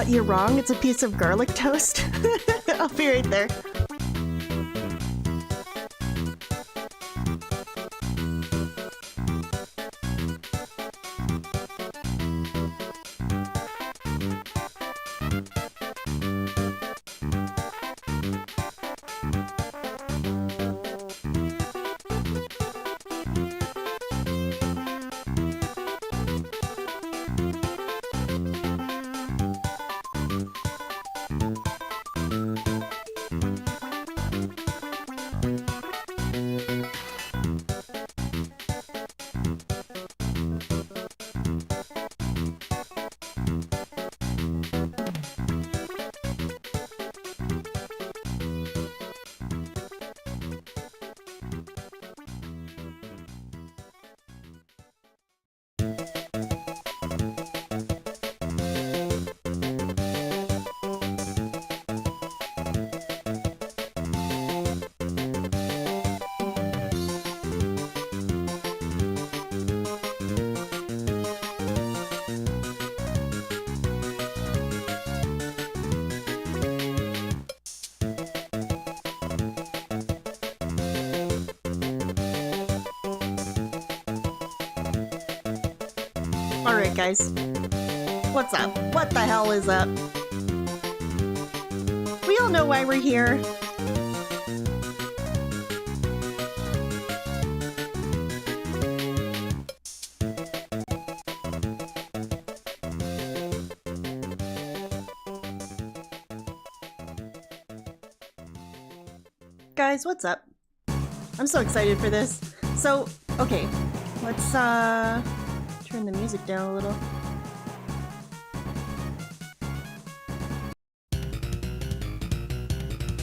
You're wrong. It's a piece of garlic toast. I'll be right there. Alright guys, what's up? What the hell is up? We all know why we're here. Guys, what's up? I'm so excited for this. So, okay, let's turn the music down a little.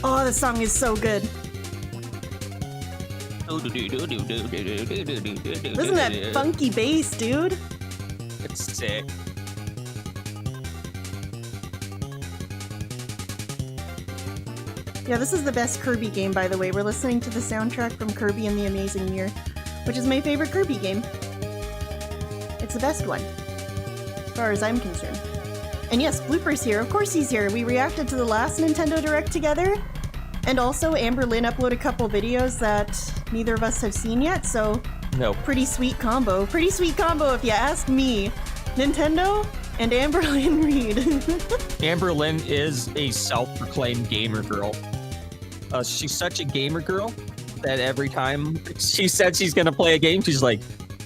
Oh, the song is so good. Listen to that funky bass, dude. It's sick. Yeah, this is the best Kirby game, by the way. We're listening to the soundtrack from Kirby and the Amazing Mirror, which is my favorite Kirby game. It's the best one, as far as I'm concerned. And yes, Blooper's here. Of course he's here. We reacted to the last Nintendo Direct together. And also, Amberlynn uploaded a couple videos that neither of us have seen yet, so... No. Pretty sweet combo. Pretty sweet combo if you ask me. Nintendo and Amberlynn Reed. Amberlynn is a self-proclaimed gamer girl. She's such a gamer girl that every time she said she's gonna play a game, she's like,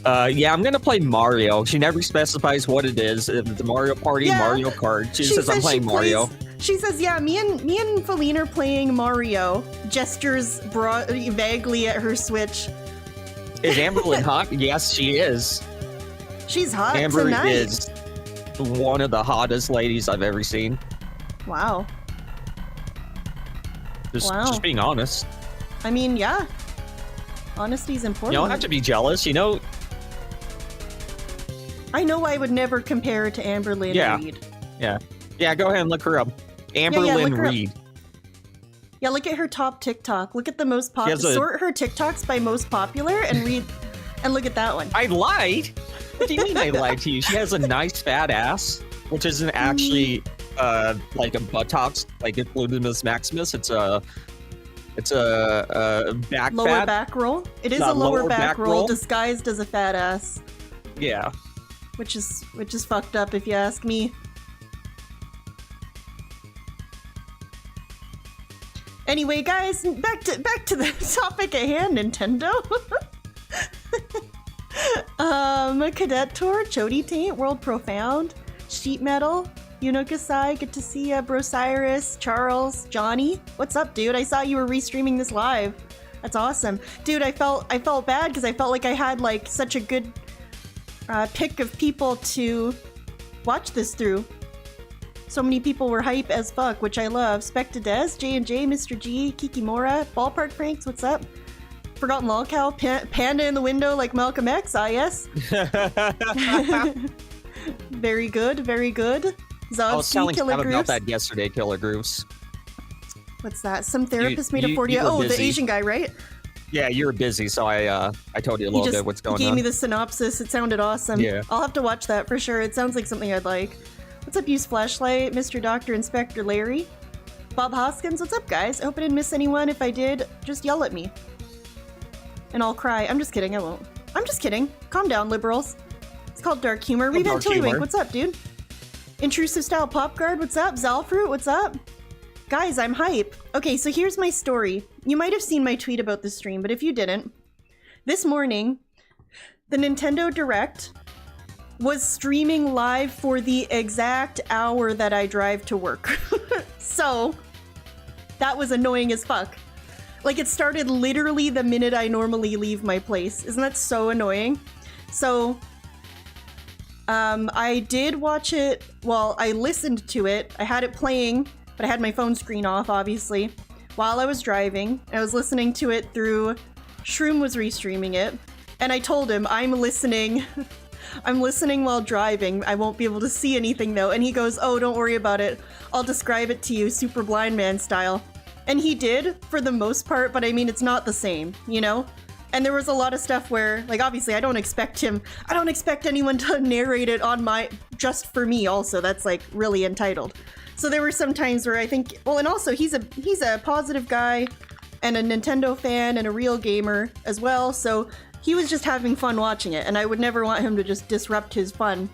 yeah, I'm gonna play Mario. She never specifies what it is. If it's Mario Party, Yeah. Mario Kart. She says I'm playing Mario. She says, yeah, me and Feline are playing Mario. Gestures vaguely at her Switch. Is Amberlynn hot? Yes, she is. She's hot Amber tonight. is one of the hottest ladies I've ever seen. Wow. Just being honest. I mean, yeah. Honesty's important. You don't have to be jealous, you know? I know I would never compare her to Amberlynn Reed. Yeah. Yeah, go ahead and look her up. Amberlynn look her up. Reed. Yeah, look at her top TikTok. Look at the most popular. Sort her TikToks by most popular and read, and look at that one. I lied? What do you mean I lied to you? She has a nice fat ass, which isn't actually like a buttocks, like it Gluteus Maximus. It's a back lower fat. back roll. It is a lower back roll disguised as a fat ass. Yeah. Which is fucked up if you ask me. Anyway, guys, back to the topic at hand, Nintendo. Cadet Tour, Chody Taint, World Profound, Sheet Metal, Unokasai, good to see ya, Brosiris, Charles, Johnny. What's up, dude? I saw you were restreaming this live. That's awesome. Dude, I felt bad because I felt like I had like such a good pick of people to watch this through. So many people were hype as fuck, which I love. Spectadez, J&J, Mr. G, Kikimora, Ballpark Franks, what's up? Forgotten Lolcow, Panda in the window like Malcolm X, yes. Very good, very good. I was Zodsky, telling Killer Sam about Grooves. that yesterday, Killer Grooves. What's that? Some therapist made a you 40. were Oh, the busy. Asian guy, right? Yeah, you were busy, so I told you a little bit what's going gave on. me the synopsis. It sounded awesome. Yeah. I'll have to watch that for sure. It sounds like something I'd like. What's up, Use Flashlight, Mr. Dr. Inspector Larry? Bob Hoskins, what's up, guys? I hope I didn't miss anyone. If I did, just yell at me. And I'll cry. I'm just kidding, I won't. I'm just kidding. Calm down, liberals. It's called Dark Humor. Dark Revent Tillywink, humor. what's up, dude? Intrusive Style Pop Guard, what's up? Zalfruit, what's up? Guys, I'm hype. Okay, so here's my story. You might have seen my tweet about this stream, but if you didn't, this morning, the Nintendo Direct was streaming live for the exact hour that I drive to work. So, that was annoying as fuck. Like, it started literally the minute I normally leave my place. Isn't that so annoying? So, I did watch it, well, I listened to it. I had it playing, but I had my phone screen off, obviously, while I was driving. I was listening to it through, Shroom was restreaming it, and I told him, I'm listening while driving. I won't be able to see anything though. And he goes, oh, don't worry about it. I'll describe it to you, super blind man style. And he did, for the most part, but I mean, it's not the same, you know? And there was a lot of stuff where, like, obviously I don't expect anyone to narrate it on just for me also. That's like really entitled. So there were some times where I think, well, and also he's a positive guy and a Nintendo fan and a real gamer as well. So he was just having fun watching it, and I would never want him to just disrupt his fun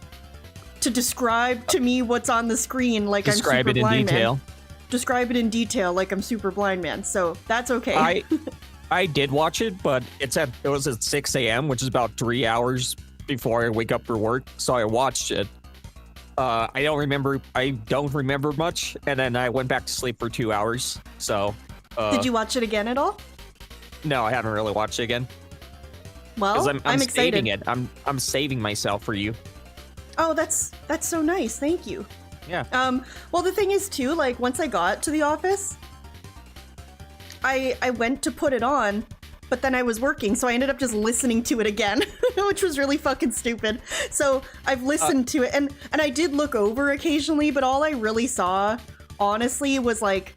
to describe to me what's on the screen like Describe I'm super it in blind detail. man. Describe it in detail like I'm super blind man. So that's okay. I did watch it, but it was at 6 a.m., which is about 3 hours before I wake up for work. So I watched it. I don't remember much, and then I went back to sleep for 2 hours. So Did you watch it again at all? No, I haven't really watched it again. Well, I'm excited. saving it. I'm saving myself for you. Oh, that's so nice. Thank you. Yeah. Well, the thing is too, like, once I got to the office, I went to put it on, but then I was working, so I ended up just listening to it again, which was really fucking stupid. So I've listened to it, and I did look over occasionally, but all I really saw, honestly, was like,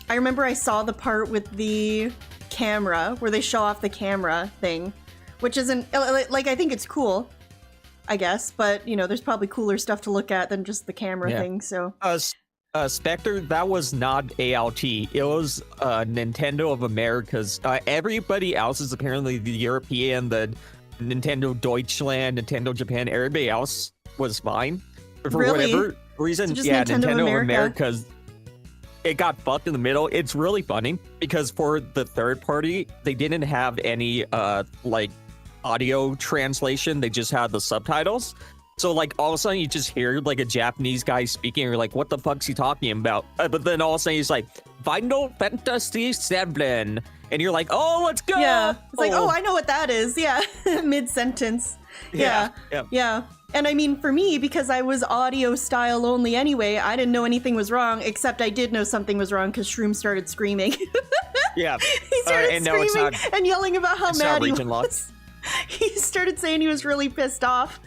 I remember I saw the part with the camera, where they show off the camera thing, which isn't, like, I think it's cool, I guess, but, you know, there's probably cooler stuff to look at than just the camera thing, so. Spectre, that was not ALT. It was Nintendo of America's. Everybody else is apparently the European, the Nintendo Deutschland, Nintendo Japan. Everybody else was fine. But for Really? whatever reason, So just yeah, Nintendo Nintendo of America. America's. It got fucked in the middle. It's really funny because for the third party, they didn't have any like audio translation. They just had the subtitles. So, like, all of a sudden, you just hear, like, a Japanese guy speaking, and you're like, what the fuck's he talking about? But then all of a sudden, he's like, Final Fantasy VII. And you're like, oh, let's go! Yeah, it's like, oh, I know what that is. Yeah, mid-sentence. Yeah. And I mean, for me, because I was audio style only anyway, I didn't know anything was wrong, except I did know something was wrong because Shroom started screaming. Yeah. He started and no, it's screaming not, and yelling about how it's mad not he region lock. was. He started saying he was really pissed off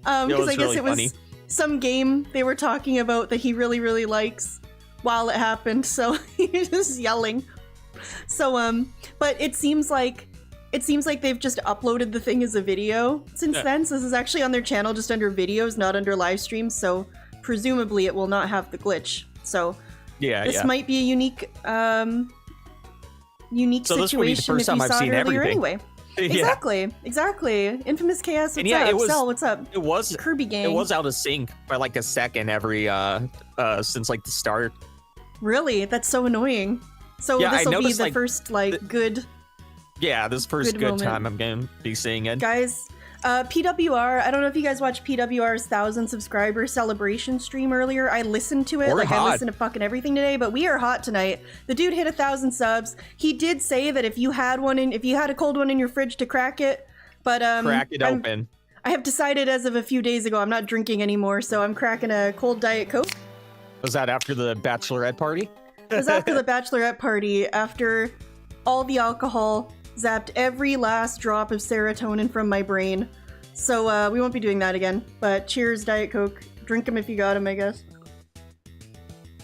because was I guess really it was funny. some game they were talking about that he really, really likes while it happened. So he was just yelling. So but it seems like they've just uploaded the thing as a video since then. So this is actually on their channel, just under videos, not under live streams. So presumably it will not have the glitch. So this might be a unique So this will be the situation first if you time I've saw seen it earlier everything. anyway. Exactly. Infamous Chaos, what's up? Cell, what's up? It was Kirby gang. It was out of sync by like a second every since like the start. Really? That's so annoying. So Yeah, this I will be noticed, the like, first good Yeah, this first Good good moment. time I'm gonna be seeing it. guys. PWR. I don't know if you guys watched PWR's 1,000 subscriber celebration stream earlier. I listened to it. We're I hot. listened to fucking everything today. But we are hot tonight. The dude hit 1,000 subs. He did say that if you had a cold one in your fridge to crack it, but Crack it open. I have decided as of a few days ago I'm not drinking anymore, so I'm cracking a cold Diet Coke. Was that after the bachelorette party? It was after the bachelorette party, after all the alcohol zapped every last drop of serotonin from my brain. So we won't be doing that again. But cheers, Diet Coke. Drink them if you got them, I guess.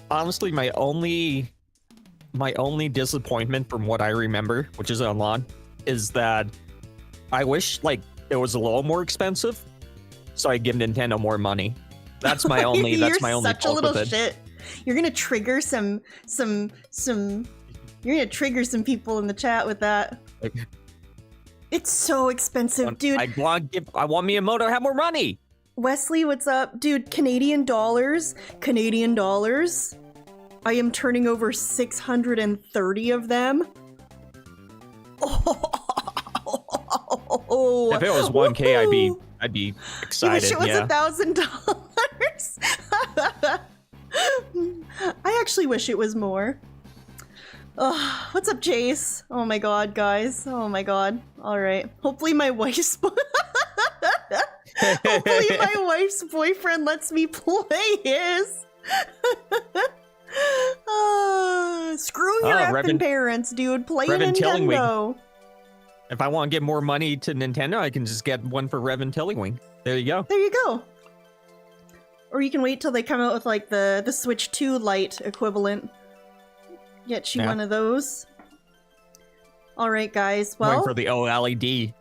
Honestly, my only disappointment from what I remember, which is on lawn, is that I wish like it was a little more expensive, so I give Nintendo more money. That's my only. That's my only You're such a fault little with it. shit. You're gonna trigger some. You're gonna trigger some people in the chat with that. Like, It's so expensive, dude. I want Miyamoto to have more money. Wesley, what's up? Dude, Canadian dollars. I am turning over 630 of them. Oh. If it was 1K, I'd be You excited. wish it was Yeah. $1,000. I actually wish it was more. Oh, what's up, Jace? Oh my god, guys. Oh my god. Alright. Hopefully my wife's boyfriend lets me play his. Screw your effing Revan- parents, dude. Play Revan Tillingwing. Nintendo. If I want to give more money to Nintendo, I can just get one for Revan Tillingwing. There you go. There you go. Or you can wait till they come out with like the Switch 2 Lite equivalent. Get you one of those. All right, guys. Going Well, for the OLED.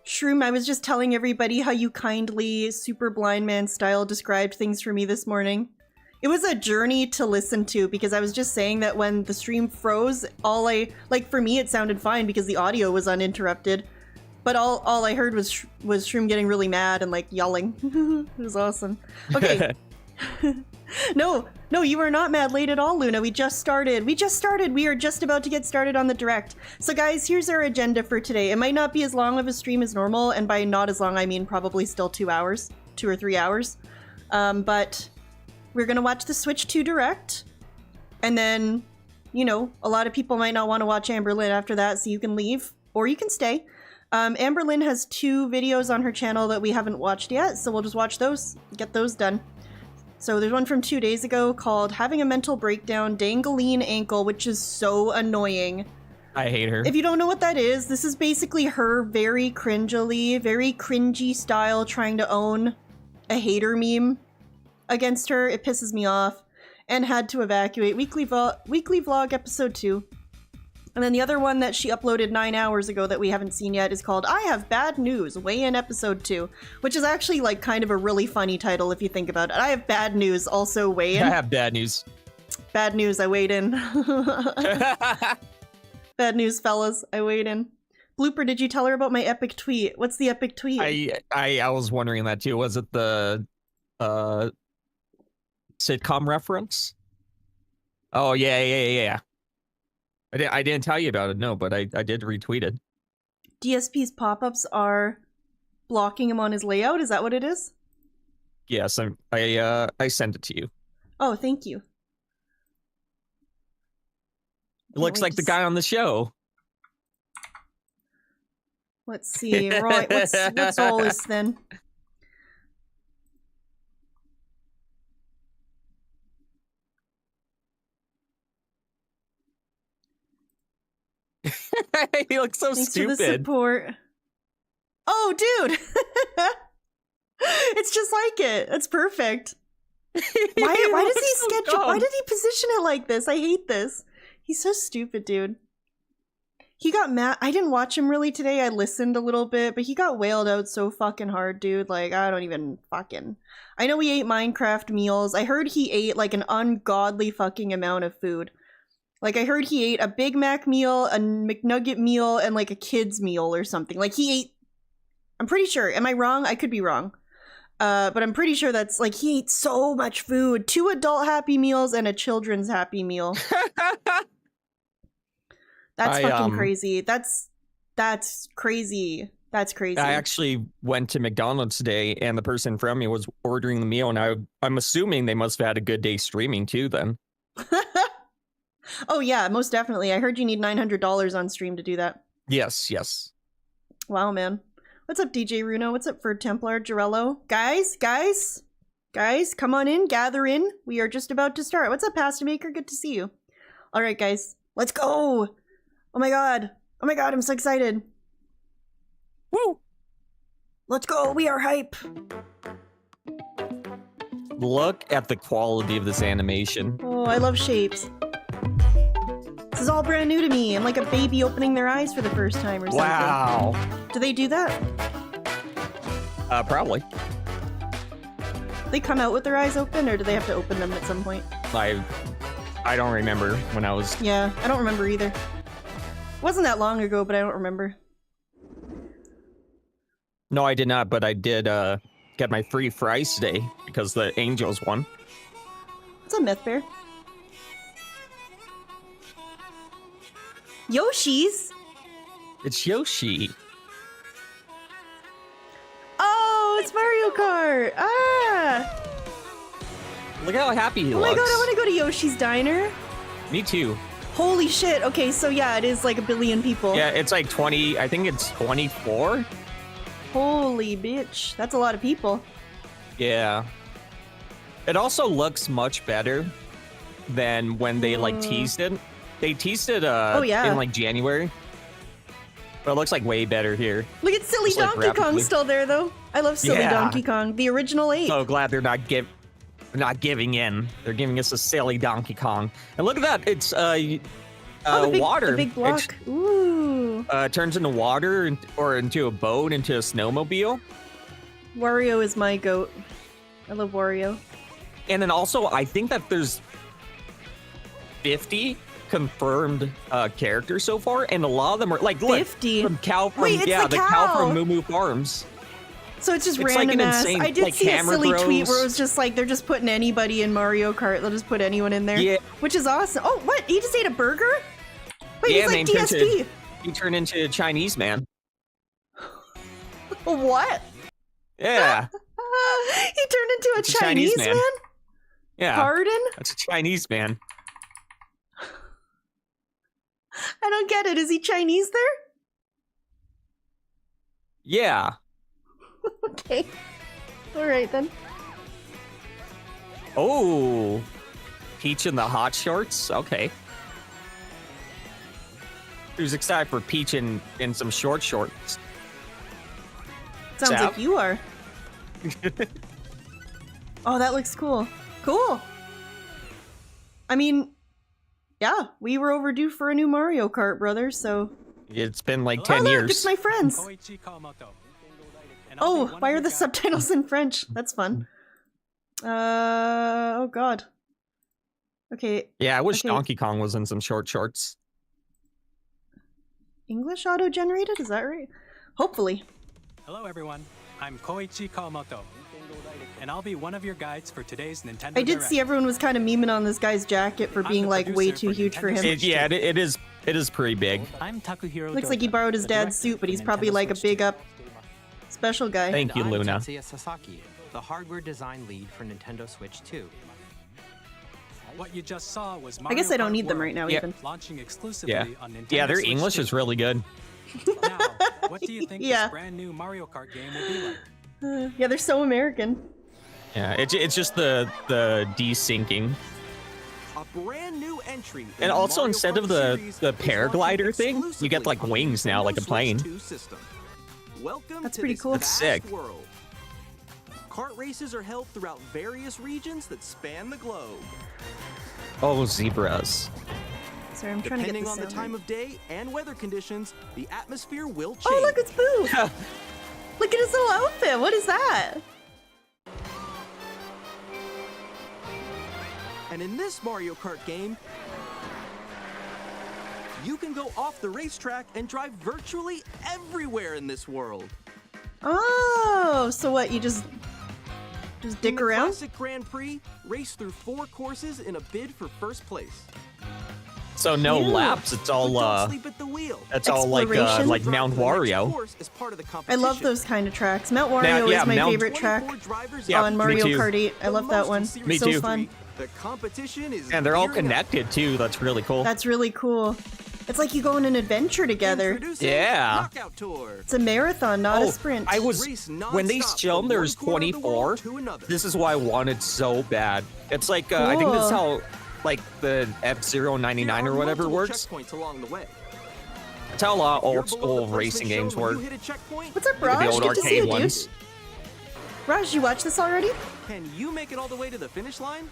Shroom, I was just telling everybody how you kindly, super blind man style described things for me this morning. It was a journey to listen to because I was just saying that when the stream froze, for me it sounded fine because the audio was uninterrupted. But all I heard was Shroom getting really mad and like yelling. It was awesome. Okay. No, you are not mad late at all, Luna. We just started. We are just about to get started on the direct. So guys, here's our agenda for today. It might not be as long of a stream as normal, and by not as long, I mean probably still 2 hours, 2 or 3 hours. But we're gonna watch the Switch 2 direct, and then, you know, a lot of people might not want to watch Amberlynn after that, so you can leave, or you can stay. Amberlynn has 2 videos on her channel that we haven't watched yet, so we'll just watch those, get those done. So there's one from 2 days ago called Having a Mental Breakdown, Dangling Ankle, which is so annoying. I hate her. If you don't know what that is, this is basically her very cringy style trying to own a hater meme against her. It pisses me off. And Had to Evacuate, weekly vlog episode 2. And then the other one that she uploaded 9 hours ago that we haven't seen yet is called I Have Bad News, Weigh In episode 2, which is actually like kind of a really funny title if you think about it. I have bad news, also weigh in. I have bad news. Bad news, I weighed in. Bad news, fellas, I weighed in. Blooper, did you tell her about my epic tweet? What's the epic tweet? I was wondering that too. Was it the sitcom reference? Oh yeah. I didn't tell you about it, no, but I did retweet it. DSP's pop-ups are blocking him on his layout? Is that what it is? Yes, I sent it to you. Oh, thank you. It looks like the guy on the show. Let's see. Right, what's all this then? He looks so Thanks stupid. for the support. Oh, dude! It's just like it. That's perfect. Why does he sketch? Why did he position it like this? I hate this. He's so stupid, dude. He got mad. I didn't watch him really today. I listened a little bit, but he got wailed out so fucking hard, dude. Like, I don't even fucking... I know he ate Minecraft meals. I heard he ate, like, an ungodly fucking amount of food. Like, I heard he ate a Big Mac meal, a McNugget meal, and, like, a kid's meal or something. Like, he ate... I'm pretty sure. Am I wrong? I could be wrong. But I'm pretty sure that's, like, he ate so much food. 2 adult Happy Meals and a children's Happy Meal. That's fucking crazy. That's crazy. That's crazy. I actually went to McDonald's today, and the person in front of me was ordering the meal, and I'm assuming they must have had a good day streaming too. Then. Oh yeah, most definitely. I heard you need $900 on stream to do that. Yes, yes. Wow, man. What's up, DJ Runo? What's up for Templar Girello? Guys, come on in, gather in. We are just about to start. What's up, Pasta Maker? Good to see you. All right, guys, let's go. Oh my god, I'm so excited. Woo! Let's go. We are hype. Look at the quality of this animation. Oh, I love shapes. This is all brand new to me. I'm like a baby opening their eyes for the first time or something. Wow. Do they do that? Probably. They come out with their eyes open, or do they have to open them at some point? I don't remember when I was... Yeah, I don't remember either. It wasn't that long ago, but I don't remember. No, I did not, but I did get my free fries today because the Angels won. What's up, Myth Bear? Yoshi's? It's Yoshi. Oh, it's Mario Kart! Ah! Look how happy he looks. Oh my god, I want to go to Yoshi's Diner. Me too. Holy shit. Okay, so yeah, it is like a billion people. Yeah, it's like 20, I think it's 24. Holy bitch. That's a lot of people. Yeah. It also looks much better than when they like teased it. They teased it in like January. But it looks like way better here. Look at silly Just, like, Donkey Kong still there though. I love silly Donkey Kong, the original ape. So glad they're not giving in. They're giving us a silly Donkey Kong. And look at that. It's water. The big block. Ooh. Turns into water or into a boat, into a snowmobile. Wario is my goat. I love Wario. And then also, I think that there's 50 confirmed characters so far, and a lot of them are like 50 from cow from Wait, it's the cow from Moo Moo Farms. So it's just It's random like an ass. insane, I did like, see a Hammer silly tweet Bros. where it was just like they're just putting anybody in Mario Kart. They'll just put anyone in there. Yeah. Which is awesome. Oh, what? He just ate a burger? Wait, Yeah, he's like TSP. He turned into a Chinese man. What? Yeah. He turned into a It's a Chinese Chinese man? man. Yeah. Pardon? That's a Chinese man. I don't get it. Is he Chinese there? Yeah. Okay. All right then. Oh. Peach in the hot shorts? Okay. Who's excited for Peach in some short shorts? Sounds Sav? like you are. Oh, that looks cool. Cool. I mean, yeah, we were overdue for a new Mario Kart, brother, so... It's been like Oh, 10 look, years. it's my friends. Oh, why are the subtitles in French? That's fun. Oh god. Okay. Yeah, I wish Okay. Donkey Kong was in some short shorts. English auto-generated? Is that right? Hopefully. Hello everyone, I'm Koichi Kawamoto, and I'll be one of your guides for today's Nintendo I did Direct. see everyone was kind of memeing on this guy's jacket for I'm being the like way producer too for huge for Nintendo him. Switch. It is pretty big. I'm Takuhiro Looks like he Dota, borrowed his the dad's director suit, but for he's probably Nintendo like a Switch big 2. up special guy. Thank you, And I'm Luna. Tetsuya Sasaki, the hardware design lead for Nintendo Switch 2. What you just saw was I guess Mario I don't Kart need them World, right now Yeah. even. launching exclusively Yeah. on Nintendo Yeah, their Switch English 2. is really good. Now, what do you think Yeah. this brand new Mario Kart game will be like? Yeah, they're so American. Yeah, it's just the desyncing. A brand new entry. in And the also Mario instead Kart of the series is paraglider launching thing, you get like exclusively on wings now, Nintendo like a Switch plane. 2 system. Welcome That's to pretty this cool. That's vast sick. world. Kart races are held throughout various regions that span the globe. Oh, zebras. Sorry, I'm trying to get Depending this on the sound time right. of day and weather conditions, the atmosphere will change. Oh, look, it's Boo! Look at his little outfit. What is that? And in this Mario Kart game, you can go off the racetrack and drive virtually everywhere in this world. Oh, so what? You just In dick the around? Classic Grand Prix, race through 4 courses in a bid for first place. So no Cute. laps. It's all But don't sleep at the wheel. it's all like Exploration. Mount Drive to the next Wario. course as part of the I competition. love those kind of tracks. Mount Wario Now, yeah, is my Mount- favorite track 24 drivers Yeah, on me Mario too. Kart 8. I love that one. Me so too. fun. The competition is And they're all gearing up. connected too. That's really cool. That's really cool. It's like you go on an adventure together. Introducing Yeah. Knockout Tour. It's a marathon, not Oh, a sprint. I was Race when they nonstop shown from there one was corner of the 24. world to another. This is why I wanted so bad. It's like I think this is Cool. how like the F-Zero 99 There or are whatever multiple works. checkpoints along the way. That's how a lot of You're old below school the placement racing games shown when work. you hit a checkpoint. What's up, The Raj? old Good to see arcade you, ones. dude. Raj, you watched this already? Can you make it all the way to the finish line?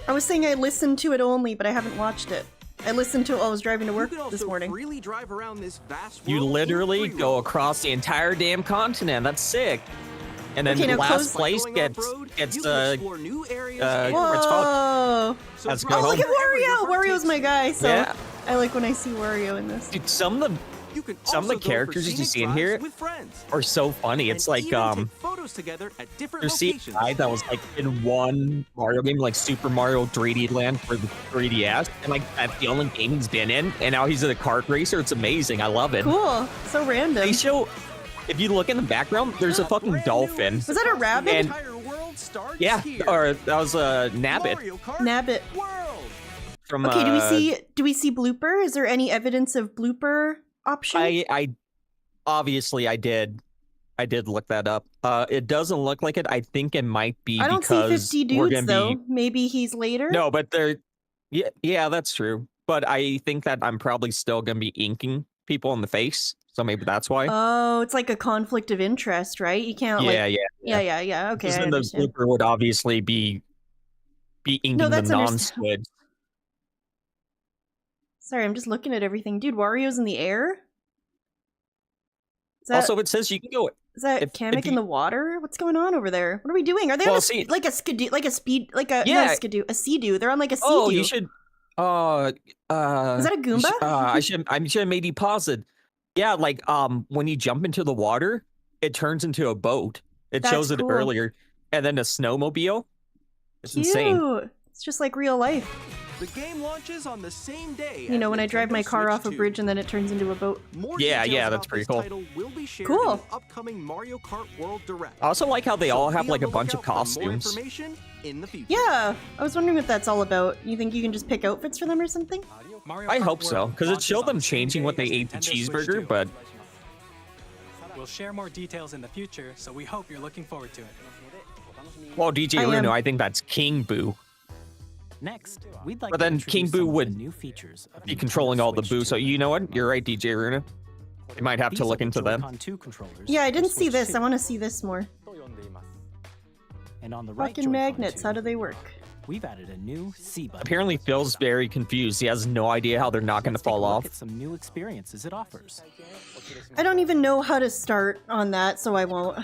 I was saying I listened to it only, but I haven't watched it. I listened to it while I was driving to work You can this also morning. freely drive around this vast You world in literally free go roam. across the entire damn continent. That's sick. And then Okay, now last close- place Going gets off-road, gets you can explore new areas and what's it called? Whoa! so Let's drive go Oh, look home. at wherever your Wario! heart Wario's takes my you. guy, so Yeah. I like when I see Wario in this. Dude, some of You can some of also the go for characters you scenic see in drives here with friends. are so funny. It's And like even take photos together at different there's a locations. guy that was like in one Mario game, like Super Mario 3D Land for the 3DS, and like that's the only game he's been in. And now he's a kart racer. It's amazing. I love it. Cool. So random. They show, if you look in the background, there's a fucking Brand new dolphin. race Was that a across the rabbit? And- entire world starts Yeah, here. or that was a Nabbit Mario Kart Nabbit. World. from. Okay, do we see blooper? Is there any evidence of blooper option? I obviously I did look that up. It doesn't look like it. I think it might be I don't see because 50 we're dudes gonna though. be Maybe he's later. no, but they're yeah, that's true. But I think that I'm probably still gonna be inking people in the face, so maybe that's why. Oh, it's like a conflict of interest, right? You can't yeah, like. yeah. Yeah. Okay, Because I then the understand. blooper would obviously be inking the that's non-squid. Sorry, I'm just looking at everything, dude. Wario's in the air. Is that, Also, it says you can go. is that if Kamek in you- the water? What's going on over there? What are we doing? Are they on Well, a, see- like a skidoo, like a speed, like a not Yeah. a skidoo, a sea-doo? They're on like a sea-doo. Oh, you should. Is that a you Goomba? should- I should have made you pause it. Yeah, like when you jump into the water, it turns into a boat. It That's shows it cool. earlier, and then a snowmobile. It's Cute. insane. It's just like real life. The game launches on the same day. You know, as when I drive my Nintendo car Switch off a 2. bridge and then it turns into a boat. More Yeah, details yeah, about that's pretty this cool. title will be shared Cool. in the upcoming Mario Kart World Direct. I also like how they So all have be like on a the bunch of lookout for more costumes. information in the future. Yeah, I was wondering what that's all about. You think you can just pick outfits for them or something? Mario I Kart hope so, World because it launches showed on them the same changing day what they as ate the Nintendo Switch cheeseburger, 2. but We'll share more details in the future, so we hope you're looking forward to it. well, DJ I am. Runo, I think that's King Boo. Next, we'd like But to then introduce King Boo some of would the new features of Be Nintendo controlling all the Switch boo, 2. so you know what? You're right, DJ Runo. You might have These to are look the into them. Joy-Con 2 controllers Yeah, I for didn't see Switch this. 2. I want to see this more. And on the right Fucking Joy-Con magnets. 2, How do they work? we've added a new C button. Apparently, Phil's very confused. He has no idea how they're not going to Let's take a fall look off. at some new experiences it offers. I don't even know how to start on that, so I won't.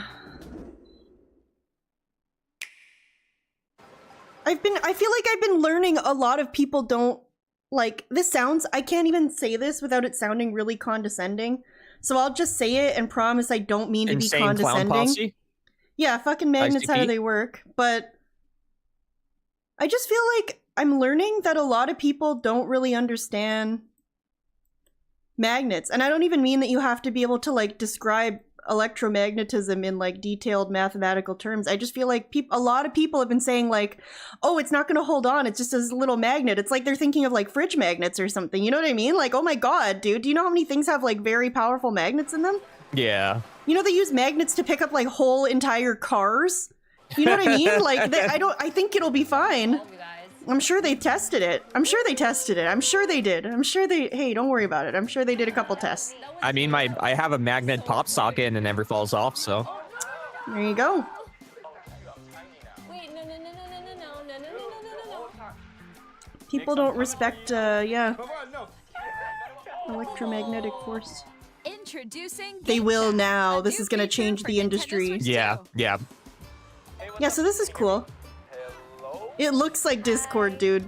I feel like I've been learning a lot of people don't like this sounds I can't even say this without it sounding really condescending. So I'll just say it and promise I don't mean to be Insane clown condescending. posse. Yeah, fucking magnets, how do ICP? they work? But I just feel like I'm learning that a lot of people don't really understand magnets. And I don't even mean that you have to be able to like describe electromagnetism in like detailed mathematical terms. I just feel like a lot of people have been saying like, oh, it's not going to hold on. It's just this little magnet. It's like they're thinking of like fridge magnets or something. You know what I mean? Like, oh my God, dude, do you know how many things have like very powerful magnets in them? Yeah. You know, they use magnets to pick up like whole entire cars. You know what I mean? Like, I think it'll be fine. I'm sure they tested it. I'm sure they did. Hey, don't worry about it. I'm sure they did a couple tests. I mean, I have a magnet pop socket and it never falls off, so. There you go. Wait, no. People don't respect, yeah, electromagnetic force. Introducing They Game will Chat, now. a This new is gonna feature change for the Nintendo industry. Switch Yeah, 2. yeah. Yeah, so this is cool. It looks like Discord, dude.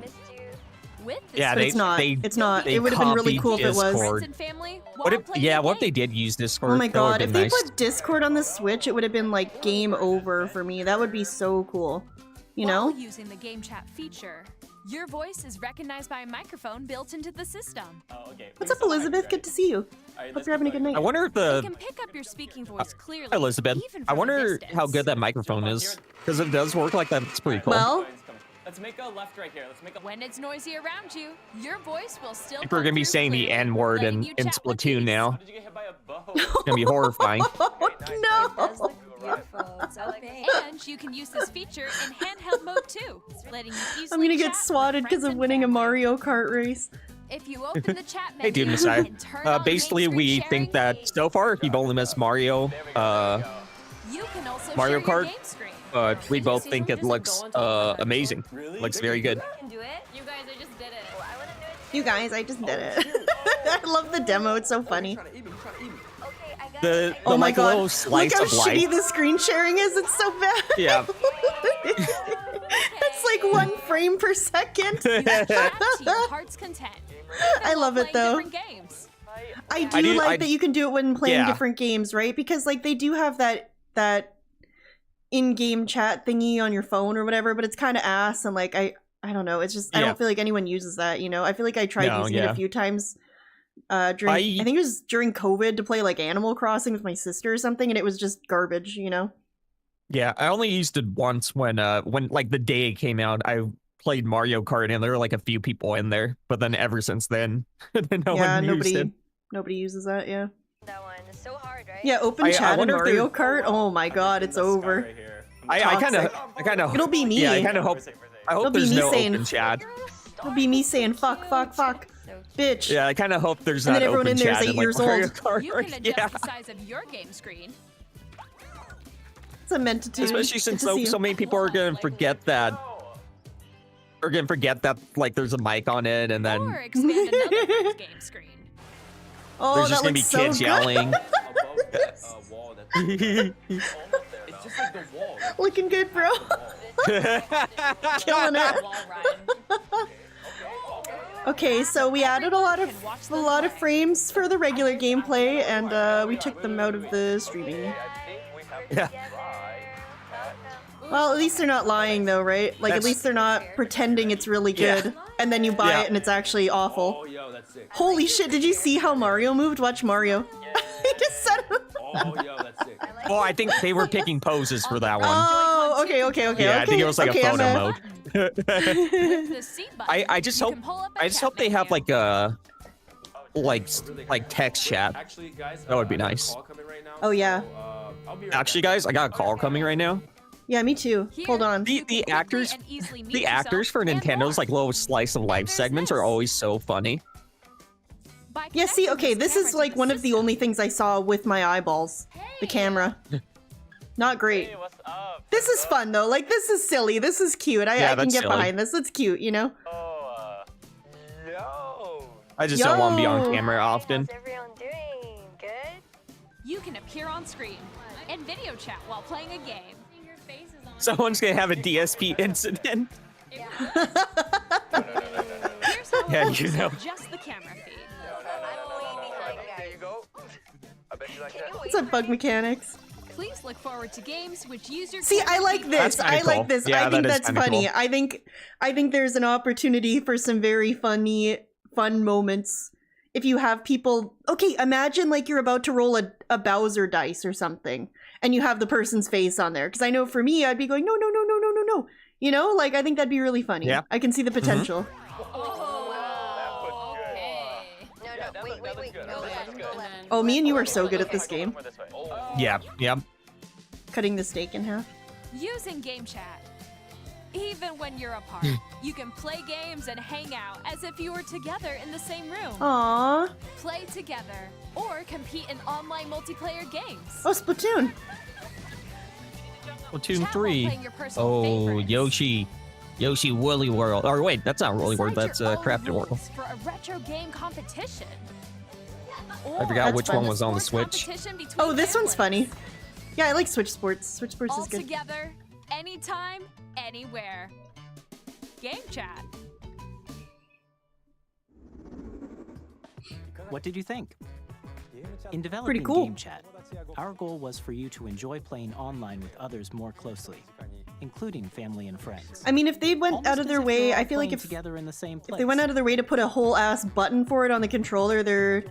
With this Yeah, But they, it's not. They, It's not. they It would have been really copied cool if it was. Discord. friends and family, What while if, playing yeah, the what if they game. did use Discord? Oh my That would've God, if been they nice. put Discord on the Switch, it would have been like game over for me. That would be so cool. You While know? using the game chat feature, Your voice is recognized by a microphone built into the system. Oh, okay. What's up, Elizabeth? Good to see you. Hope you're having a good night. I wonder if It the can pick up your speaking voice clearly. Elizabeth. even I from a wonder how distance. good that microphone is, because if it does work like that, it's pretty cool. Well, Let's make a left right here. Let's make a. When it's noisy around you, your voice will still. People are come gonna be through saying the clearly, N word letting in you chat with Splatoon ease. now. How did you get hit by a bow? It's gonna be horrifying. oh no. Beautiful. It's so pink. And you can use this feature in handheld mode too, letting you easily I'm gonna get chat with swatted because friends of and winning a family. Mario Kart race. If you open the chat menu Hey, dude, Messiah. and turn on Basically, main we screen think sharing, that so far you've only missed Mario. you can also Mario share your Kart, game screen. We both think it looks amazing. Looks very good. I can do it. You guys, I just did it. Oh, I want to do it. You guys, I just did it. I love the demo. It's so funny. Okay, I got The Oh my like little god. Look slice how of shitty life. the screen sharing is. It's so bad. Yeah. It's like 1 frame per second. Chat to your heart's content. I Even love while it playing though. different games. I do like that you can do it when playing Yeah. different games, right? Because like they do have that in-game chat thingy on your phone or whatever, but it's kind of ass and like I don't know. It's just I Yeah. don't feel like anyone uses that. You know, I feel like I tried No, using it yeah. a few times. During I think it was during COVID to play like Animal Crossing with my sister or something, and it was just garbage. You know. Yeah, I only used it once when like the day it came out. I played Mario Kart and there were like a few people in there, but then ever since then, no yeah, one used it. nobody uses that. Yeah. that one. It's so hard, right? Yeah, open I chat in wonder if Mario there- Kart. Oh my god, it's over. I kind of. It'll be me. Yeah, I kind of hope. I It'll hope be there's me no saying- open chat. It'll be me saying fuck, fuck, fuck, bitch. Yeah, I kind of hope there's And not then everyone open in there is chat 8 in, like, years Mario old. Kart. You can adjust Yeah. the size of your game screen. It's a meant to do. Especially since Good to see so you. many people are gonna forget that. Are gonna forget that like there's a mic on it, and then Or expand another friend's game screen. Oh, there's that just gonna be looks so kids good. yelling. Wall that's it's just like the wall. Looking good, bro. Killing it. Wall run. Okay, so we added a lot of frames for the regular gameplay, and we took them out of the streaming. Yeah. Well, at least they're not lying, though, right? Like, at That's- least they're not pretending it's really Yeah. good, and then you buy Yeah. it and it's actually awful. Oh, yo, that's sick. Holy shit! Did you see how Mario moved? Watch Mario. He just said. Oh, yo, that's sick. Well, I think they were picking poses for that one. Oh, okay. Yeah, I think it was like a photo mode. With the C button, I just you hope can pull up a I just chat hope they have menu. like a like text chat. Actually, guys, That would be I have a nice. call coming right now, Oh, yeah. so, I'll be right Actually, guys, I got a call coming right now. Yeah, me too. Here, Hold on. you can The quickly actors, and easily mute the actors yourself for and Nintendo's more. like little slice of life There's segments this. are always so funny. By Yeah, see, connecting okay, this is camera to like the one of the system. only things I saw with my eyeballs. The camera. Not great. what's up? This is fun though. Like, this is silly. This is cute. I Yeah, can that's get silly. behind this. It's cute, you know? Oh, yo. I just don't want to be on Yo. camera often. How's everyone doing? Good? You can appear on screen and video chat while playing a game. Your face is on. Someone's gonna have a DSP incident. Here's how Yeah, it works you know. with just the camera feed. I'm way behind, guys. There you go. I bet you like that. What's up, bug mechanics? Please look forward to games which use your See, camera I like feed. this. That's kinda I like cool. this. Yeah, I think that is that's kinda funny. cool. I think there's an opportunity for some very fun moments. If you have people, okay, imagine like you're about to roll a Bowser dice or something, and you have the person's face on there. Because I know for me, I'd be going, no, no, no, no, no, no, no. You know, like I think that'd be really funny. Yeah. I can see the potential. Oh, okay. No, wait. Go left. Oh, me and you are so good at this game. Yeah, yeah. Cutting the steak in half. Using game chat. Even when you're apart, you can play games and hang out as if you were together in the same room. Aww. Play together or compete in online multiplayer games. Oh, Splatoon. Splatoon Chat while 3. playing your personal Oh, favorites. Yoshi Woolly World. Or wait, that's not Woolly World. Decide That's your own Crafted World. rules for a retro game competition. I forgot That's which fun. one was on the Sports Switch. competition between Oh, this one's families. funny. Yeah, I like Switch Sports. Switch Sports All is good. together, anytime, anywhere. Game chat. What did you think? In developing cool. Game Chat, our goal was for you to enjoy playing online with others more closely. including family and friends. I mean, if they went Almost out of as their if way, you're all I feel like playing if together in the same place. they went out of their way to put a whole ass button for it on the controller, they're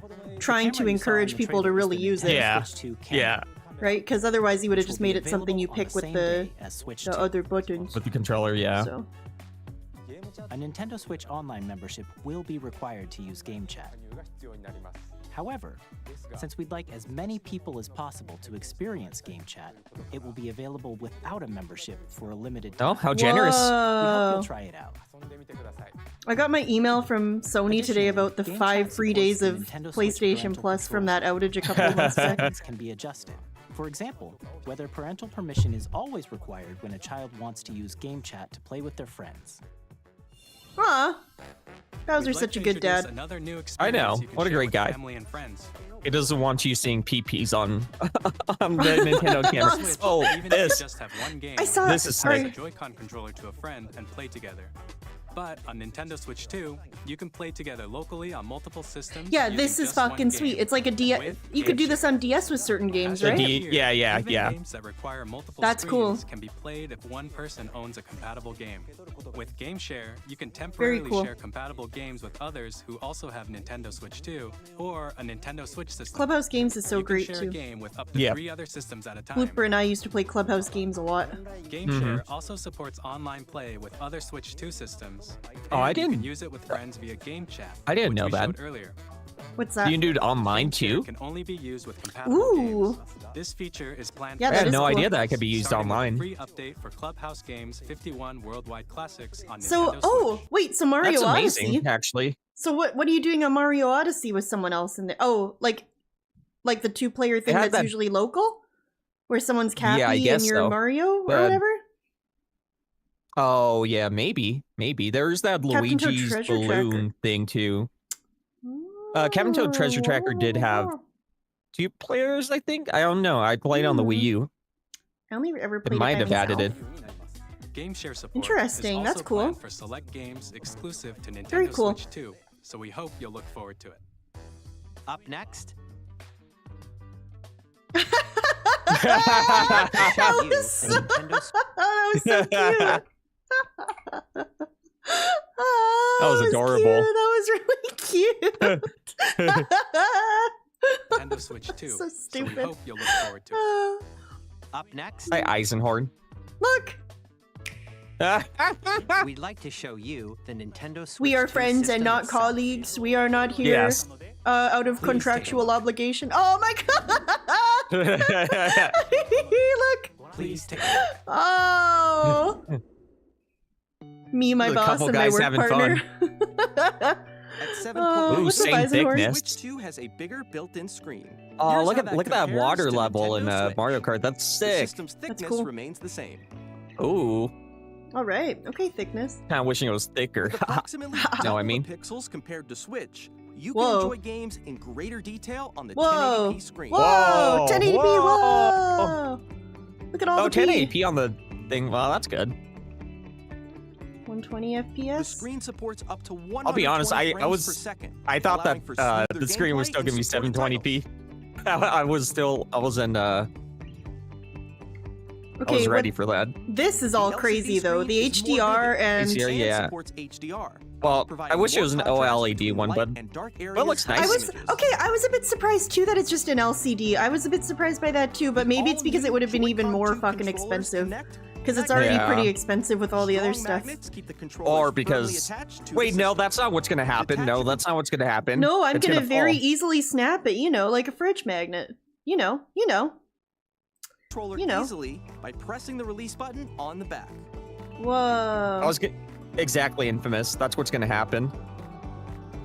trying to camera you saw encourage in the people to trailer is really the use Nintendo it, Yeah. Switch 2 camera, Yeah, right? Because otherwise you would have which just will be made it something you available on pick the with same the day as Switch the 2. other buttons. with the controller, yeah. So. A Nintendo Switch Online membership will be required to use Game Chat. However, since we'd like as many people as possible to experience Game Chat, it will be available without a membership for a limited time. Oh, how generous. We hope Whoa. you'll try it out. I got my email from Sony today about the Game 5 Chat free supports days the of Nintendo Switch PlayStation parental Plus from that controls. outage a couple of months back. Settings can be adjusted. For example, whether parental permission is always required when a child wants to use Game Chat to play with their friends. Aw, Bowser's We'd like such a to good introduce dad. another new I know. experience you can What a share great with guy. Family and friends. It doesn't want you seeing PPs on, on the Nintendo camera. Switch, Oh, even if this. you just have one game, I saw This is pass sick. a Joy-Con controller to a friend and play together. But on Nintendo Switch 2, you can play together locally on multiple systems. Yeah, using this is just one fucking game sweet. It's like a DS. with You could do Game this Share. on DS with certain games, As you right? can D- hear, yeah, yeah, even yeah. games that require multiple That's cool. screens can be played if one person owns a compatible game. With Game Share, you can temporarily cool. share compatible games with others who also have Nintendo Switch 2 or a Nintendo Switch system. Clubhouse Games is so you can great share too. a game with up to Yeah. 3 other systems at a time. Blooper and I used to play Clubhouse Games a lot. Game Share also supports online play with other Switch 2 systems. Oh, I and you didn't- can use it with friends via Game Chat. I didn't which know we that. showed earlier. What's You that? can do it online Game Share too? can only be used with compatible Ooh. games. This feature is planned Yeah, for I that had is no cool. idea that I could be used starting with a online. free update for Clubhouse Games 51 Worldwide Classics on So, Nintendo oh, Switch. wait, so Mario That's amazing, Odyssey. actually. So what are you doing on Mario Odyssey with someone else in there? Oh, like the 2-player thing had that's that- usually local? Where someone's Cappy Yeah, I guess and you're so. Mario or But- whatever? Oh, yeah, maybe. Maybe. There's that Captain Toad Luigi's Treasure balloon Tracker. thing too. Captain Toad Treasure Tracker did have 2 players, I think? I don't know. I played on the Wii U. I only ever played It might by have added it. myself. Game Share support Interesting, is that's also cool. planned for select games exclusive to Nintendo Very cool. Switch 2, so we hope you'll look forward to it. Up next, That you, was so, the Nintendo Switch that was so cute. Oh, That was cute. adorable. That was really cute. Nintendo Switch 2, So we stupid. hope you'll look forward to it. Up next, Hi, Eisenhorn. Look, we'd like to show you the Nintendo Switch we are 2 friends and system not itself. colleagues. We are not here Yes. out of Please take a contractual look. obligation. Oh my god! Look! Please take a look. Oh! Me, my A boss, couple and my guys work having partner. At 7.1, Oh, Ooh, what's up, same Eisenhorn? thickness. Switch 2 has a bigger built-in screen. Oh, Here's look how at that compares water to level in Nintendo Switch. Mario Kart. That's The sick. system's thickness cool. remains the same. Ooh, All right. Okay, thickness. kind of wishing it was thicker. With approximately No, double I mean- the pixels compared to Switch, you can Whoa. enjoy games in greater detail on the Whoa! 1080p screen. Whoa! Whoa, 1080p. whoa. Whoa! Look at all Oh, the P. 1080p on the thing. Well, that's good. 120 FPS. The screen supports up to 120 I'll be honest, I frames was- per second, I thought allowing that for smoother the screen was gameplay still in gonna be supported 720p. I wasn't I Okay, was ready what, for that. this is The all LCD crazy though. The screen is more HDR vivid and HDR, and yeah. supports HDR. Well, I providing wish it more was an contrast OLED between one, light but and dark it areas looks and nice. I was images. okay. I was a bit surprised too that it's just an LCD. I was a bit surprised by that too, but maybe it's because it would have been even All-new more Joy-Con fucking 2 expensive. controllers Because it's connect already Yeah. pretty expensive with all the other Strong stuff. magnets keep the controllers Or firmly because attached to wait, the no, system. that's not what's gonna happen. No, that's not what's gonna happen. No, I'm It's gonna very fall. easily snap it. You know, like a fridge magnet. You know. Controller you know. easily by pressing the release button on the back. Whoa. I was exactly Infamous. That's what's gonna happen.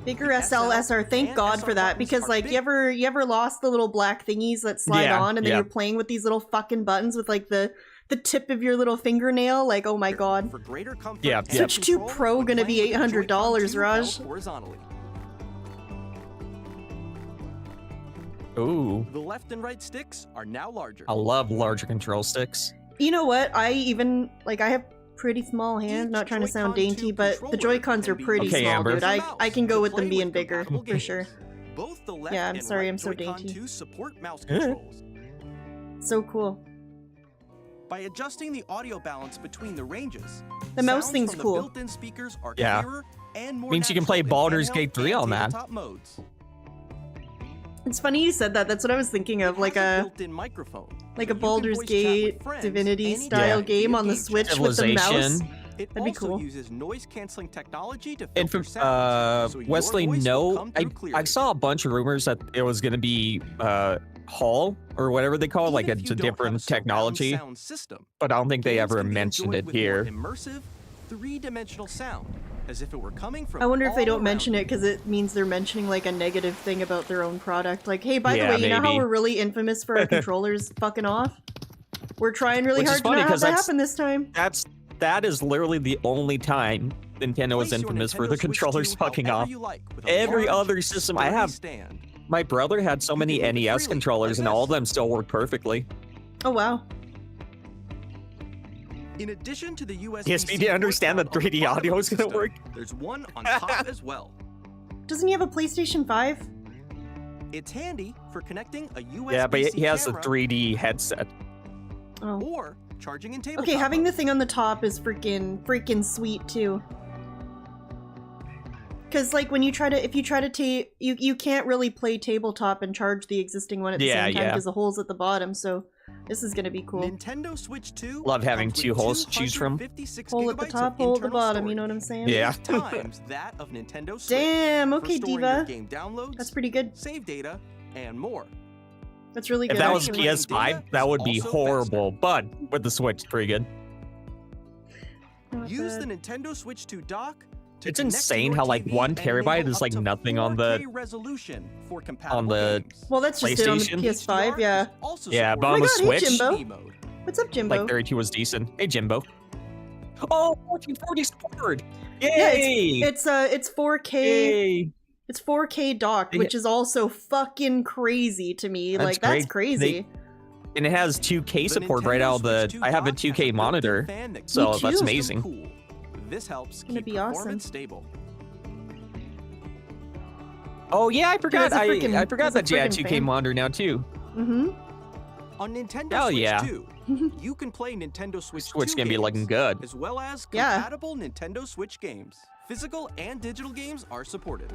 Bigger SLSR. Thank and God SR for that, buttons because are like big. you ever lost the little black thingies that slide Yeah, on, and then yeah. you're playing with these little fucking buttons with like the tip of your little fingernail. Like, oh my God. For greater comfort Yeah, and yeah. Switch 2 control Pro when gonna be playing with the $800, Joy-Con 2 Raj. held horizontally. Ooh, The left and right sticks are now larger. I love larger control sticks. You know what? I have pretty small hands. Each Not trying to sound Joy-Con dainty, 2 but the controller Joy-Cons can are be pretty Okay, small, Amber. dude. I can go with them Play being with bigger, compatible for games. sure. Both the left Yeah, I'm and sorry, right I'm so Joy-Con dainty. 2 support mouse Yeah. controls. So cool. by adjusting the audio balance between the ranges. The mouse sounds thing's from cool. The built-in speakers are Yeah. clearer and more Means you can play natural in Baldur's handheld Gate 3 and on that. tabletop modes. It's funny you said that. That's what I was thinking of, It like has a built-in microphone, like so a you can Baldur's voice chat with Gate friends Divinity anytime style via game on the game chat. Switch with the mouse. Civilization. It That'd be also cool. uses noise-canceling technology to And filter for sounds, so your Wesley, voice will no, come through I clearly. saw a bunch of rumors that it was going to be Hall or whatever they call it, like Even if it's you a don't have different surround technology, sound system, but I don't think they games ever can be mentioned enjoyed it with here. more immersive, three-dimensional sound, as if it were coming from I wonder if they all don't around mention you. it because it means they're mentioning like a negative thing about their own product. Like, hey, by the Yeah, way, you know how maybe. we're really infamous for our controllers fucking off? We're trying really Which is hard to funny, not have 'cause that that's- happen this time. That is literally the only time Nintendo was Place your infamous for Nintendo the Switch controllers 2 fucking however off. you like, with a Every large, other system I sturdy have, stand. my brother had so You many can move it NES freely, controllers, like and all this. of them still work perfectly. Oh wow. In addition to the USB Yes, we didn't understand that 3D audio is gonna work. There's one on top as well. Doesn't he have a PlayStation 5? It's handy for connecting a USB Yeah, but he has a camera 3D headset. Oh. or charging in tabletop Okay, having the mode. thing on the top is freaking sweet too. Cause like when you try to, if you try to you can't really play tabletop and charge the existing one at the Yeah, same time yeah. because the hole's at the bottom. So this is gonna be cool. Nintendo Switch 2 Love having comes two with holes to choose from. 256 Hole at the gigabytes top, of hole at the internal bottom. You storage. know what I'm saying? Yeah. 8 times that of Nintendo Switch. Damn. for Okay, storing your Diva. game downloads, That's pretty good. save data, and more. That's really If good. that was actually. PS5, that would be Also horrible. But with the Switch, it's pretty good. Not Use the bad. Nintendo Switch 2 dock to It's connect to insane your how, like, TV 1 and terabyte enable is, up like, to nothing on the- 4K resolution for compatible on the games. Well, that's just it on the PlayStation? PS5. HDR Yeah. is also Yeah, but supported on the Oh my God, hey, Switch, Jimbo. TV mode. What's up, Jimbo? like 32 was decent. Hey, Jimbo. Oh, 1440 scored! Yay! Yeah, it's 4K. Yay! It's 4K docked, Yeah. which is also fucking crazy to me. That's Like that's great. crazy. And it has 2K The support right Nintendo out of the. Switch 2 I have a dock has 2K built-in monitor, fan that so Me that's too. amazing. Cool. This helps gonna keep be awesome. performance stable. Oh yeah, I forgot. There's a freaking- I forgot there's a that you had freaking 2K fan. monitor now too. Mm-hmm. On Nintendo Hell Switch yeah. 2, you can play Nintendo Switch 2 Switch gonna be games, looking good. as well as Yeah. compatible Nintendo Switch games. Physical and digital games are supported.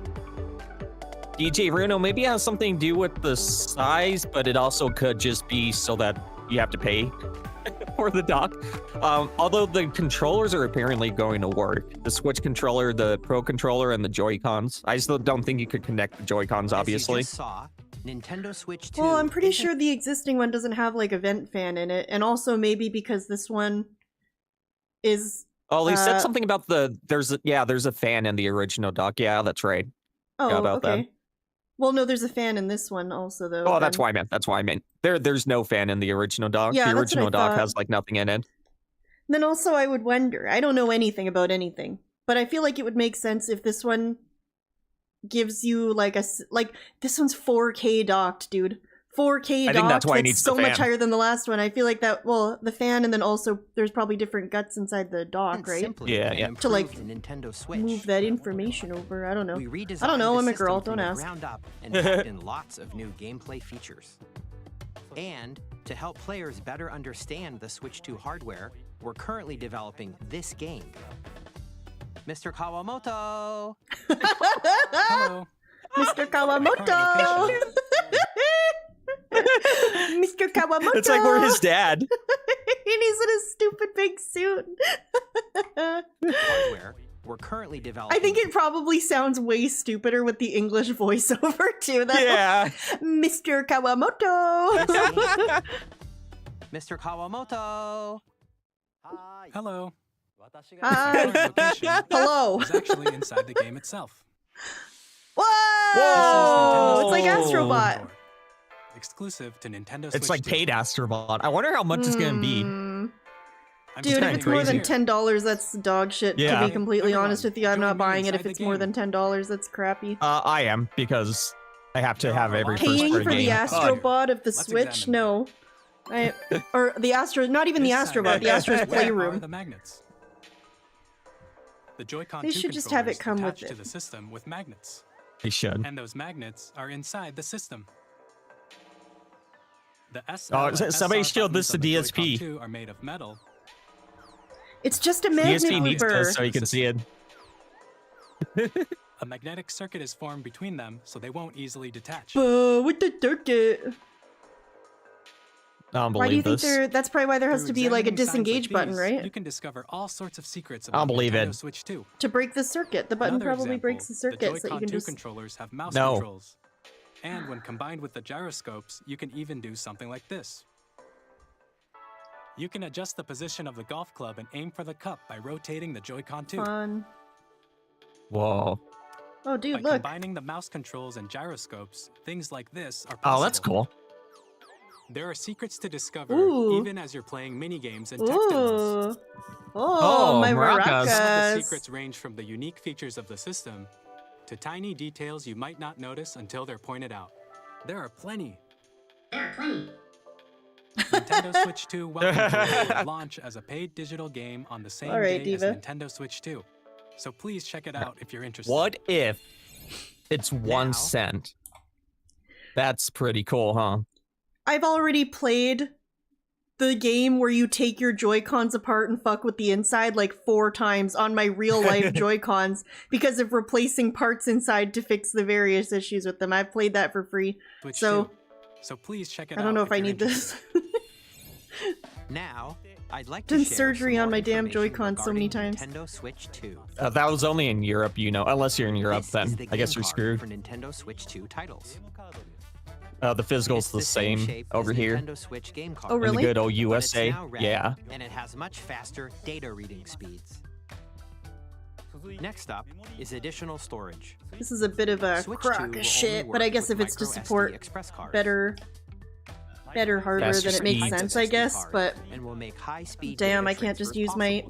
DJ Runo, maybe it has something to do with the size, but it also could just be so that you have to pay for the dock. Although the controllers are apparently going to work. The Switch controller, the Pro controller, and the Joy-Cons. I still don't think you could connect the Joy-Cons, obviously. As you just saw, Nintendo Switch 2. Well, I'm pretty isn't- sure the existing one doesn't have like a vent fan in it, and also maybe because this one is Oh, they said Uh, something about there's a fan in the original dock. Yeah, that's right. oh about that. okay. Well, no, there's a fan in this one also though. Oh, that's then. why I meant. That's why I meant. There's no fan in the original dock. Yeah, the that's what I original dock thought. has like nothing in it. Then also I would wonder. I don't know anything about anything, but I feel like it would make sense if this one gives you like like this one's 4K docked, dude. 4K I docked. think that's why it needs so the much fan. higher than the last one. I feel like that. Well, the fan, and then also there's probably different guts inside the dock, isn't right? simply Yeah, an yeah. To, like, improved Nintendo Switch. Move that information over. I don't know. We redesigned I don't know, the I'm a system girl, from don't the ask. ground up and packed in lots of new gameplay features. And to help players better understand the Switch 2 hardware, we're currently developing this game. Mr. Kawamoto! Hello. Mr. Kawamoto. Mr. Kawamoto. It's like we're his dad. And he's in his stupid big suit. Hardware, we're currently developing... I think it probably sounds way stupider with the English voiceover too. Though. Yeah. Mr. Kawamoto. Mr. Kawamoto! Hello. Hi. Our location Hello. is actually inside the game itself. Whoa! Whoa! It's like Astrobot. Exclusive to Nintendo Switch It's like 2. paid Astrobot. I wonder how much it's gonna be. Hmm. I'm Dude, if standing it's more right than here. $10, that's dog shit. Yeah. To be completely Everyone, honest with you, I'm join not me buying it if inside it's the more game. than $10. That's crappy. I am because I have to have every first Paying party for the game. Astrobot of the Let's Switch? examine No. Or the Astro, not even the This side Astrobot, the are Astro's the Playroom. magnets. The Joy-Con They 2 should just have it controllers come with attached to it. the system with magnets, They should. and those magnets are inside the system. The SL Oh, and somebody SR showed this buttons to on the Joy-Con DSP. 2 are made of metal. It's just a magnet DSP needs looper. this so you can see it. A magnetic circuit is formed between them, so they won't easily detach. With the circuit. I don't Why do you believe think this. there? That's probably why there has Through to be like a examining signs like disengage button, these, right? You can discover all sorts of secrets I don't about believe Nintendo it. Switch 2. To break the circuit, the button Another probably example, breaks the circuit, so that Joy-Con you can 2 just. controllers have mouse No. controls. And when combined with the gyroscopes, you can even do something like this. You can adjust the position of the golf club and aim for the cup by rotating the Joy-Con 2. Fun. Whoa. Oh, dude, By look. combining the mouse controls and gyroscopes, things like this are possible. Oh, that's cool. There are secrets to discover Ooh. even as you're playing mini-games and text demos. Ooh. Oh, my maracas. Some of the maracas. secrets range from the unique features of the system to tiny details you might not notice until they're pointed out. There are plenty. Nintendo Switch 2 Welcome Tour will launch as a paid digital game on the same All right, day as Diva. Nintendo Switch 2. So please check it out if you're interested. What if it's 1 Now- cent? That's pretty cool, huh? I've already played the game where you take your Joy-Cons apart and fuck with the inside like 4 times on my real life Joy-Cons because of replacing parts inside to fix the various issues with them. I've played that for free. Switch So 2. So please check it out. I don't know if I you're need this. Now, I'd like Done to share surgery some on more my damn information Joy-Con so many regarding times. Nintendo Switch 2. That was only in Europe, you know. Unless you're in Europe, This is then the I guess game you're card screwed. for Nintendo Switch 2 titles. The physical's It's the same shape over as here. Nintendo Switch game card. Oh, In really? the good old but it's USA. now red, Yeah. And it has much faster data reading speeds. Next up is additional storage. This is a bit of a Switch 2 crock will of only shit, work but I guess with if it's to micro SD support Express cards. better hardware, Faster then it makes speeds. sense, I guess. card but and will make high-speed damn, data I can't just transfers use my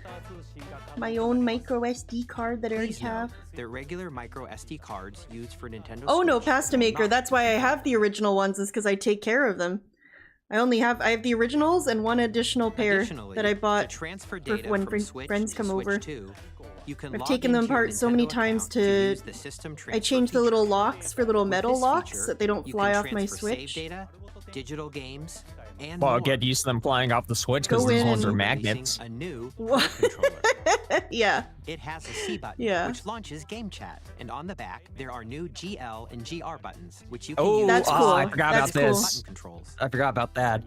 possible. my own micro SD card that I already Please note have. that regular micro SD cards used for Nintendo Oh no, Switch Pasta will Maker. not That's why I have the original ones, is because I take care of them. I have the originals and one additional pair Additionally, that I to bought transfer for data when from Switch friends to come Switch over. 2, you can I've log taken them into your apart so many Nintendo times account to use the system I transfer changed the little feature. locks for little With metal this locks feature, that they don't you fly can off my transfer save Switch. data, digital games, and Well, more. get used to them flying off the Switch because Go these in ones are and- magnets. Releasing a new What? Pro controller. Yeah. It has a C button, Yeah. which launches Game Chat, and on the back there are new GL and GR buttons, which you can Oh, use That's to cool. I forgot That's about cool. this. button controls. I forgot about that.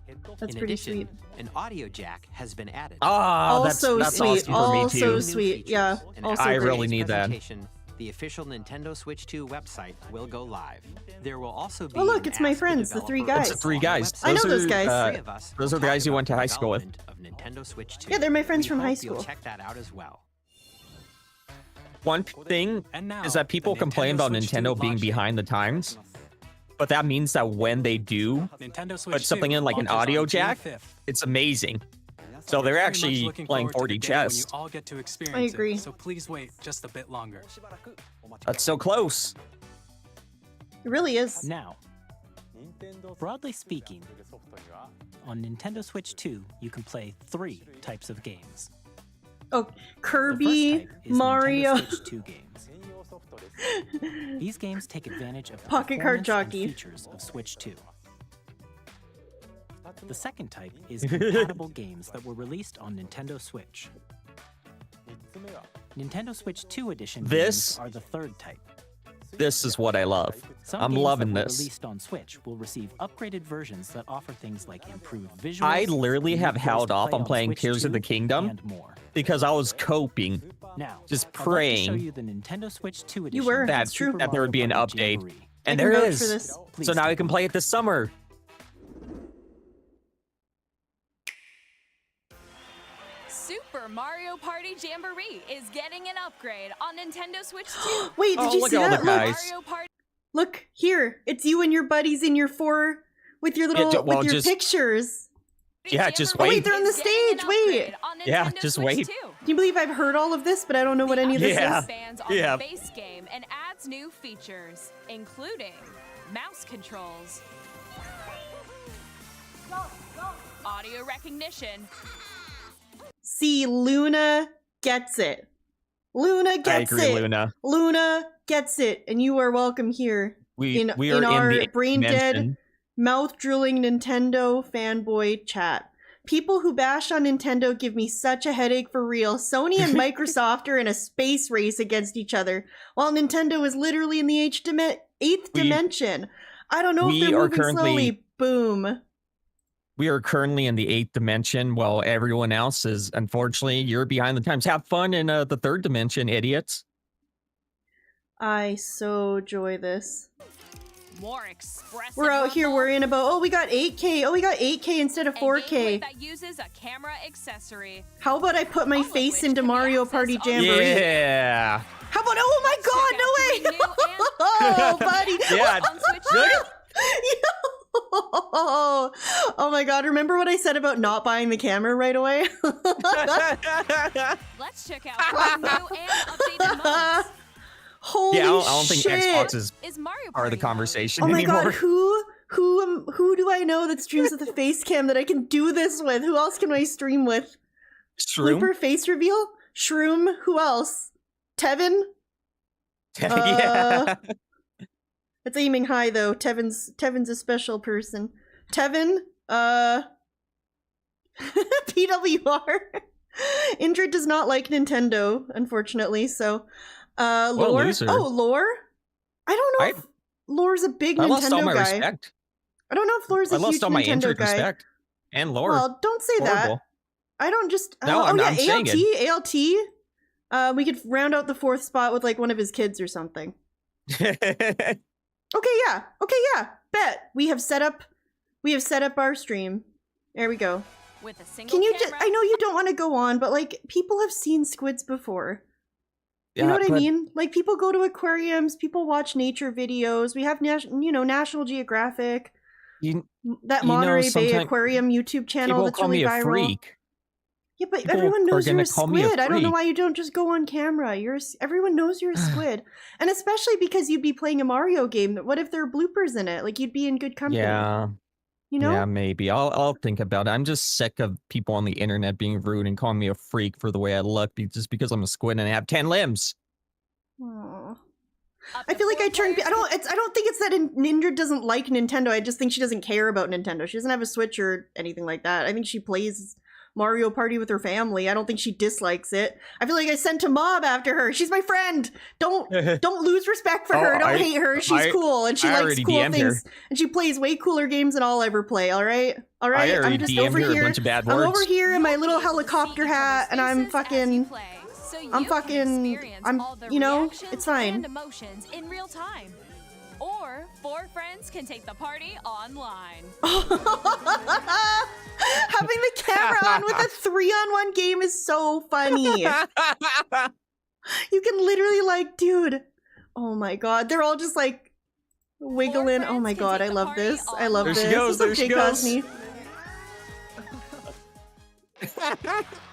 That's In pretty addition, sweet. an audio jack has been added. Oh, Also that's sweet. awesome for me Also too. New sweet. features. Yeah. And Also after I great. really today's need that. presentation, the official Nintendo Switch 2 website will go live. There will also be Oh, look, an it's my Ask the friends, the 3 Developer guys. It's the 3 on the guys. website. I know those are, guys. Three of us those will are the guys talk you about went to the high school with. development of Nintendo Switch 2. Yeah, they're my friends We from hope high you'll school. check that out as well. One thing And now, is that people the complain about Switch 2 Nintendo being launch date. behind the times, but that means that when they do, Nintendo Switch put something 2 in like an launches audio on June jack, 5th. it's amazing. So We're they're very much actually looking playing forward to 4D the day when chess. you all get to experience agree. It, so please wait just a bit longer. That's so close. It really is. Now, broadly speaking, on Nintendo Switch 2, you can play 3 types of games. Oh, The first Kirby, type is Mario. Nintendo Switch 2 games. These games take advantage of the Pocket Card performance and Jockey. features of Switch 2. The second type is compatible games that were released on Nintendo Switch. Nintendo Switch 2 edition This- games are the third type. This is what I love. Some I'm games loving that were this. released on Switch will receive upgraded versions that offer things like improved visuals. I literally new have ways held to off play on playing Switch Tears of 2, the Kingdom and more. because I was coping. Now, Just I'd like to show praying you the Nintendo Switch 2 You edition were, of that's Super true. that there would be an Mario Party update. Jamboree. And I can there vouch is. for this. Please So now take we can a play look. it this summer. Super Mario Party Jamboree is getting an upgrade on Nintendo Switch 2. Wait, did Oh, you look see at all that? the Look, guys. Mario Party look here. It's you and your buddies in your 4 with your little well, with your just- pictures. Yeah, just Jamboree wait. Wait, they're on the is getting an stage, wait. upgrade on Yeah, Nintendo just Switch wait. 2. Can you believe I've heard all of this, but I don't know what any of this Yeah. is? Expands on Yeah. the base game and adds new features, including mouse controls, audio recognition, See, Luna gets it. Luna gets I agree, it. Luna. Luna gets it, and you are welcome here. We in are our in the brain dead dimension. Mouth drooling Nintendo fanboy chat. People who bash on Nintendo give me such a headache for real. Sony and Microsoft are in a space race against each other, while Nintendo is literally in the eighth dimension. I don't know if they're moving slowly. Boom. We are currently in the 8th dimension, while everyone else is, unfortunately, you're behind the times. Have fun in the 3rd dimension, idiots. I so enjoy this. More expressive We're out here rumble. worrying about, oh, we got 8K. Oh, we got 8K instead of And gameplay 4K. that uses a camera accessory. How about I put my All of face which into can be Mario accessed Party on Jamboree? Yeah. How about, oh my Check god, out no way! the new and Oh, buddy. Yeah. on Switch. Look at- Oh my god, remember what I said about not buying the camera right away? Let's check out 4 new and updated modes. Holy Yeah, I don't think shit. Xbox is Is Mario part of the Party mode. conversation Oh my anymore. god, who do I know that streams with a face cam that I can do this with? Who else can I stream with? Shroom? Blooper face reveal? Shroom? Who else? Tevin? Yeah. It's aiming high though. Tevin's a special person. Tevin, PWR. Indra does not like Nintendo, unfortunately, so Lore. loser. Oh, Lore? I don't know I- if Lore's a big I lost all Nintendo my guy. respect. I don't know if Lore's a I huge lost all my Nintendo interest, guy. respect, and lore. Well, don't say Horrible. that. I don't just. No, I'm yeah, saying it. ALT. We could round out the 4th spot with like one of his kids or something. Okay, yeah. Bet we have set up our stream. There we go. With a single Can you camera. just? I know you don't want to go on, but like people have seen squids before. You know Yeah, what I but mean? Like people go to aquariums, people watch nature videos. We have National Geographic, You, that you know, Monterey Bay sometime- Aquarium YouTube channel people that's call really me a viral. freak. Yeah, but People everyone are knows you're gonna a call me a squid. I don't know freak. why you don't just go on camera. Everyone knows you're a squid, and especially because you'd be playing a Mario game. What if there are bloopers in it? Like you'd be in good company. Yeah. You know? Yeah, maybe. I'll think about it. I'm just sick of people on the internet being rude and calling me a freak for the way I look just because I'm a squid and I have 10 limbs. Aw. Up I to feel like 4 I turned. players I don't think it's that Indra doesn't like Nintendo. I just think she doesn't care about Nintendo. She doesn't have a Switch or anything like that. I think she plays Mario Party with her family. I don't think she dislikes it. I feel like I sent a mob after her. She's my friend. Don't lose respect for Oh, her. Don't I- hate her. She's I- cool and she I likes already cool DM'd her. things. And she plays way cooler games than I'll ever play. All right. I already I'm just DM'd over her a here. bunch of bad I'm words. over here in my You'll little be able to see helicopter each hat, other's and I'm faces as you fucking. play, so you I'm can fucking- experience I'm- all the you know, reactions it's fine. and emotions in real time. Or 4 friends can take the party online. Having the camera on with a 3-on-1 game is so funny. You can literally like, dude. Oh my god, they're all just like wiggling. Oh friends my can god, take I the love party this. I love There this. she goes, What's up, there she Jay goes. Cosney?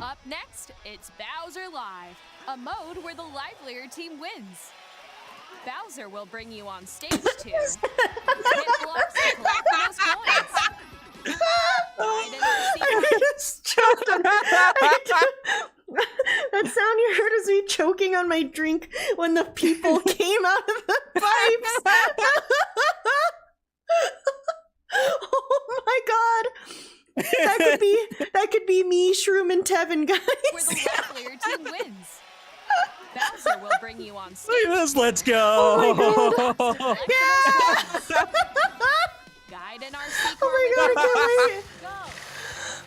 Up next, it's Bowser Live, a mode where the livelier team wins. Bowser will bring you on stage 2. Hit blocks to collect the most coins. Find an I just choked on that sound you heard is me choking on my drink when the people came out of the pipes. Oh my god. That could be me, Shroom, and Tevin, where the guys. livelier team wins. Bowser will bring you on stage. Look at this, let's go. Oh Yeah! Guide an RC car Oh my god, I can't wait. go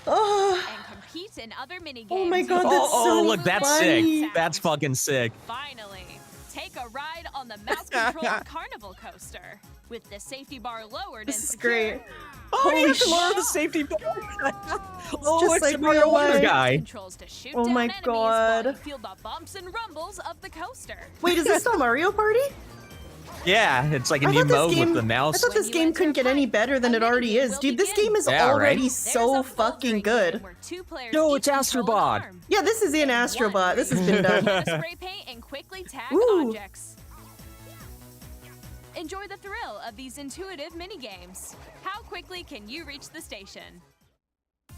Oh, and compete in other mini games. oh my god, that's Oh, so look, that's funny. sick. That's fucking sick. Finally, take a ride on the mouse-controlled carnival coaster with the safety bar lowered This and is secure. great. Oh, Holy you have to shit. lower the safety bar. Oh, just it's like the Mario real Wonder life. guy. Controls to shoot Oh down my enemies God. while you feel the bumps and rumbles of the coaster. Wait, is this still Mario Party? Yeah, it's like a I new thought this mode game- with the I mouse. thought this When you game enter couldn't get any fight, better than a it already minigame is. will Dude, this begin. game is Yeah, already right? so There's a fucking bouldering good. game where 2 players Yo, each it's control an Astrobot. arm. Yeah, this is in Astrobot. This has been done. Can spray paint and quickly tag Ooh. objects. Enjoy the thrill of these intuitive mini-games. How quickly can you reach the station?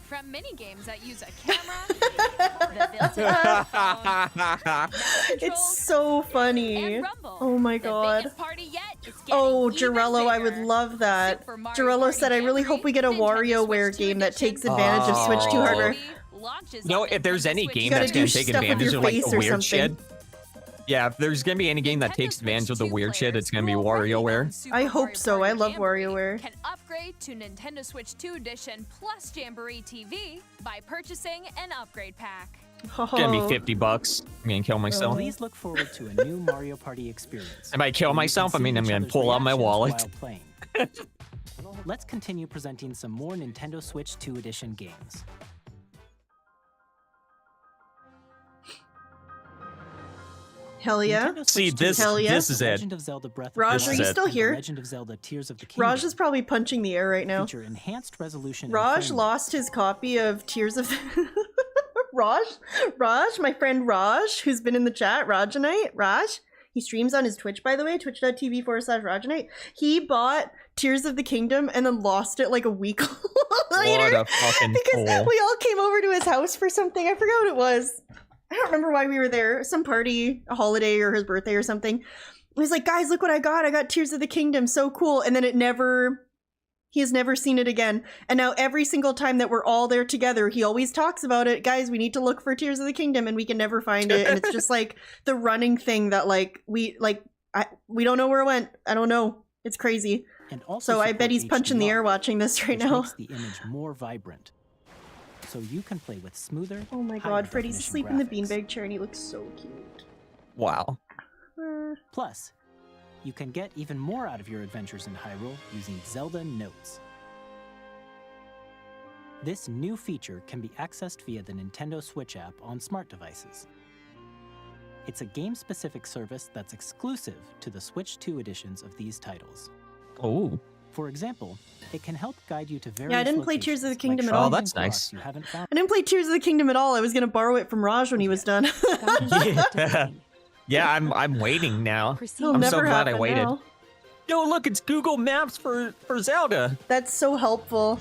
From mini-games that use a camera, the built-in microphone, mouse It's controls, so funny. and rumble. Oh my The god. biggest party yet It's getting Oh, even Jarello, I would bigger. love that. Super Mario Jarello Party said, I really Jamboree, hope we get a Nintendo WarioWare Switch 2 game that edition. takes advantage of Switch 2 Oh. hardware. Launches You know, on if there's Nintendo any Switch game You gotta that's do gonna take stuff with advantage your of like face the or weird shit. something. Yeah, if there's gonna be any game that Nintendo takes advantage of the Switch 2 weird shit, players it's gonna be who already own WarioWare. Super I hope Mario so. Party I love Jamboree WarioWare. Can upgrade to Nintendo Switch 2 Edition plus Jamboree TV by purchasing an upgrade pack. It's gonna be Oh. $50. I'm gonna kill myself. Please look forward to a new Mario Party experience. If I kill where you can myself, I see mean, I'm each gonna other's pull out my reactions wallet. while playing. Let's continue presenting some more Nintendo Switch 2 Edition games. Hell yeah. Nintendo See, Switch 2 this- Hell Edition yeah. this is it. Legend of Zelda Breath of Raj, the are you Wild still and The here? Legend of Zelda Tears of the Kingdom. Raj is probably punching the air right now. feature enhanced resolution. and Raj frame lost his copy of Tears of Raj, my friend Raj, who's been in the chat, Rajanite, Raj. He streams on his Twitch, by the way, twitch.tv/Rajanite. He bought Tears of the Kingdom and then lost it like a week later. What a fucking Because fool. we all came over to his house for something. I forgot what it was. I don't remember why we were there. Some party, a holiday, or his birthday or something. He was like, guys, look what I got. I got Tears of the Kingdom. So cool. And then he has never seen it again. And now every single time that we're all there together, he always talks about it. Guys, we need to look for Tears of the Kingdom, and we can never find it. And it's just like the running thing that we don't know where it went. I don't know. It's crazy. and also So I bet support he's punching the HDR, air watching this right which now. makes the image more vibrant. So you can play with smoother. Oh my higher god, Freddy's definition asleep in the graphics. beanbag chair and he looks so cute. Wow. Plus, you can get even more out of your adventures in Hyrule using Zelda Notes. This new feature can be accessed via the Nintendo Switch app on smart devices. It's a game-specific service that's exclusive to the Switch 2 editions of these titles. Oh. For example, it can help guide you to various Yeah, I didn't play Tears of the locations, Kingdom like at all. Oh, that's shrines and nice. crops you haven't found. I didn't play Tears of the Kingdom at all. I was gonna borrow it from Raj when he was done. Yeah. Yeah, I'm waiting now. It'll I'm never so glad I happen waited. now. Yo, look, it's Google Maps for Zelda. That's so helpful.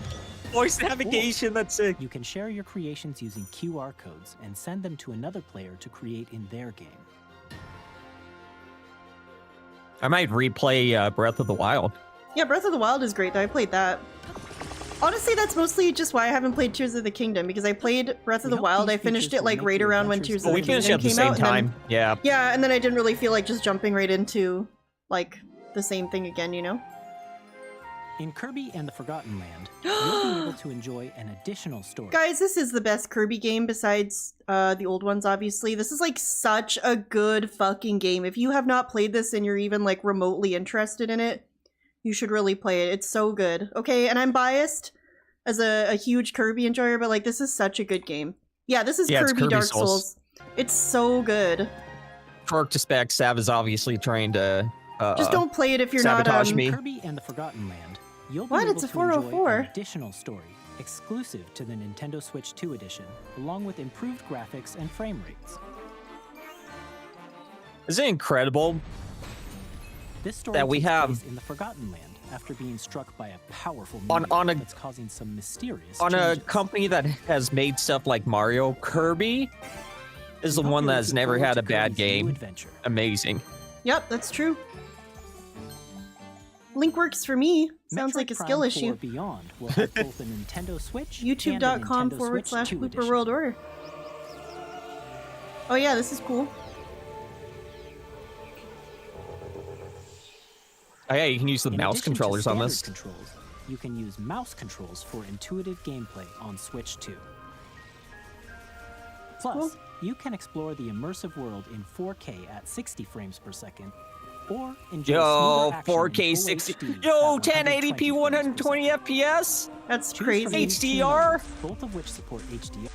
Voice navigation, that's sick. You can share your creations using QR codes and send them to another player to create in their game. I might replay Breath of the Wild. Yeah, Breath of the Wild is great though. I played that. Honestly, that's mostly just why I haven't played Tears of the Kingdom, because I played Breath of We the hope Wild. these I finished features it will like make right your around when adventures Tears of Well, the we finished Kingdom at the came same out. And then, time. Yeah. yeah, and then I didn't really feel like just jumping right into like the same thing again, you know? In Kirby and the Forgotten Land, you'll be able to enjoy an additional story. Guys, this is the best Kirby game besides the old ones, obviously. This is like such a good fucking game. If you have not played this and you're even like remotely interested in it, you should really play it. It's so good. Okay, and I'm biased as a huge Kirby enjoyer, but like this is such a good game. Yeah, this is Yeah, it's Kirby, Kirby Dark Souls. Souls. It's so good. Torque to spec, Sav is obviously trying to Just don't play it if you're sabotage not me. Kirby and the Forgotten Land, you'll be What? able It's a to 404. enjoy an additional story exclusive to the Nintendo Switch 2 edition, along with improved graphics and frame rates. Isn't it incredible? This story That we takes have- place in the Forgotten Land after being struck by a powerful On- meteor on a- that's causing some mysterious On a changes. company that has made stuff like Mario, Kirby is the We hope one you're that's looking never forward had to a bad Kirby's new game. adventure. Amazing. Yep, that's true. Link works for me. Sounds Metroid like a Prime skill 4 issue. Beyond will have both a Nintendo Switch and a YouTube.com Nintendo Switch 2 /Blooper edition. World Order. Oh yeah, this is cool. Oh yeah, you can use the In mouse addition to controllers on standard this. Controls, you can use mouse controls for intuitive gameplay on Switch 2. Plus, Cool. you can explore the immersive world in 4K at 60 frames per second, or enjoy Yo, smoother action 4K in full 60. HD Yo, at 1080p 120 FPS. That's Choose from crazy. these two HDR? modes, both of which support HDR.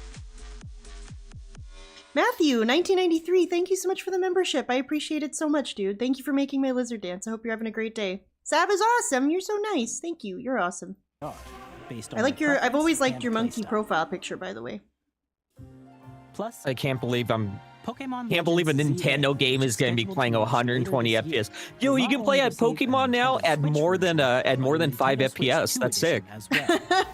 Matthew, 1993, thank you so much for the membership. I appreciate it so much, dude. Thank you for making my lizard dance. I hope you're having a great day. Sav is awesome. You're so nice. Thank you. You're awesome. Based on I like your I've always preference liked and your monkey playstyle. profile picture, by the way. Plus, I can't believe a Pokemon Nintendo Legends game Z, is going to be scheduled playing to launch 120 later this FPS. year, Yo, will you not can play only at receive a Pokemon now Nintendo at Switch more than version, at but more a than 5 Nintendo Switch FPS. 2 That's edition sick. as well.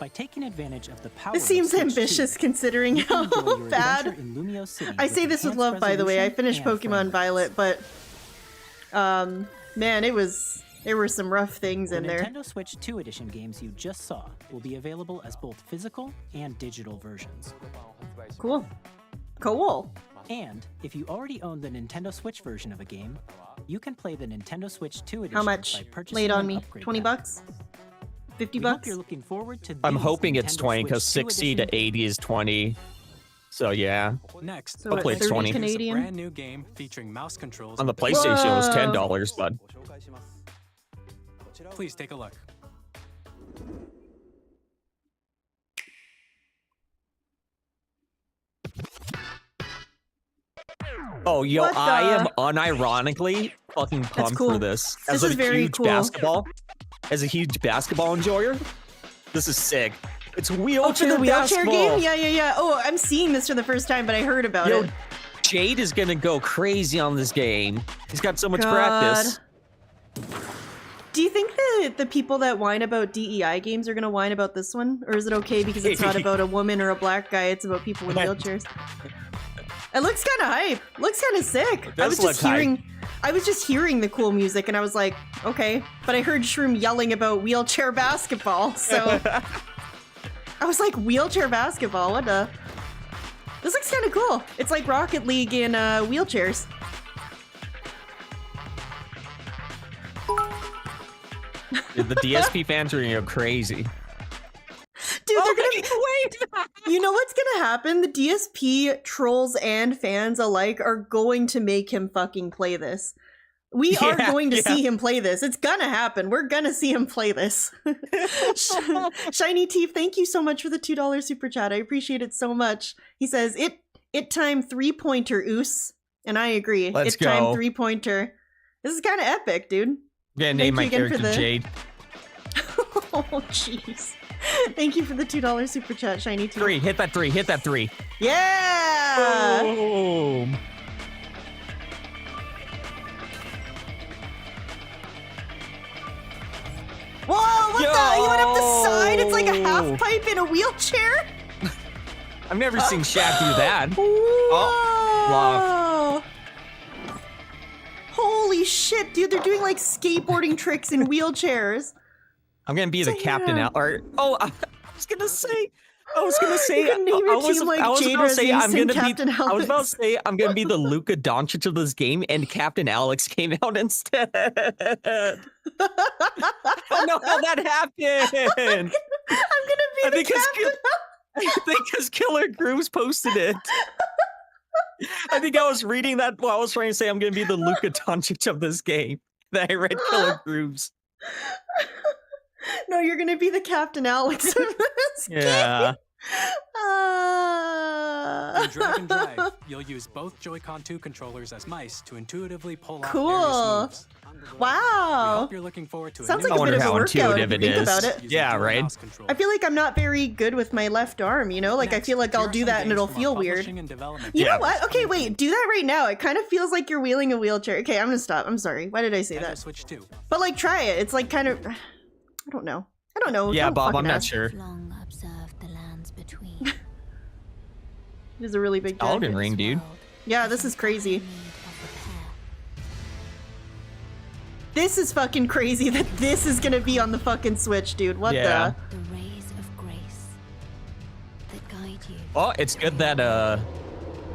By taking advantage of the power This of seems Switch 2, ambitious considering you can enjoy how your bad. adventure in Lumio City I say this with enhanced love, by the way. I resolution finished and frame Pokemon rates. Violet, but Man, there were some rough things The in there. Nintendo Switch 2 Edition games you just saw will be available as both physical and digital versions. Cool. Cool. And if you already own the Nintendo Switch version of a game, you can play the Nintendo Switch 2 Edition How much? by purchasing Lay it on an me. upgrade 20 pack. bucks? 50 We hope bucks? you're looking forward to I'm these hoping it's Nintendo 20 because Switch 2 60 to Edition 80 is 20. So yeah. Next, So Hopefully what, it's 30 20. Canadian? a brand new game featuring mouse controls. On the with PlayStation, it was Whoa. $10, bud. Please take a look. Oh, yo, What I am the- unironically fucking pumped cool. for this. This As is a very huge cool. as a huge basketball enjoyer, this is sick. It's Oh, for wheelchair the wheelchair basketball. game? Yeah. Oh, I'm seeing this for the first time, but I heard about Yo, it. Jade is gonna go crazy on this game. He's got so much God. practice. Do you think that the people that whine about DEI games are gonna whine about this one? Or is it okay because it's not about a woman or a black guy, it's about people with wheelchairs? It looks kind of hype. Looks kind of sick. I was does just look hype. hearing the cool music and I was like, okay. But I heard Shroom yelling about wheelchair basketball, so I was like, wheelchair basketball? What the? This looks kind of cool. It's like Rocket League in wheelchairs. Dude, the DSP fans are gonna go crazy. Dude, they're gonna wait. You know what's gonna happen? The DSP trolls and fans alike are going to make him fucking play this. We are Yeah, going to yeah. see him play this. It's gonna happen. We're gonna see him play this. Shiny Teeth, thank you so much for the $2 super chat. I appreciate it so much. He says, it time 3-pointer, oos. And I agree. Let's it time go. 3-pointer. This is kind of epic, dude. I'm gonna Thank name my you again for character the- Jade. Oh, jeez. Thank you for the $2 super chat, Shiny Teeth. Hit that three. Yeah! Boom. Whoa, what the? He went up the side? It's like a Yo! half pipe in a wheelchair? I've never seen Shaq do that. Whoa! Holy shit, dude, they're doing like skateboarding tricks in wheelchairs. I'm gonna be the captain Damn. out. Or I was gonna say. You can name your team like Jade Resists and Captain I was about to Alex. say I'm gonna be the Luka Doncic of this game, and Captain Alex came out instead. I don't know how that happened. I'm gonna be I the think captain. I think because Killer Grooves posted it. I think I was reading that while I was trying to say I'm gonna be the Luka Doncic of this game. Then I read Killer Grooves. No, you're gonna be the Captain Alex of this Yeah. game. In Drag and Drive, you'll use both Joy-Con 2 controllers as mice to intuitively pull off Cool. various moves. We Wow. hope you're looking forward to a Sounds new like a bit wonder of a how workout if intuitive you it think is. about it. using Yeah, dual right. mouse control. I feel like I'm not very good with my left arm, you know? Like, I feel like Next, I'll here do are that some and it'll things from feel our weird. publishing and development You Yeah. know what? Okay, wait, do that right now. It kind of feels like you're wheeling a wheelchair. Okay, I'm gonna stop. I'm sorry. Why did I say Nintendo that? Switch 2. But, like, try it. It's like kind of. I don't know. Yeah, Don't Bob, fucking I'm not ask. sure. Long observed the lands between. This is a really big Elden jacket. Ring, dude. Yeah, this is crazy. This is fucking crazy that this is gonna be on the fucking Switch, dude. What Yeah. The rays of grace that guide you. Oh, it's good that the?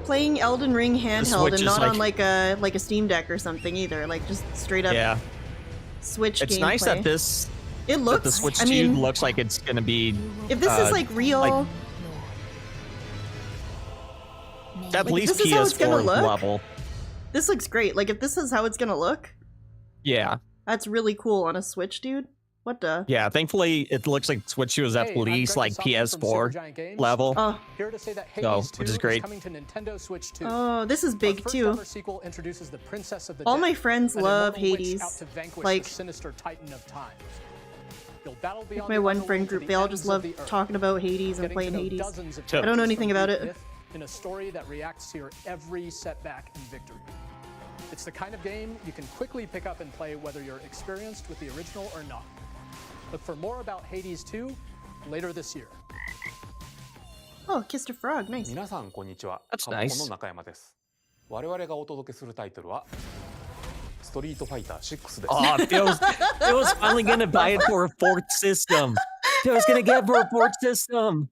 Playing Elden Ring handheld Switch and is not on like- like a Steam Deck or something either. Like just straight up yeah. Switch It's gameplay. nice that this It that looks. the Switch I 2 mean, looks like it's gonna be if this is like real, like- at Like, least this is how it's gonna PS4 look? level. this looks great. Like if this is how it's gonna look, Yeah. that's really cool on a Switch, dude. What the? Yeah, thankfully it looks like Switch 2 is at least like PS4 level. Oh, Here to say that So, Hades 2 which is great. coming to Nintendo Switch 2. oh, this is Our big first too. ever sequel introduces the Princess of the All Dead, my friends an love immortal witch Hades. out to vanquish Like, the sinister titan of time. You'll battle beyond my the one underworld friend to group, the they all ends just of love the earth, talking about Hades and getting playing to know Hades. dozens of I don't know characters anything from about Greek it. myth in a story that reacts to your every setback and victory. It's the kind of game you can quickly pick up and play whether you're experienced with the original or not. Look for more about Hades 2 later this year. Oh, kissed a frog. Nice. 皆さんこんにちは。 That's カプコン nice. の中山です。我々がお届けするタイトルは Oh, Phil's finally gonna buy it for a fourth system. Phil's gonna get it for a fourth system.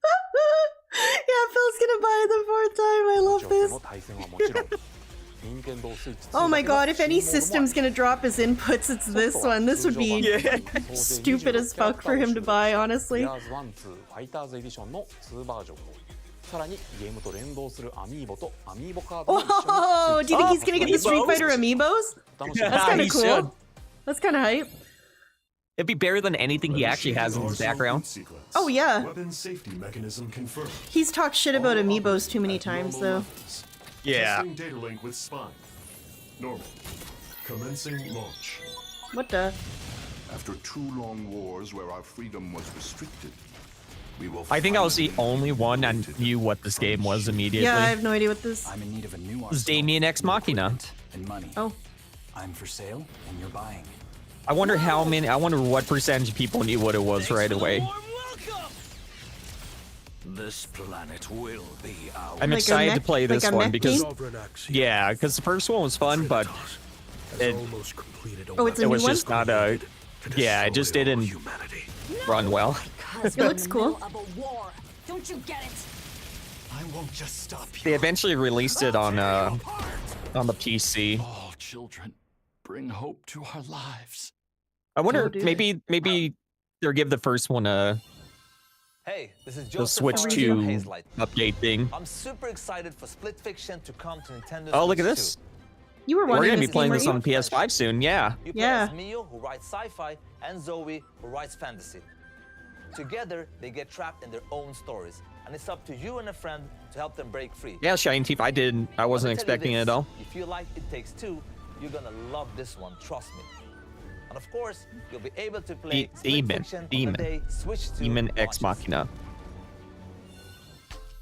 Yeah, Phil's gonna buy it the fourth time. I love this. Oh my god, if any system's gonna drop his inputs, it's this one. This would be stupid as fuck for him to buy, honestly. Oh, do you think he's gonna get the Street Fighter amiibos? That's kind of cool. That's kind of hype. It'd be better than anything he actually has in his background. Oh yeah. Weapon safety mechanism confirmed. He's talked shit about amiibos too many times, though. Yeah. Testing data link with spine. Normal. Commencing launch. What the? After 2 long wars where our freedom was restricted, we will I think I was the only one that knew what this game was immediately. Yeah, I have no idea what this. I'm in need of a new This is Damien Ex Machina. and money. Oh. I'm for sale and you're buying. I wonder how many. I wonder what percentage of people knew what it was right away. This planet will be ours. I'm Like a excited to mech- play this like a one mech because, game? yeah, because the first one was fun, but it Oh, it's a new was one? just not a. Yeah, it just didn't run well. It looks cool. Don't you get it? I won't just stop They eventually released it on the PC. All children, bring hope to our lives. I wonder Oh, dude. maybe they'll give the first one a Hey, this is the Joseph Switch from 2 Hazelight. update thing. I'm super excited for Split Fiction to come to Nintendo Oh, look at Switch this. 2. You were We're wondering gonna be this playing game, this weren't on you? PS5 soon. Yeah. You play Yeah. as Mio, who writes sci-fi, and Zoe, who writes fantasy. Together, they get trapped in their own stories, and it's up to you and a friend to help them break free. Yeah, Shiny Teeth. I wasn't Let me tell you expecting it this, at all. If you like It Takes Two, you're gonna love this one, trust me. And of course, you'll be able to play Split Demon, Fiction on Demon. the day Switch 2 Demon Ex launches. Machina.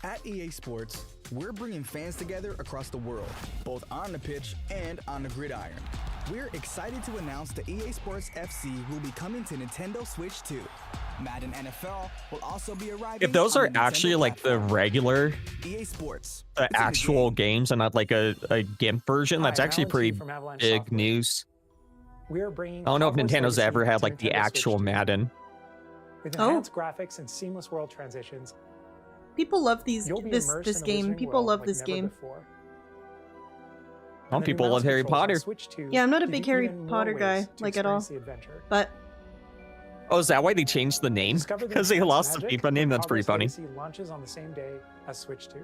At EA Sports, we're bringing fans together across the world, both on the pitch and on the gridiron. We're excited to announce that EA Sports FC will be coming to Nintendo Switch 2. Madden NFL will also be arriving. If those on are the actually Nintendo like the platform. regular, EA Sports, the it's in the actual game. games and not like a GIMP version, that's Hi, actually Alan T pretty from Avalanche big Software. news. We are bringing I don't know if Hogwarts Nintendo's Legacy ever had to like the Nintendo Switch actual 2. Madden. With Oh. enhanced graphics and seamless world transitions, People love these you'll be this immersed this in a game. wizarding People world love like this never game. before. Some And the new people love mouse Harry controls on Potter. Switch 2 Yeah, I'm not a give big you Harry even more Potter ways guy, to like, at all. experience the adventure. But Oh, is that why they changed the name? Discover the Because they intense lost the magic FIFA name? when That's pretty Hogwarts funny. Legacy launches on the same day as Switch 2.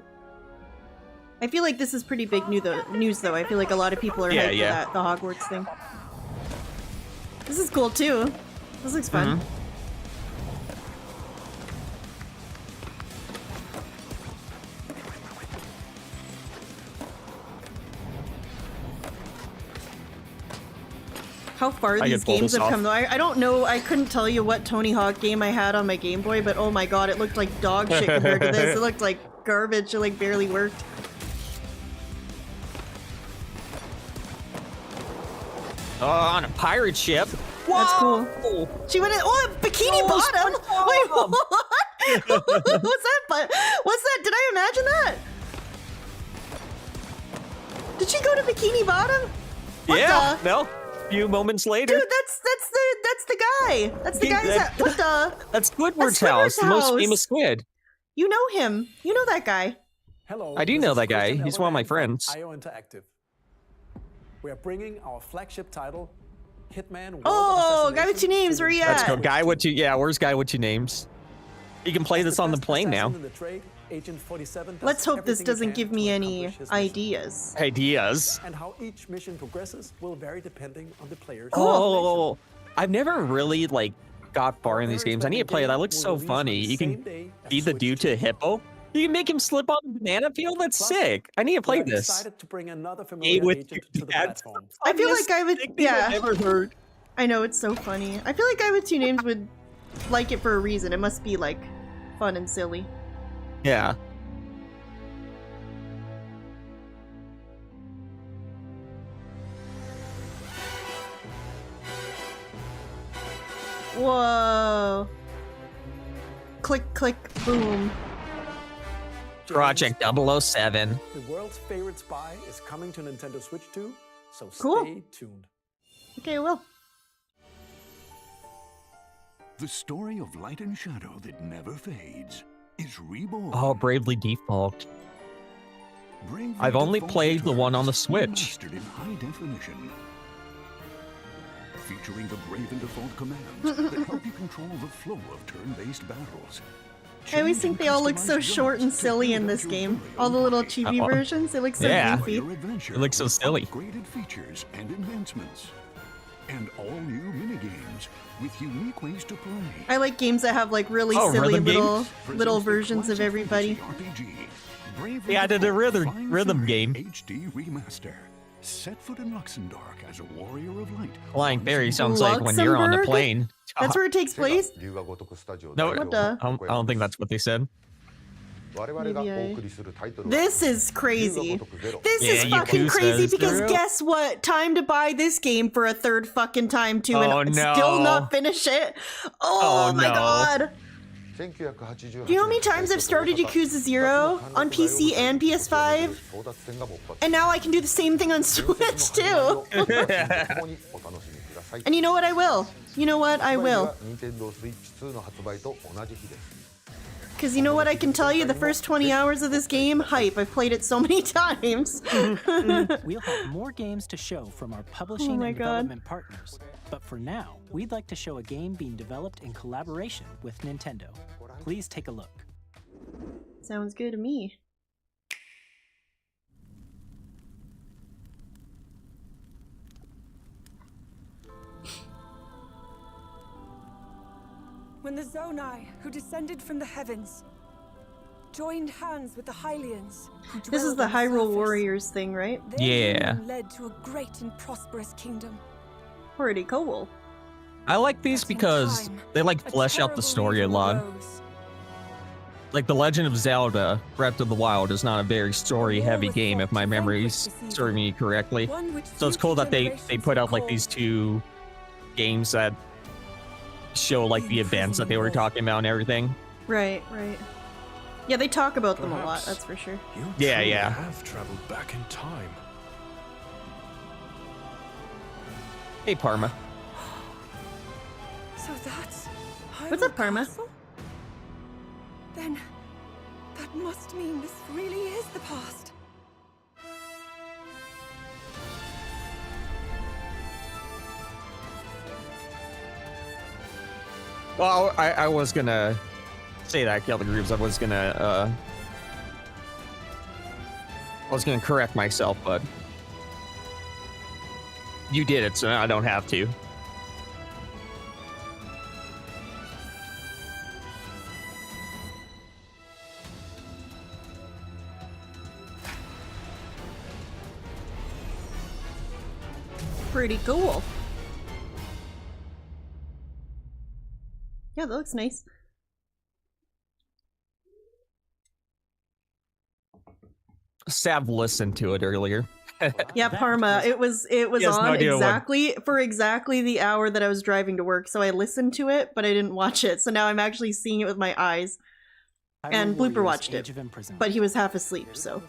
I feel like this is pretty big news though. I feel like a lot of people are Yeah, hyped yeah. for that, the Hogwarts thing. This is cool too. This looks fun. Mhm. How far I these could pull games this have come off. though. I don't know. I couldn't tell you what Tony Hawk game I had on my Game Boy, but oh my god, it looked like dog shit compared to this. It looked like garbage. It like barely worked. Oh, on a pirate ship. That's cool. Whoa! She went in. Oh, Bikini Oh, Bottom. SpongeBob! Wait, what? What's that? What's that? Did I imagine that? Did she go to Bikini Bottom? What Yeah. the? No. A few moments later. Dude, that's the guy. That's the guy. What the? That's Squidward's That's house, the most Squidward's famous squid. You know him. You know that guy. Hello. I do this know is that guy. Christian He's one of my Ellerman from friends. IO Interactive. We are bringing our flagship title, Hitman World Oh, of guy with two Assassination names. to Where you Nintendo Let's at? go. Switch. Guy with two. Yeah, where's Guy with two names? You can play As this the on the best plane now. assassin in the trade, Agent 47 does Let's hope this everything he doesn't can give to me any accomplish his mission. ideas. Ideas. And how each mission progresses will vary depending on the player's Oh, I've never really like got far in these games. I need to play it. That looks so funny. You can feed the dude to a hippo. You can make him slip on the banana peel. That's sick. I need to play this. Excited to bring another familiar with agent to the that's platform. I feel like Guy with I've yeah. never heard. I know it's so funny. I feel like Guy with two names would like it for a reason. It must be like fun and silly. Yeah. Whoa. Click, click, boom. Project 007. The world's favorite spy is coming to Nintendo Switch 2, so Cool. stay tuned. Okay, I will. The story of light and shadow that never fades is reborn. Oh, Bravely Default. Bravely I've only Default played the one on the returns, Switch. remastered in high definition. Featuring the Brave and Default commands that help you control the flow of turn-based battles. I always think they all look so short and silly in this game. All the little chibi versions, they look so goofy. It looks so silly. Upgraded features and enhancements. And all new minigames with unique ways to play. I like games that have like really silly little versions of everybody. They added a rhythm game. HD remaster. Set foot in Luxembourg as a warrior of light. Flying Fairy sounds like when you're on the Luxembourg? plane. That's where it takes place? No, What the? I don't think that's what they said. This is crazy. This is Yeah, fucking Yakuza crazy is because true. guess what? Time to buy this game for a third fucking time too Oh, and no. still not finish it. Oh, Oh, my no. god. Do you know how many times I've started Yakuza 0 on PC and PS5? And now I can do the same thing on Switch too. And you know what? I will. You know what? I will. Because you know what I can tell you? The first 20 hours of this game, hype. I've played it so many times. We'll have more games to show from our publishing my and God. development partners. But for now, we'd like to show a game being developed in collaboration with Nintendo. Please take a look. Sounds good to me. When the Zonai, who descended from the heavens, joined hands with the Hylians, who This is dwelled the on Hyrule surface, Warriors thing, right? their Yeah. union led to a great and prosperous kingdom. Pretty cool. I like these because they like flesh out the story a lot. Like The Legend of Zelda Breath of the Wild is not a very story-heavy game, if my memories serve me correctly. So it's cool that they put out like these two games that show like the events that they were talking about and everything. Right, right. Yeah, they talk about them a lot, Perhaps that's for sure. You Yeah, truly yeah. have traveled back in time. Hey, Parma. So that's What's up, Parma? Castle? Then that must mean this really is the past. Well, I was gonna say that, Kelly Grooves. I was gonna correct myself, but you did it, so now I don't have to. Pretty cool. Yeah, that looks nice. Sav listened to it earlier. Yeah, Parma. It was He has no on idea exactly the hour that I was driving to work. So I listened to it, but I didn't watch it. So now I'm actually seeing it with my eyes. And Blooper watched it, but he was half asleep. So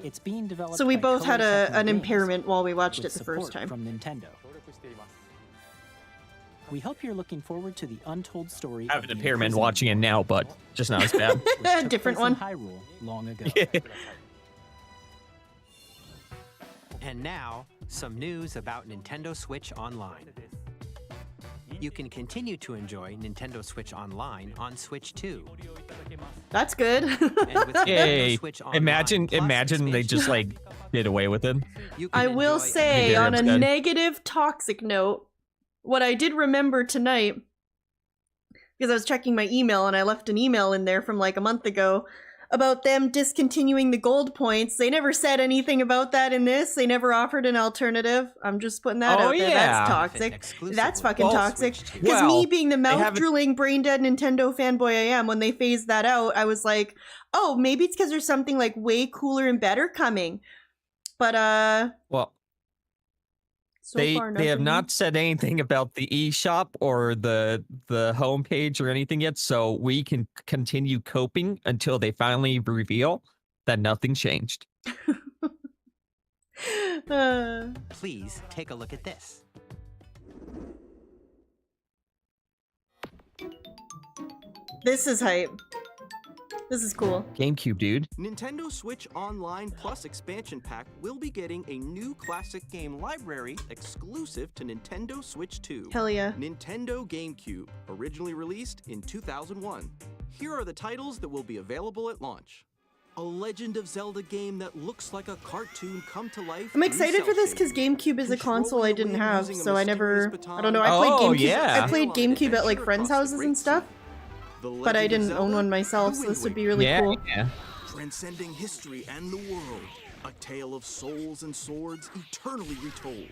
It's being developed we by both had Color Techno an Games impairment while we watched with it the first support time. from Nintendo. We hope you're looking forward to the untold story I have of an the impairment imprisonment watching it now, but just not as bad. which took Different place in one. Hyrule long ago. And now, some news about Nintendo Switch Online. You can continue to enjoy Nintendo Switch Online on Switch 2. That's good. Yay! Switch Imagine Online they just like did away with it. I will say, on a negative, toxic note, what I did remember tonight, because I was checking my email and I left an email in there from like a month ago about them discontinuing the gold points. They never said anything about that in this. They never offered an alternative. I'm just putting that out there. That's toxic. That's fucking toxic. Because me being the mouth-drooling, brain-dead Nintendo fanboy I am, when they phased that out, I was like, oh, maybe it's because there's something like way cooler and better coming. But, Well, so they far, have nothing. not said anything about the eShop or the homepage or anything yet, so we can continue coping until they finally reveal that nothing changed. Please take a look at this. This is hype. This is cool. GameCube, dude. Nintendo Switch Online Plus Expansion Pack will be getting a new classic game library exclusive to Nintendo Switch 2. Hell yeah. Nintendo GameCube, originally released in 2001. Here are the titles that will be available at launch. A Legend of Zelda game that looks like a cartoon come to life. I'm excited for this because GameCube is a console I didn't have, so I don't know, I played GameCube. Yeah. I played GameCube at like friends' houses and stuff, but I didn't own one myself, so this would be really cool. Yeah. Transcending history and the world, a tale of souls and swords eternally retold.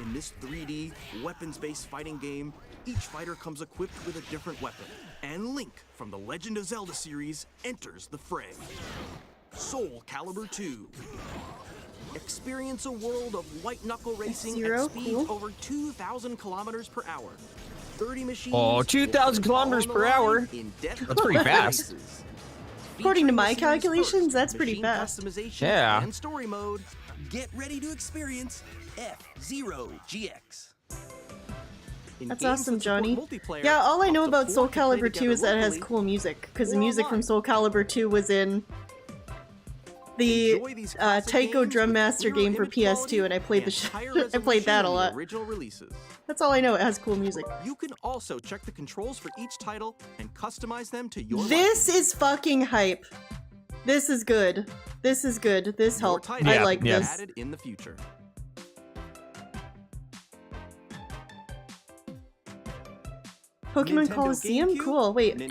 In this 3D, weapons-based fighting game, each fighter comes equipped with a different weapon, and Link from the Legend of Zelda series enters the fray. Soul Calibur 2. Experience a world of white-knuckle racing at speeds over 2,000 kilometers per hour. 30 machines. Oh, 2,000 kilometers per hour. That's pretty fast. According to my calculations, that's pretty fast. Yeah. And story mode. Get ready to experience F-Zero GX. That's awesome, Johnny. Yeah, all I know about Soul Calibur 2 is that it has cool music, because the music from Soul Calibur 2 was in the Taiko Drum Master game for PS2, and I played I played that a lot. That's all I know. It has cool music. You can also check the controls for each title and customize them to your This is fucking hype. This is good. This is good. This helped. I like this. Added in the future. Pokemon Coliseum? Cool. Wait.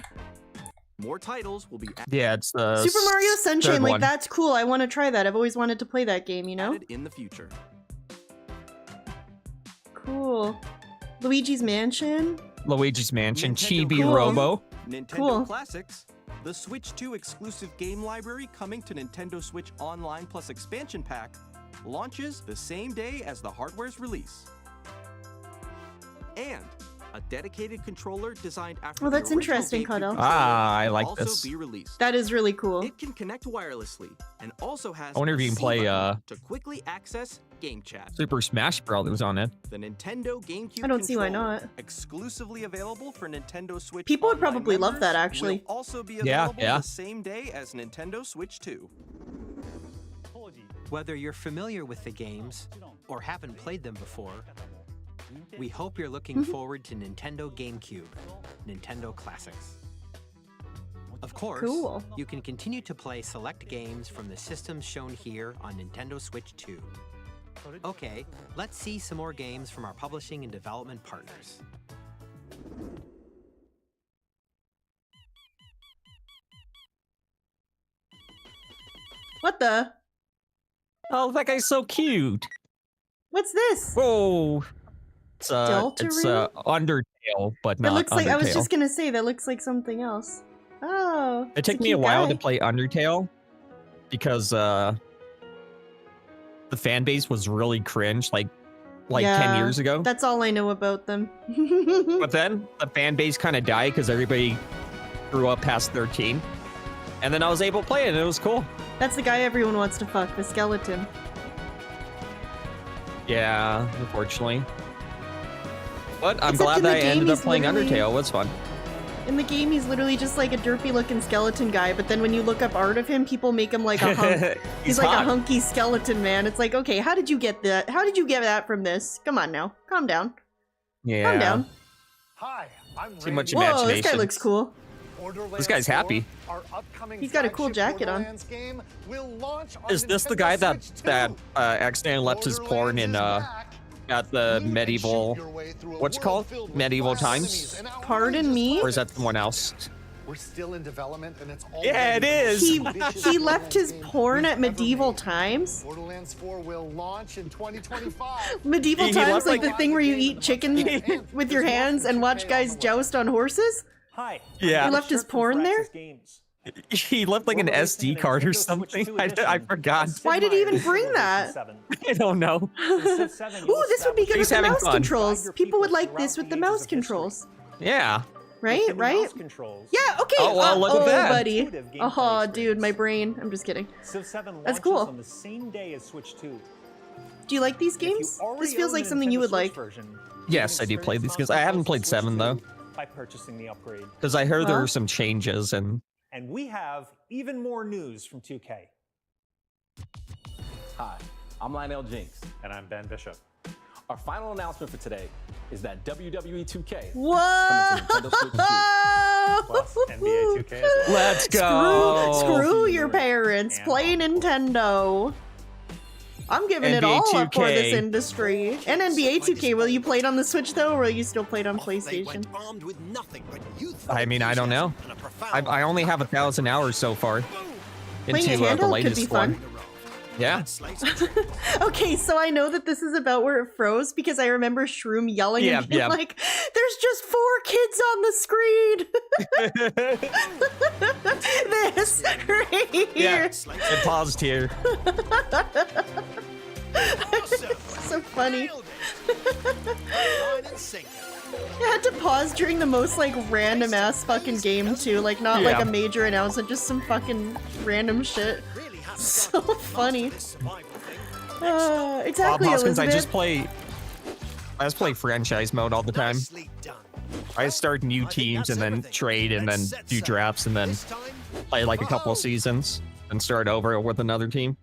More titles will be added. Yeah, it's Super Mario Sunshine. Like, one. that's cool. I want to try that. I've always wanted to play that game, you know? In the future. Cool. Luigi's Mansion? Luigi's Mansion, Chibi Cool. Robo. Nintendo Cool. Classics. The Switch 2 exclusive game library coming to Nintendo Switch Online Plus Expansion Pack launches the same day as the hardware's release. And a dedicated controller designed after Oh, that's the original interesting, GameCube Cuddle. controller I will like also this. be released. That is really cool. It can connect wirelessly and also has I wonder if a you can C play button to quickly access game chat. Super Smash Bros. On it. The Nintendo GameCube I don't see why controller, not. exclusively available for Nintendo Switch. People would Online probably love members, that, actually. Will also be Yeah, available yeah. the same day as Nintendo Switch 2. Whether you're familiar with the games or haven't played them before, we hope you're looking forward to Nintendo GameCube, Nintendo Classics. Of course, Cool. you can continue to play select games from the systems shown here on Nintendo Switch 2. Okay, let's see some more games from our publishing and development partners. What the? Oh, that guy's so cute. What's this? Whoa. It's Deltarune? Undertale, but not That looks like, Undertale. I was just gonna say, that looks like something else. Oh. It it's took me a cute while guy. to play Undertale because the fan base was really cringe, like 10 Yeah, years ago. That's all I know about them. But then the fan base kind of died because everybody grew up past 13. And then I was able to play it, and it was cool. That's the guy everyone wants to fuck, the skeleton. Yeah, unfortunately. But I'm Except glad in the that I game, ended up he's playing literally- Undertale. It was fun. In the game, he's literally just like a derpy looking skeleton guy, but then when you look up art of him, people make him like a hunk. He's like hot. a hunky skeleton man. It's like, okay, how did you get that? How did you get that from this? Come on now. Calm down. Yeah. Calm down. Hi, I'm Too much Whoa, imagination. this guy looks cool. This guy's happy. He's got a cool jacket on. Is this the guy that accidentally left his porn in at the medieval, what's it called? Medieval times? Pardon me? Or is that someone else? We're still in development, and it's all Yeah, it is. He left his porn at medieval times? Borderlands 4 will launch in 2025. Medieval He times, left, like like- the thing where you eat chicken with your hands and watch guys joust on horses? Hi. Yeah. He left his porn there? He left like an SD card or something. I forgot. Why did he even bring that? I don't know. Ooh, this would be good with He's the having mouse fun. controls. People would like this with the mouse controls. Yeah. Right? Right? Yeah, okay. Oh, well, look at that. buddy. Oh, dude, my brain. I'm just kidding. Civ 7 That's launches cool. on the same day as Switch 2. Do you like these games? This feels like something you would like. Yes, I do play these games. I haven't played 7 though. by purchasing the upgrade. Because I heard there Well- were some changes, and And we have even more news from 2K. Hi, I'm Lionel Jinks. And I'm Ben Bishop. Our final announcement for today is that WWE 2K Whoa! is coming to Nintendo Switch 2. Plus NBA 2K as well. let's go. Screw your parents. Play Nintendo. I'm giving it NBA all up for 2K. this industry. And NBA 2K. Will you play it on the Switch though, or will you still play it on PlayStation? I mean, I don't know. I only have 1,000 hours so far Playing into a handheld the could latest be fun. one. Yeah. Okay, so I know that this is about where it froze because I remember Shroom yelling Yeah, and being yeah. like, "There's just 4 kids on the screen." This right here. Yeah, it paused here. So funny. I had to pause during the most like random ass fucking game too, like not like Yeah. a major announcement, just some fucking random shit. So funny. Exactly, Hoskins, Elizabeth. I just play franchise mode all the time. I start new teams and then trade and then do drafts and then play like a couple of seasons and start over with another team.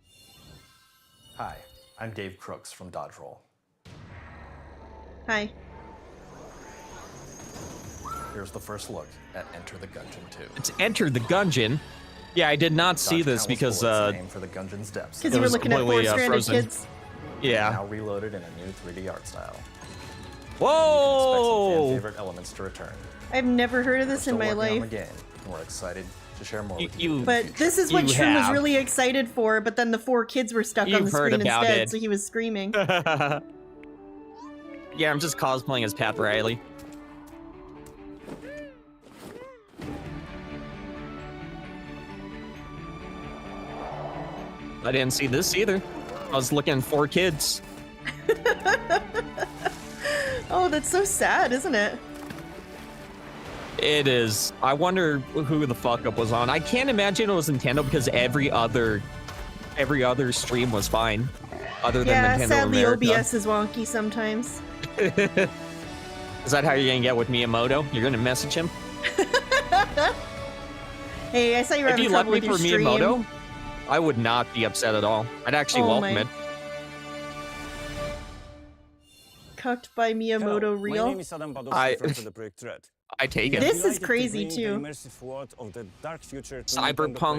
Hi, I'm Dave Crooks from Dodge Roll. Hi. Here's the first look at Enter the Gungeon 2. It's Enter the Gungeon. Yeah, I did not see Dodge this Count because was full its name for the Gungeon's depths. Because you were looking at 4 stranded frozen. kids. Yeah. Now reloaded in a new 3D art style. Whoa! Expect some favorite elements to return. I've never heard of this in my Still working on life. the game, and we're excited to share more with you. But this is what you Shroom was have. really excited for, but then the 4 kids were stuck on You've the heard screen about instead, it. so he was screaming. Yeah, I'm just cosplaying as Pat Riley. I didn't see this either. I was looking for kids. Oh, that's so sad, isn't it? It is. I wonder who the fuck up was on. I can't imagine it was Nintendo because every other stream was fine, other than Yeah, Nintendo sadly America. OBS is wonky sometimes. Is that how you're gonna get with Miyamoto? You're gonna message him? Hey, I saw you were If having you left trouble me with for your stream. Miyamoto, I would not be upset at all. I'd actually Oh welcome my- it. Cucked by Miyamoto real. I take it. This is crazy too. Cyberpunk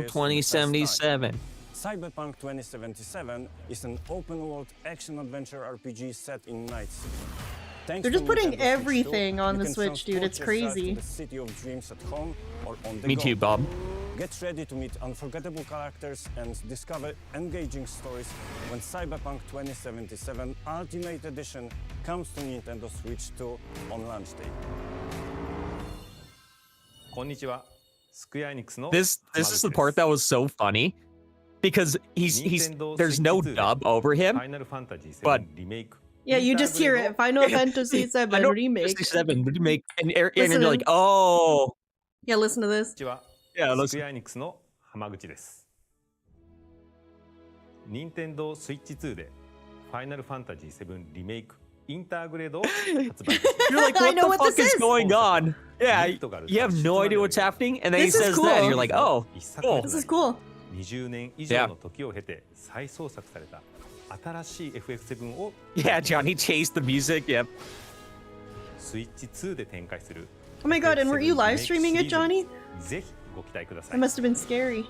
2077. Cyberpunk 2077 is an open-world action-adventure RPG set in Night City. Thanks They're just to putting Nintendo Switch everything 2, on you the can Switch, dude. It's transport yourself crazy. to the city of dreams at home or on the Me go. too, Bob. Get ready to meet unforgettable characters and discover engaging stories when Cyberpunk 2077 Ultimate Edition comes to Nintendo Switch 2 on launch day. This is the part that was so funny because there's no dub over him, but Yeah, you just hear it. Final Fantasy VII Final remake. Fantasy 7 remake, and you're Listen like, in. oh, Yeah, listen to this. yeah, let's. 任天堂スイッチ2でファイナルファンタジー7リメイクインターグレードを発売 You're like, I what know the what fuck this is is. going on? Yeah, you have no idea what's happening, and then This he is says cool. that, and you're like, oh, cool. This is cool. 20年以上の時を経て再創作された新しい FF7 を Yeah, Johnny chased the music. Yep. スイッチ2で展開する Oh my god, and were you live streaming it, Johnny? ぜひご期待くださ That い must have been scary.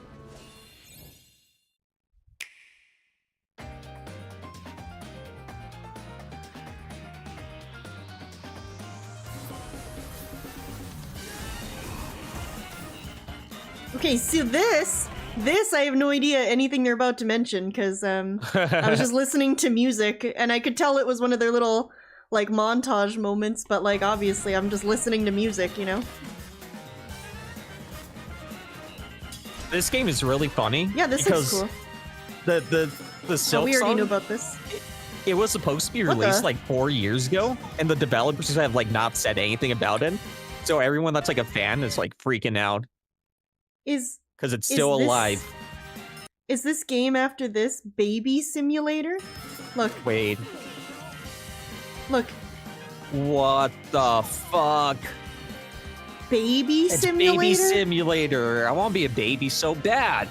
Okay, so this I have no idea anything they're about to mention because I was just listening to music and I could tell it was one of their little like montage moments, but like obviously I'm just listening to music, you know? This game is really funny. Yeah, this because is cool. The Silk Oh, we already song, knew about this. it was supposed to be What released the? like 4 years ago, and the developers have like not said anything about it. So everyone that's like a fan is like freaking out Is because it's Is still this- alive. Is this game after this Baby Simulator? Look, Wait, look. what the fuck? Baby It's simulator? Baby Simulator. I want to be a baby so bad.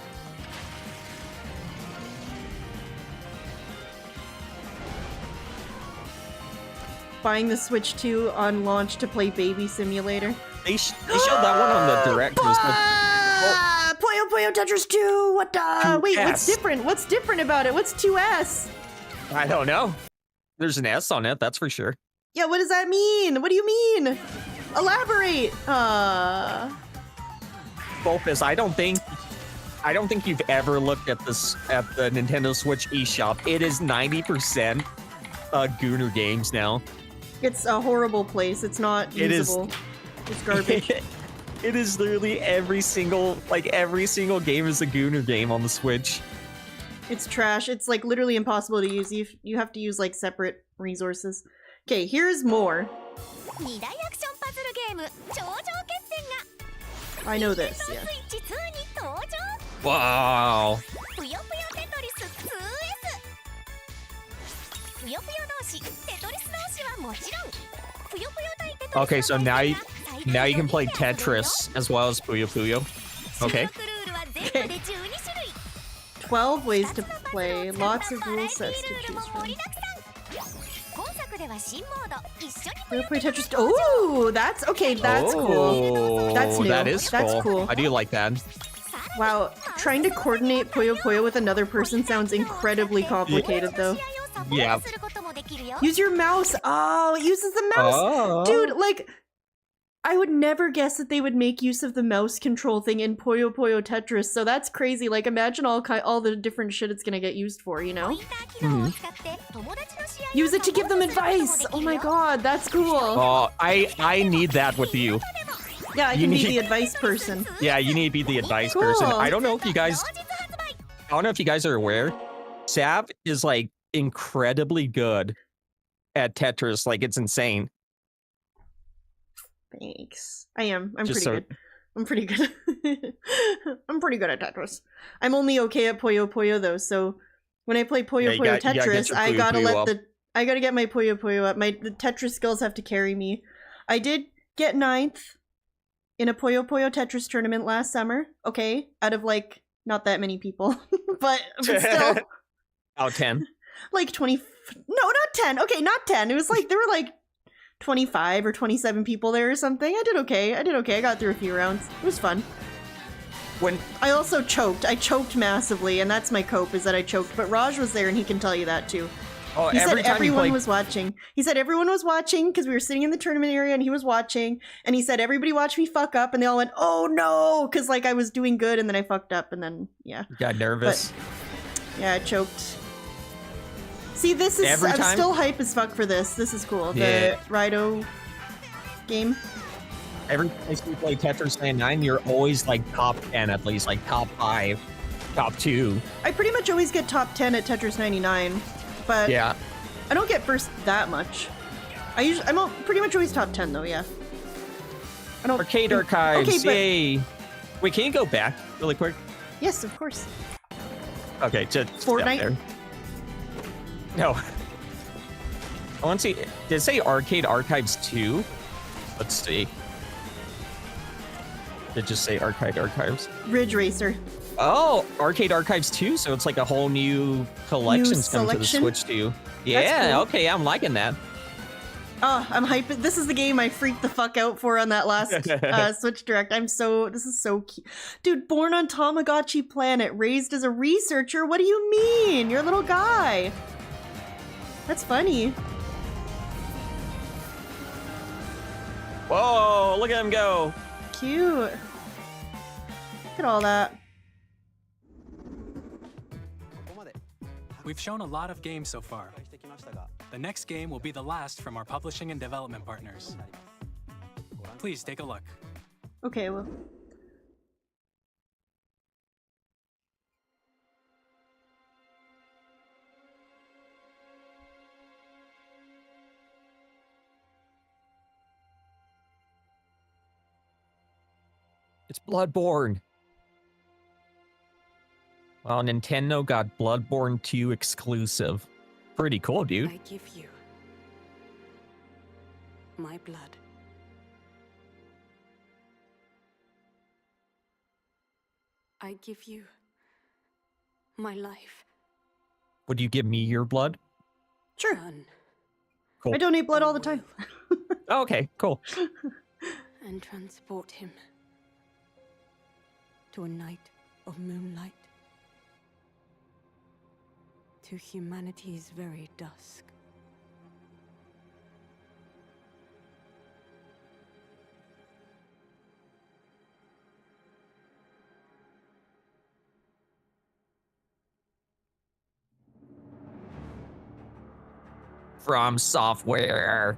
Buying the Switch 2 on launch to play Baby Simulator. They showed that one on the direct. It was like, Puyo Puyo Tetris 2! What the? Wait, 2S. what's different? What's different about it? What's 2S? I don't know. There's an S on it, that's for sure. Yeah, what does that mean? What do you mean? Elaborate! Focus, I don't think you've ever looked at this at the Nintendo Switch eShop. It is 90% Gooner games now. It's a horrible place. It's not It is- usable. It's garbage. It is literally every single game is a Gooner game on the Switch. It's trash. It's like literally impossible to use. You have to use like separate resources. Okay, here's more. I know this, yeah. Wow. Okay, so now you can play Tetris as well as Puyo Puyo. Okay. 12 ways to play. Lots of rule sets to choose from. Puyo Puyo Tetris. Oh, that's okay. That's cool. That's new. That is That's cool. I do like that. Wow, trying to coordinate Puyo Puyo with another person sounds incredibly complicated, though. Yeah. Use your mouse. Oh, it uses the mouse. Oh. Dude, like, I would never guess that they would make use of the mouse control thing in Puyo Puyo Tetris, so that's crazy. Like, imagine all the different shit it's gonna get used for, you know? Use it to give them advice. Oh my god, that's cool. Oh, I need that with you. Yeah, I You can be need- the advice person. Yeah, you need to be the advice Cool. person. I don't know if you guys are aware. Sav is like incredibly good at Tetris. Like it's insane. Thanks. I am. I'm Just pretty good. I'm pretty good. I'm pretty good at Tetris. I'm only okay at Puyo Puyo though, so when I play Yeah, Puyo you Puyo gotta get Tetris, your I Puyo gotta Puyo let up. I gotta get my Puyo Puyo up. The Tetris skills have to carry me. I did get 9th in a Puyo Puyo Tetris tournament last summer. Okay, out of like not that many people, but still Out 10. like 20. No, not 10. Okay, not 10. It was like there were like 25 or 27 people there or something. I did okay. I got through a few rounds. It was fun. When I also choked. I choked massively, and that's my cope, is that I choked. But Raj was there, and he can tell you that too. Oh, He said every time you everyone play- was watching. He said everyone was watching because we were sitting in the tournament area, and he was watching. And he said everybody watched me fuck up, and they all went, "Oh no!" Because like I was doing good, and then I fucked up, and then yeah. Got nervous. Yeah, I choked. See, this is Every I'm time- still hype as fuck for this. This is cool. Yeah. The Rido game. Every time you play Tetris 99, you're always like top 10 at least, like top 5, top 2. I pretty much always get top 10 at Tetris 99, but Yeah. I don't get first that much. I'm pretty much always top 10 though. Yeah. I don't. Arcade Archives, Okay, but yay! Wait, can you go back really quick? yes, of course. Okay, just Fortnite? There. No. I want to see. Did it say Arcade Archives 2? Let's see. Did it just say Arcade Archives? Ridge Racer. Oh, Arcade Archives 2, so it's like a whole new collection's coming to the selection? Switch too. Yeah, cool. okay, I'm liking that. Oh, I'm hyped. This is the game I freaked the fuck out for on that last Switch Direct. This is so cute. Dude, born on Tamagotchi Planet, raised as a researcher. What do you mean? You're a little guy. That's funny. Whoa, look at him go. Cute. Look at all that. We've shown a lot of games so far. The next game will be the last from our publishing and development partners. Please take a look. Okay, well. It's Bloodborne. Well, Nintendo got Bloodborne 2 exclusive. Pretty cool, dude. I give you my blood. I give you my life. Would you give me your blood? Sure. Cool. I donate blood all the time. Oh, okay, cool. And transport him to a night of moonlight, to humanity's very dusk. From Software.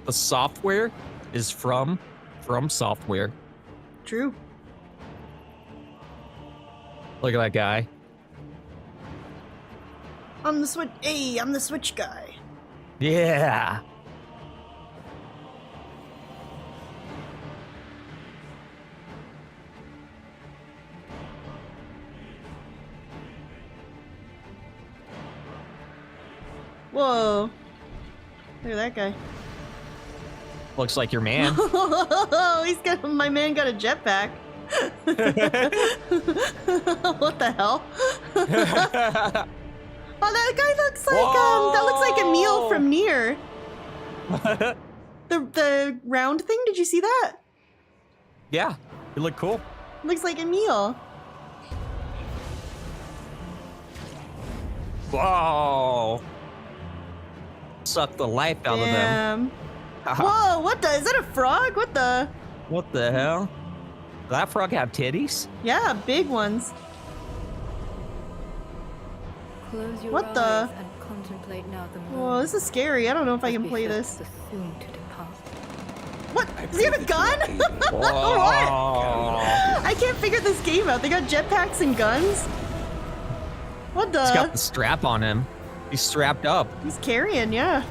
The software is from Software. True. Look at that guy. I'm the Switch. Hey, I'm the Switch guy. Yeah. Whoa. Look at that guy. Looks like your man. He's got my man got a jetpack. What the hell? Oh, that guy looks like that looks like Emil from Nier. The round thing. Did you see that? Yeah, you look cool. Looks like Emil. Whoa. Suck the life out of them. Whoa, what the? Is that a frog? What the? What the hell? Does that frog have titties? Yeah, big ones. Close your What eyes the? and contemplate now the Whoa, this is scary. I don't know if I can play this. What? Does he have a gun? What? I can't figure this game out. They got jetpacks and guns? What the? He's got the strap on him. He's strapped up. He's carrying, yeah.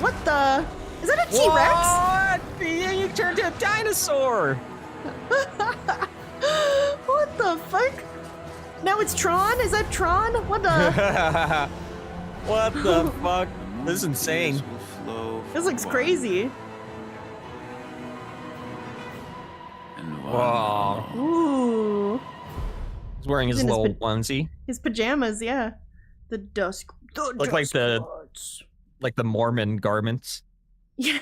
What the? Is that a T-Rex? What? Yeah, you turned to a dinosaur. What the fuck? Now it's Tron? Is that Tron? What the? What the fuck? This is insane. This looks crazy. Wow. Ooh. He's wearing his in his little onesie. His pajamas, yeah. The dusk. Look like the Mormon garments. Yeah,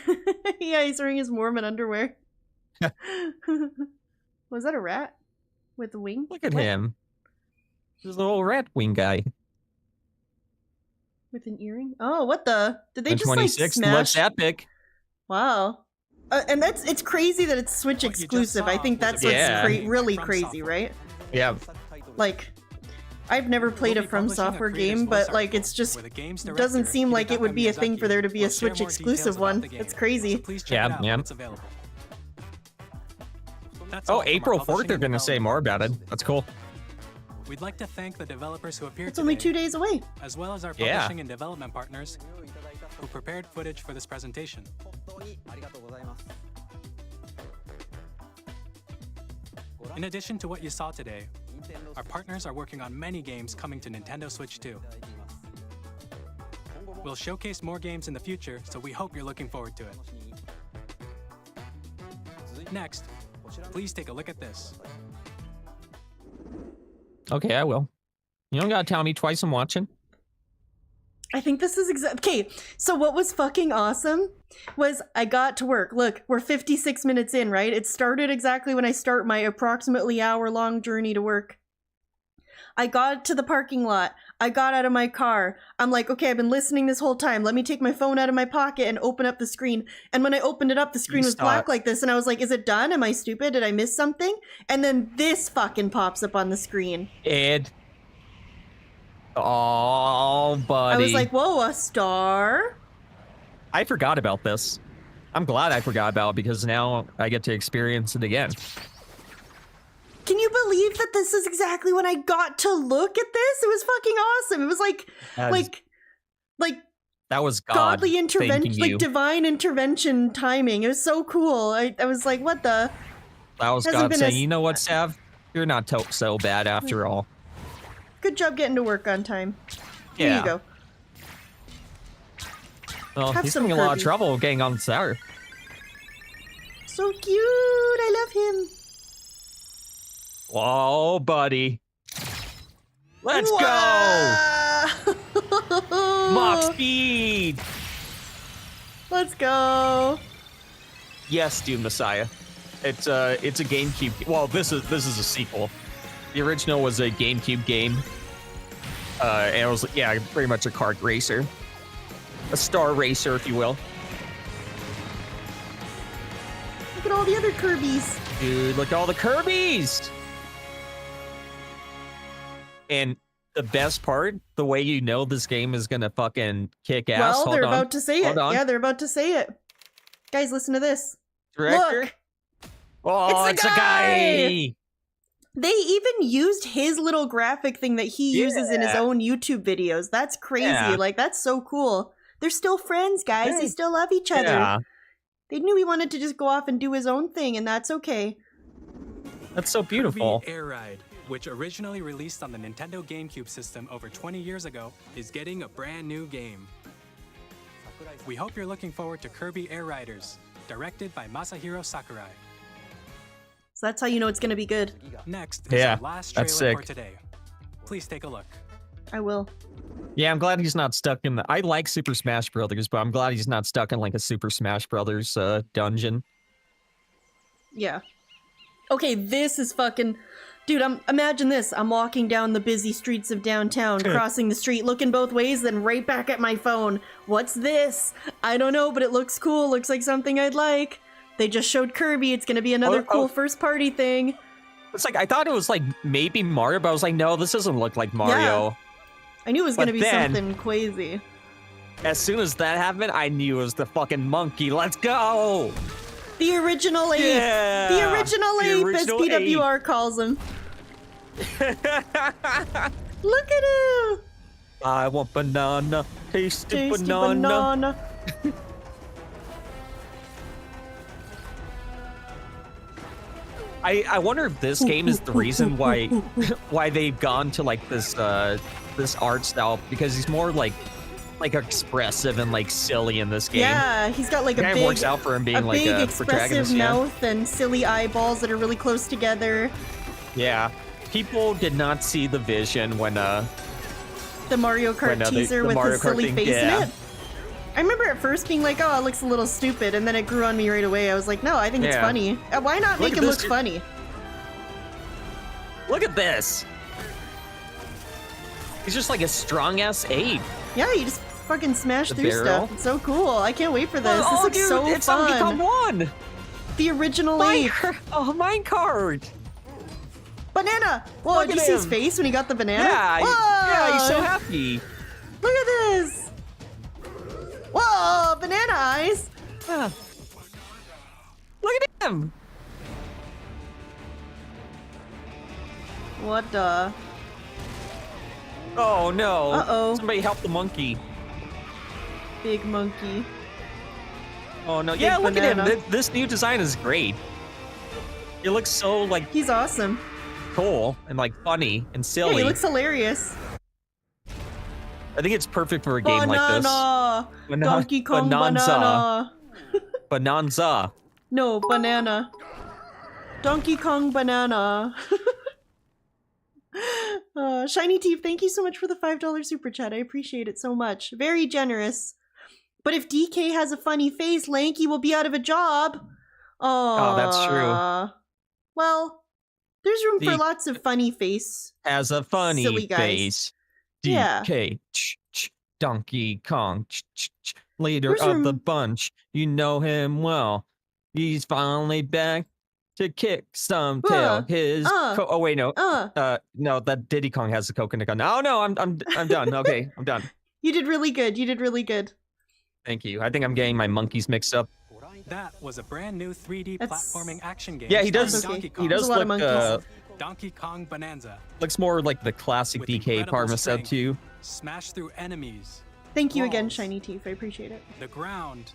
yeah, he's wearing his Mormon underwear. Was that a rat with a wing? Look at him. He's a little rat wing guy. With an earring? Oh, what the? Did they just like 26 smash? looks epic. Wow. And it's crazy that it's Switch exclusive. I think that's what's really crazy, right? Yeah. Like, I've never played a From Software game, but like it's just doesn't seem like it would be a thing for there to be a Switch exclusive one. It's crazy. Yeah, man. Oh, April 4th they're gonna say more about it. That's cool. We'd like to thank the developers who appeared It's only 2 days away. as well as our publishing and development partners who prepared footage for this presentation. In addition to what you saw today, our partners are working on many games coming to Nintendo Switch 2. We'll showcase more games in the future, so we hope you're looking forward to it. Next, please take a look at this. Okay, I will. You don't gotta tell me twice I'm watching. I think this is okay. So what was fucking awesome was I got to work. Look, we're 56 minutes in, right? It started exactly when I start my approximately hour-long journey to work. I got to the parking lot. I got out of my car. I'm like, okay, I've been listening this whole time. Let me take my phone out of my pocket and open up the screen. And when I opened it up, the screen was black like this. And I was like, is it done? Am I stupid? Did I miss something? And then this fucking pops up on the screen. Ed. Oh, buddy. I was like, whoa, a star? I forgot about this. I'm glad I forgot about it because now I get to experience it again. Can you believe that this is exactly when I got to look at this? It was fucking awesome. It was like That was God godly intervention, thanking you. like divine intervention timing. It was so cool. I was like, what the? That was Hasn't God been saying, a- you know what, Sav? You're not so bad after all. Good job getting to work on time. Here Yeah. you go. Well, Have he's some having a lot of Kirby. trouble getting on sour. So cute. I love him. Whoa, buddy. Let's go! Mach speed! Let's go. Yes, Doom Messiah. It's a GameCube. Well, this is a sequel. The original was a GameCube game. And it was pretty much a kart racer, a star racer, if you will. Look at all the other Kirbys. Dude, look at all the Kirbys! And the best part, the way you know this game is gonna fucking kick ass. Well, Hold they're on. about to say it. Hold on. Yeah, they're about to say it. Guys, listen to this. Director? Look. Oh, it's a guy! They even used his little graphic thing that he uses in his Yeah. own YouTube videos. That's crazy. Yeah. Like, that's so cool. They're still friends, guys. They Hey. still love each other. Yeah. They knew he wanted to just go off and do his own thing, and that's okay. That's so beautiful. Kirby Air Ride, which originally released on the Nintendo GameCube system over 20 years ago, is getting a brand new game. We hope you're looking forward to Kirby Air Riders, directed by Masahiro Sakurai. So that's how you know it's going to be good. Next is Yeah, our last that's trailer for sick. today. Please take a look. I will. Yeah, I'm glad he's not stuck in the. I like Super Smash Brothers, but I'm glad he's not stuck in like a Super Smash Brothers dungeon. Yeah. Okay, this is fucking... Dude, imagine this. I'm walking down the busy streets of downtown, crossing the street, looking both ways, then right back at my phone. What's this? I don't know, but it looks cool. Looks like something I'd like. They just showed Kirby. It's gonna be another cool first party thing. It's like I thought it was like maybe Mario, but I was like, no, this doesn't look like Mario. I knew it was But gonna be then- something crazy. As soon as that happened, I knew it was the fucking monkey. Let's go! The original ape! Yeah! The original The ape, original as PWR calls him. Look at him! I want banana, tasty, Tasty banana. I wonder if this game is the reason why why they've gone to like this this art style, because he's more like expressive and like silly in this game. Yeah, he's got like a Kind of big, works out for him being a like big a expressive protagonist. Yeah. mouth and silly eyeballs that are really close together. Yeah, people did not see the vision when The Mario Kart When, the teaser with Mario his Kart silly thing, face yeah. in it. I remember at first being like, oh, it looks a little stupid, and then it grew on me right away. I was like, no, I think it's Yeah. funny. Why not Look make at him this. look funny? Look at this. He's just like a strong ass ape. Yeah, you just fucking smash The through barrel? stuff. It's so cool. I can't wait for this. Oh, this looks dude, so it's fun. Donkey Kong 1. The original ape. Minecart. Banana! Whoa, Look did you at see his him. face when he got the banana? Yeah, yeah, he's so Whoa! happy. Look at this! Whoa, banana eyes! Look at him. What the? Oh no. Uh-oh. Somebody help the monkey. Big monkey. Oh no. Big Yeah, look at banana. him. This new design is great. It looks so like He's awesome. cool and like funny and Yeah, silly. he looks hilarious. I think it's perfect for a game like this. Banana! Bana- Donkey Kong Bonanza. banana! Bonanza. No, banana. Donkey Kong banana. Shiny Teeth, thank you so much for the $5 super chat. I appreciate it so much. Very generous. But if DK has a funny face, Lanky will be out of a job. Oh, that's true. Well, there's room for The- lots of funny face. Has a funny Silly guys. face. Yeah. DK. Donkey Kong. Leader There's of the room- bunch. You know him well. He's finally back to kick some tail. His oh wait, no. No, that Diddy Kong has the coconut gun. Oh no, I'm done. Okay, I'm done. You did really good. You did really good. Thank you. I think I'm getting my monkeys mixed up. That was a brand new 3D platforming action game. Yeah, he does. starring Donkey Kong. He does There's a lot of look monkeys. Donkey Kong Bonanza. looks more like the classic With DK incredible part of myself strength, too. Smash through enemies. Thank you again, walls, Shiny Teeth. I appreciate it. The ground,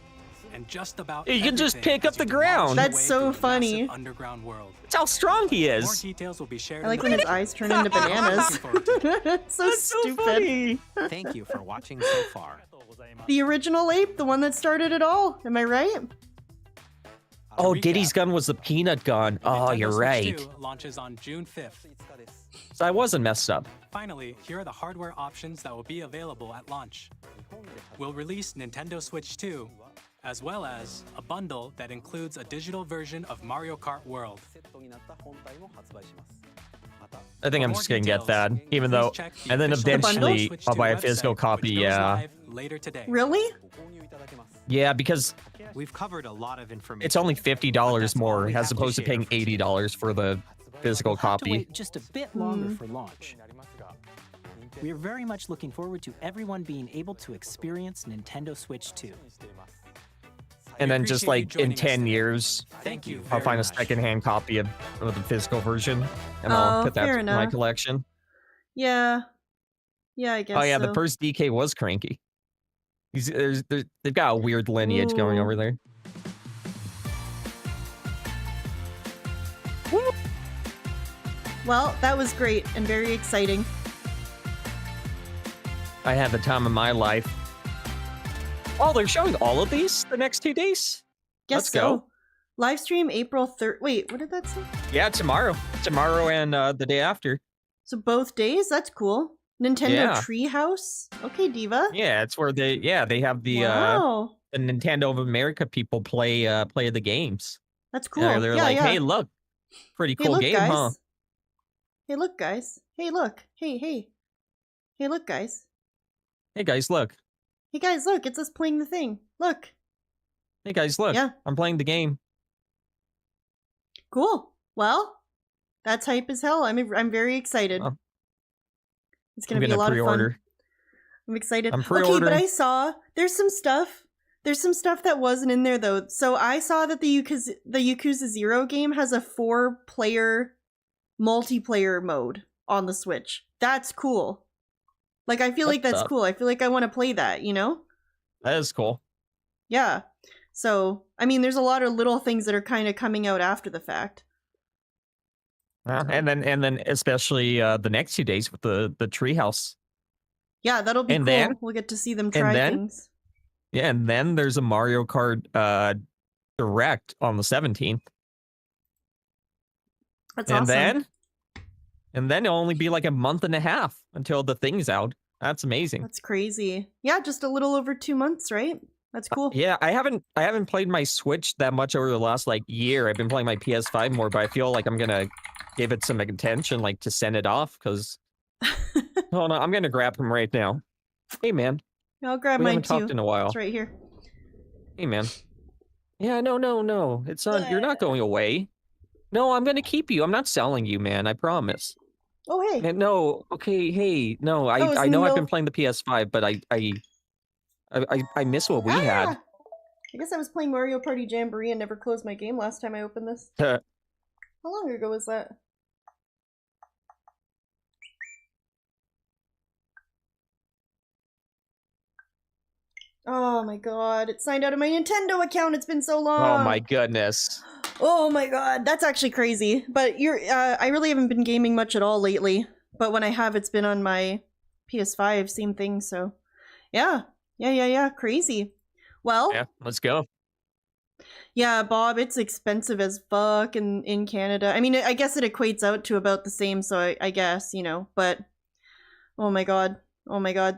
and just about You can just everything pick up as the you demolish ground. your That's way so through the funny. massive underground world. That's how strong he More is. details will be shared. I like in when the his eyes turn into bananas. So That's so stupid. funny. Thank you for watching so far. The original ape, the one that started it all. Am I right? Oh, Diddy's gun was the peanut gun. Oh, Nintendo you're Switch right. 2 launches on June 5th. So I wasn't messed up. Finally, here are the hardware options that will be available at launch. We'll release Nintendo Switch 2, as well as a bundle that includes a digital version of Mario Kart World. I think I'm For just more gonna get details, that, even though, please check the and then official eventually Switch I'll 2 buy a website, physical copy. which goes Yeah, live later today. Really? yeah, because We've covered a lot of information. it's only $50 more we as have to opposed to share paying $80 for the physical We'll have to copy. wait just a bit longer for launch. We are very much looking forward to everyone being able to experience Nintendo Switch 2. And then just like in joining us 10 today. years, Thank you. I'll very find a much. secondhand copy of the physical version, and I'll Oh, put that fair in my enough. collection. Yeah. Yeah, I guess Oh yeah, so. the first DK was cranky. They've got a weird lineage going Ooh. over there. Well, that was great and very exciting. I had the time of my life. Oh, they're showing all of these the next 2 days? Guess Let's so. go. Live stream April 3rd. Wait, what did that say? Yeah, tomorrow. Tomorrow and the day after. So both days? That's cool. Nintendo Yeah. Treehouse? Okay, Diva. Yeah, it's where they have the Wow. the Nintendo of America people play the games. That's cool. Yeah, they're like, hey, look, pretty Hey, cool look, game, guys. huh? Hey, look, guys. Hey, look. Hey, hey. Hey, look, guys. Hey guys, look. Hey, guys, look. It's us playing the thing. Look. Hey guys, look. Yeah. I'm playing the game. Cool. Well, that's hype as hell. I'm very excited. Oh. It's I'm gonna be a gonna lot of fun. pre-order. I'm excited. I'm Okay, but pre-ordering. I saw there's some stuff. There's some stuff that wasn't in there though. So I saw that the Yakuza 0 game has a 4-player multiplayer mode on the Switch. That's cool. Like I feel like What's that's up? cool. I feel like I want to play that, you know? That is cool. Yeah. So, I mean, there's a lot of little things that are kind of coming out after the fact. And then especially the next 2 days with the treehouse. Yeah, that'll be And cool. then- We'll get to see them try then- things. Yeah, and then there's a Mario Kart Direct on the 17th. That's and awesome. then it'll only be like a month and a half until the thing's out. That's amazing. That's crazy. Yeah, just a little over 2 months, right? That's cool. Yeah, I haven't played my Switch that much over the last like year. I've been playing my PS5 more, but I feel like I'm gonna give it some attention, like to send it off, because hold on, I'm gonna grab him right now. Hey man. I'll grab We mine haven't too. talked in a while. It's right here. Hey man. Yeah, no. It's not you're not going away. No, I'm gonna keep you. I'm not selling you, man. I promise. Oh hey. Man, no, okay, hey, no, Oh, I it's know I've no- been playing the PS5, but I miss what we had. Ah! I guess I was playing Mario Party Jamboree and never closed my game last time I opened this. Uh, How long ago was that? Oh my god, it signed out of my Nintendo account. It's been so long. oh my goodness. Oh my god, that's actually crazy. But I really haven't been gaming much at all lately. But when I have, it's been on my PS5, same thing, so. Yeah, crazy. Well, Yeah, let's go. yeah, Bob, it's expensive as fuck in Canada. I mean, I guess it equates out to about the same, so I guess, you know, but oh my god,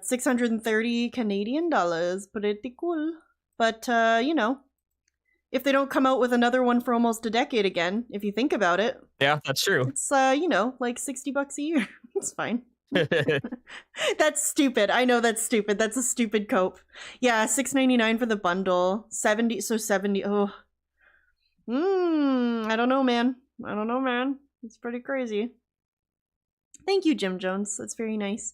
630 Canadian dollars, pretty cool. But, you know, if they don't come out with another one for almost a decade again, if you think about it, Yeah, that's true. it's, you know, like $60 a year. It's fine. That's stupid. I know that's stupid. That's a stupid cope. Yeah, $6.99 for the bundle. 70. Oh. I don't know, man. It's pretty crazy. Thank you, Jim Jones. That's very nice.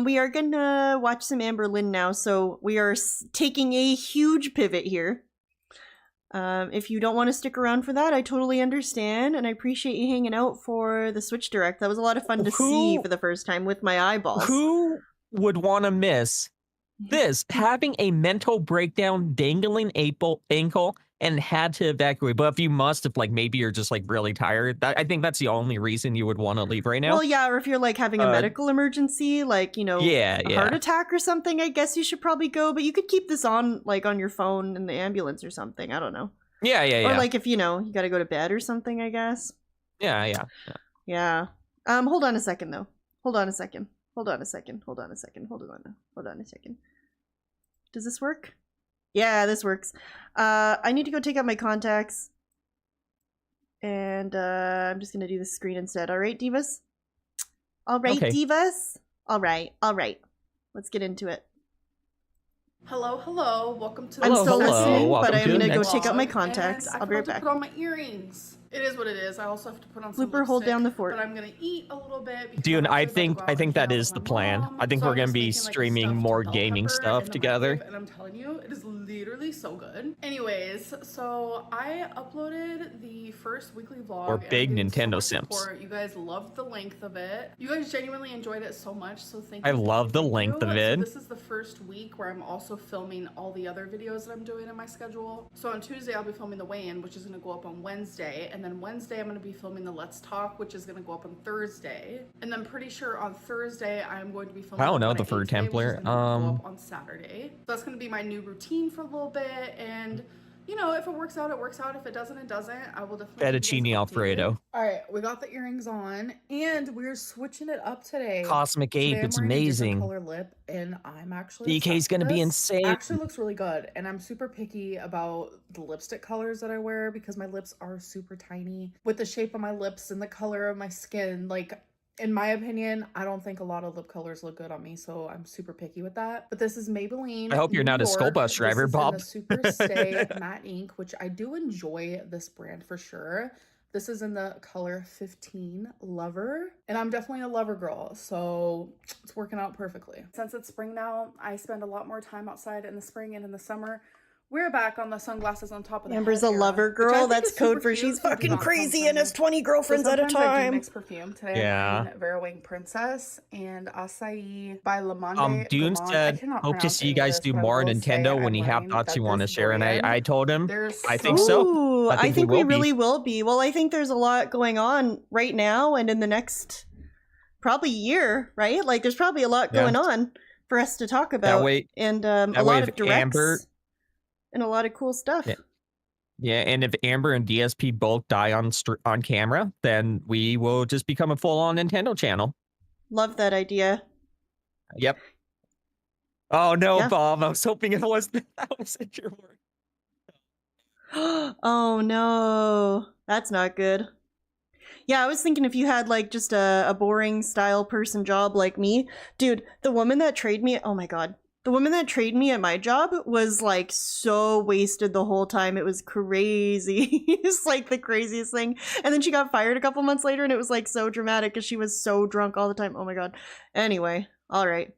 We are gonna watch some Amberlynn now, so we are taking a huge pivot here. If you don't want to stick around for that, I totally understand, and I appreciate you hanging out for the Switch Direct. That was a lot of fun to see for the first time with my eyeballs. Who would want to miss this, having a mental breakdown, dangling ankle, and had to evacuate. But if you must, if like maybe you're just like really tired, I think that's the only reason you would want to leave right now. Well, yeah, or if you're like having a medical emergency, like, you know, a heart attack or something, I guess you should probably go. But you could keep this on like on your phone in the ambulance or something. I don't know. Yeah. Or like if, you know, you got to go to bed or something, I guess. Yeah. Hold on a second though. Hold on a second. Does this work? Yeah, this works. I need to go take out my contacts. And I'm just gonna do the screen instead. Alright, divas? Alright, Okay. divas? Alright. Let's get into it. Hello. Welcome to I'm still listening, Welcome but I'm to gonna go next- take out my vlog, contacts. and I I'll be right forgot back. to put on my earrings. It is what it is. I also have to put on some Looper, hold lipstick, down the fort. But I'm gonna eat a little bit. because Dude, I'm I actually about to think go out and that hang out is with the my plan. mom. I think So we're I'm gonna just be making, like, a streaming stuffed more bell gaming pepper stuff in the together. microwave, and I'm telling you, it is literally so good. Anyways, so I uploaded the first weekly vlog. We're and I'm big getting so Nintendo much simps. support. You guys loved the length of it. You guys genuinely enjoyed it so much. So thank I you. love the length of So it. this is the first week where I'm also filming all the other videos that I'm doing in my schedule. So on Tuesday, I'll be filming the weigh-in, which is going to go up on Wednesday. And then Wednesday, I'm going to be filming the Let's Talk, which is going to go up on Thursday. And then pretty sure on Thursday, I'm going to be filming I don't know What the Ate Fur Today, which is Templar. gonna go up on Saturday. So that's going to be my new routine for a little bit. And you know, if it works out, it works out. If it doesn't, it doesn't. I will definitely keep you Fettuccine guys updated. Alfredo. All right, we got the earrings on, and we're switching it up today. Cosmic Ape, Today I'm it's wearing a different amazing. color lip, and I'm actually DK's obsessed gonna with be this. insane. It actually looks really good, and I'm super picky about the lipstick colors that I wear because my lips are super tiny. With the shape of my lips and the color of my skin, like, in my opinion, I don't think a lot of lip colors look good on me, so I'm super picky with that. But this is Maybelline. I hope you're New not a school York. bus driver, This is Bob. in the Super Stay Matte Ink, which I do enjoy this brand for sure. This is in the color 15 Lover, and I'm definitely a lover girl, so it's working out perfectly. Since it's spring now, I spend a lot more time outside in the spring and in the summer. We're back on the sunglasses on top of the Amber's head a era, lover which I girl. think That's is super code for cute, she's so do fucking not come crazy for and me. has 20 girlfriends at a Sometimes I do time. mix perfume. Today Yeah. I'm wearing Vera Wang Princess and Acai by Lamande. Dune Gammon. I said, cannot hope to pronounce see you any of guys this, do but I more on will say Nintendo when I'm you have learning thoughts that you want to this share. And brand, I told him, there's I think so- so. Ooh, I think we will be. really will be. Well, I think there's a lot going on right now and in the next probably year, right? Like there's probably a lot going on for us to talk about. way- and that a way lot if of directs Amber- and a lot of cool stuff. Yeah, and if Amber and DSP both die on camera, then we will just become a full-on Nintendo channel. Love that idea. Yep. Oh no, Yeah. Bob! I was hoping it was that wasn't your word. Oh no, that's not good. Yeah, I was thinking if you had like just a boring style person job like me, dude, the woman that trained me, oh my god. The woman that trained me at my job was like so wasted the whole time. It was crazy. It's like the craziest thing. And then she got fired a couple months later and it was like so dramatic because she was so drunk all the time. Oh my god. Anyway, all right.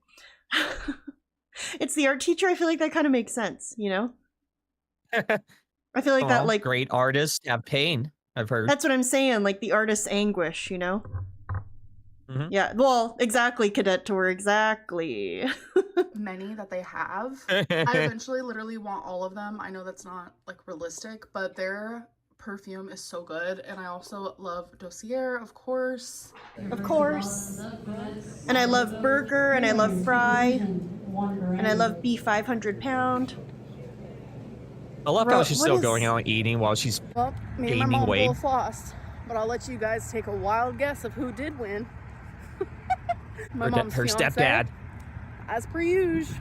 It's the art teacher. I feel like that kind of makes sense, you know? I feel like that like great artists have pain. I've heard. that's what I'm saying, like the artist's anguish, you know? Mhm. Yeah, well, exactly, Cadet Tour, exactly. Many that they have. I eventually literally want all of them. I know that's not like realistic, but their perfume is so good. And I also love Dossier, of course. Of course. And I love Burger, and I love Fry, and I love Beef 500 pound. I love Bro, how she's what still is- going out eating while she's Well, me and my gaining mom weight. both lost, but I'll let you guys take a wild guess of who did win. My mom's her fiance, stepdad. as per usual.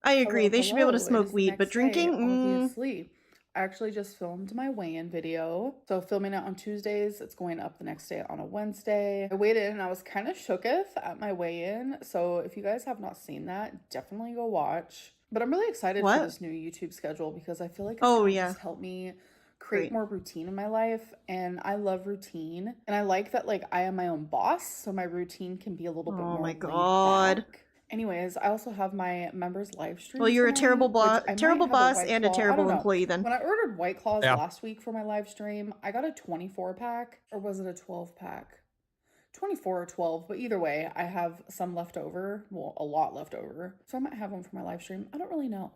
I agree, they should be able to Hello, it smoke is the weed, but next day, drinking, obviously. I actually just filmed my weigh-in video. So filming it on Tuesdays, it's going up the next day on a Wednesday. I weighed in and I was kind of shooketh at my weigh-in. So if you guys have not seen that, definitely go watch. But I'm really excited What? for this new YouTube schedule because I feel like it's Oh, gonna yeah. just help me create Great. more routine in my life. And I love routine. And I like that like I am my own boss, so my routine can be a little bit Oh more my laid God. back. Anyways, I also have my members live stream. Well, you're a tonight, terrible which I might terrible have boss White and a Claw. I terrible don't know. employee then. When I ordered White Claws Yeah. last week for my live stream, I got a 24 pack, or was it a 12 pack? 24 or 12, but either way, I have some left over. Well, a lot left over. So I might have one for my live stream. I don't really know.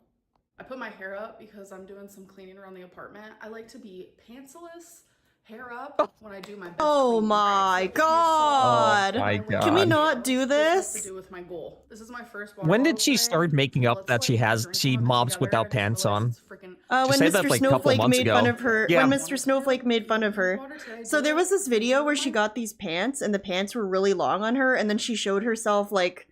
I put my hair up because I'm doing some cleaning around the apartment. I like to be pantsless, hair up when I do my best Oh cleaning. my So if you saw god. Oh my Can we God. not do this has to this? do with my goal. This is my first water When bottle did she today. start making up that she mops without pants on? She When said that Mr. like a couple Snowflake months made ago. fun of her. Yeah. When Mr. Snowflake made fun of her. So there was this video where she got these pants and the pants were really long on her, and then she showed herself like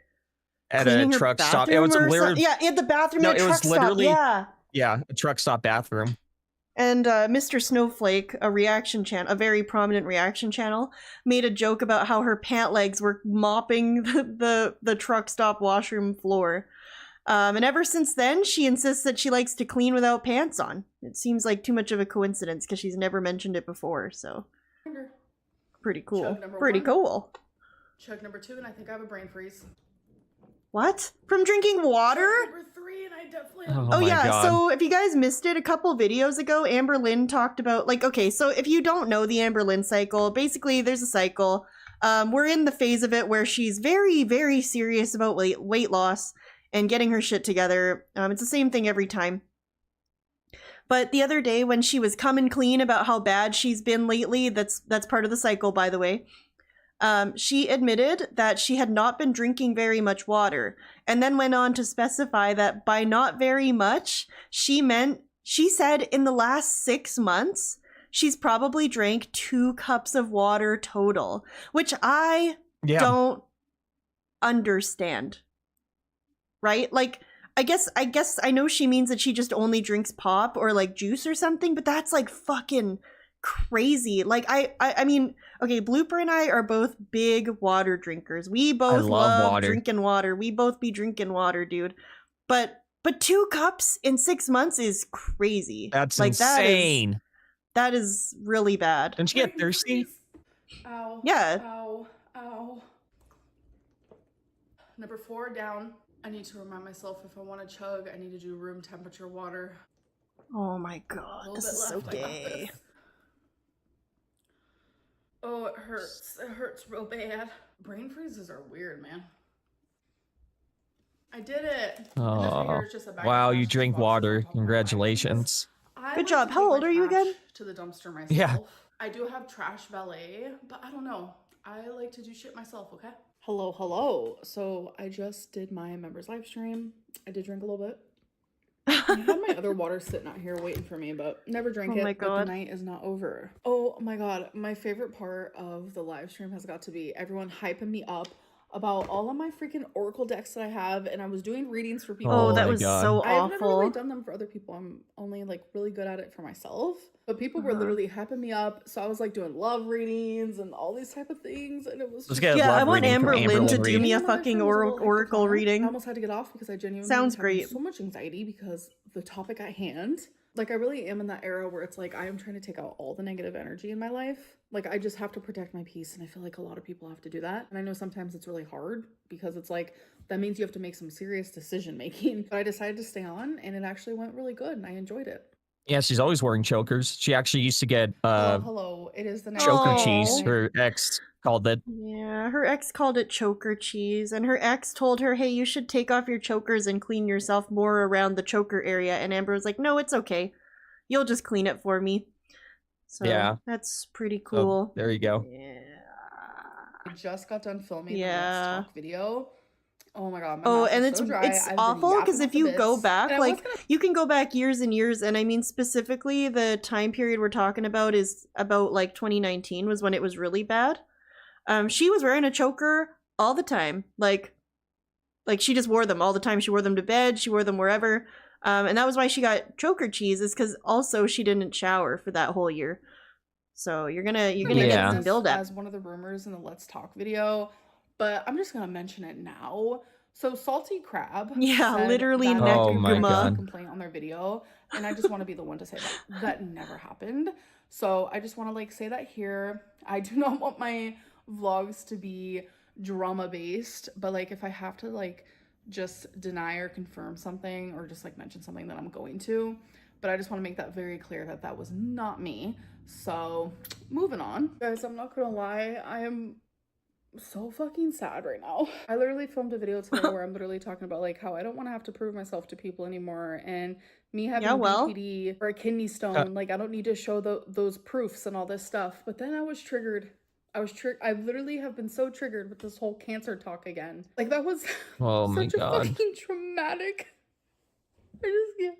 At a cleaning her truck stop. It bathroom was or literally something. Yeah, at the bathroom No, at a it truck was literally stop. Yeah. a truck stop bathroom. And Mr. Snowflake, a very prominent reaction channel, made a joke about how her pant legs were mopping the truck stop washroom floor. And ever since then, she insists that she likes to clean without pants on. It seems like too much of a coincidence because she's never mentioned it before, so pretty cool. Chug number Pretty one. cool. Chug number 2, and I think I have a brain freeze. What? From drinking water? Number 3, and I definitely Oh Oh my yeah, God. so if you guys missed it, a couple videos ago, Amberlynn talked about, like, okay, so if you don't know the Amberlynn cycle, basically there's a cycle. We're in the phase of it where she's very, very serious about weight loss and getting her shit together. It's the same thing every time. But the other day when she was coming clean about how bad she's been lately, that's part of the cycle, by the way. She admitted that she had not been drinking very much water, and then went on to specify that by not very much, she said in the last 6 months, she's probably drank 2 cups of water total, which I don't understand. Right? Like, I guess I know she means that she just only drinks pop or like juice or something, but that's like fucking crazy. Like I mean, okay, Blooper and I are both big water drinkers. We both love water. drinking water. We both be drinking water, dude. But 2 cups in 6 months is crazy. That's like insane. That is really bad. Didn't you get thirsty? Ow. Yeah. Ow. Ow. Number 4 down. I need to remind myself if I want to chug, I need to do room temperature water. Oh my god, this is so gay. Oh, it hurts. It hurts real bad. Brain freezes are weird, man. I did it. Oh, wow, you drink water. Congratulations. Good job. How old are you again? To the dumpster myself. Yeah. I do have trash valet, but I don't know. I like to do shit myself, okay? Hello. So I just did my members live stream. I did drink a little bit. I had my other water sitting out here waiting for me, but never drank it. Oh my But God. the night is not over. Oh my god, my favorite part of the live stream has got to be everyone hyping me up about all of my freaking Oracle decks that I have, and I was doing readings for people. Oh, that was so I've never really awful. done them for other people. I'm only like really good at it for myself. But people were literally hyping me up, so I was like doing love readings and all these type of things, and it was Let's just... get a Yeah, love I want reading from Amberlynn to Amberlynn do me a reading. fucking oracle I reading. almost had to get off because I genuinely Sounds was having great. so much anxiety because the topic at hand. Like, I really am in that era where it's like I am trying to take out all the negative energy in my life. Like, I just have to protect my peace, and I feel like a lot of people have to do that. And I know sometimes it's really hard because it's like that means you have to make some serious decision making. But I decided to stay on, and it actually went really good, and I enjoyed it. Yeah, she's always wearing chokers. She actually used to get Hello, it is the next choker day. cheese. Her ex called it. Yeah, her ex called it choker cheese, and her ex told her, hey, you should take off your chokers and clean yourself more around the choker area. And Amber was like, no, it's okay. You'll just clean it for me. So Yeah. that's pretty So, cool. there you go. I just got done filming the Yeah. Let's Talk video. Oh my god, my Oh, mouth and is it's so dry. it's I've been awful yapping because at if the you go bits. back, And I was like you can go back years and years, and I mean specifically the time period we're talking about is about like 2019 was when it was really bad. She was wearing a choker all the time, like she just wore them all the time. She wore them to bed, she wore them wherever, and that was why she got choker cheese. Is because also she didn't shower for that whole year. So you're gonna get some build up. As one of the rumors in the Let's Talk video, but I'm just gonna mention it now. So Salty Crab, Yeah, said literally that neck Oh my there was a God. complaint on their video, and I just want to be the one to say that never happened. So I just want to like say that here. I do not want my vlogs to be drama based, but like if I have to like just deny or confirm something or just like mention something, that I'm going to. But I just want to make that very clear that that was not me. So moving on, guys, I'm not gonna lie, I am so fucking sad right now. I literally filmed a video today where I'm literally talking about like how I don't want to have to prove myself to people anymore, and me having BPD or a kidney stone, like I don't need to show those proofs and all this stuff. But then I was triggered. I literally have been so triggered with this whole cancer talk again. Like that was such a fucking traumatic. I just can't.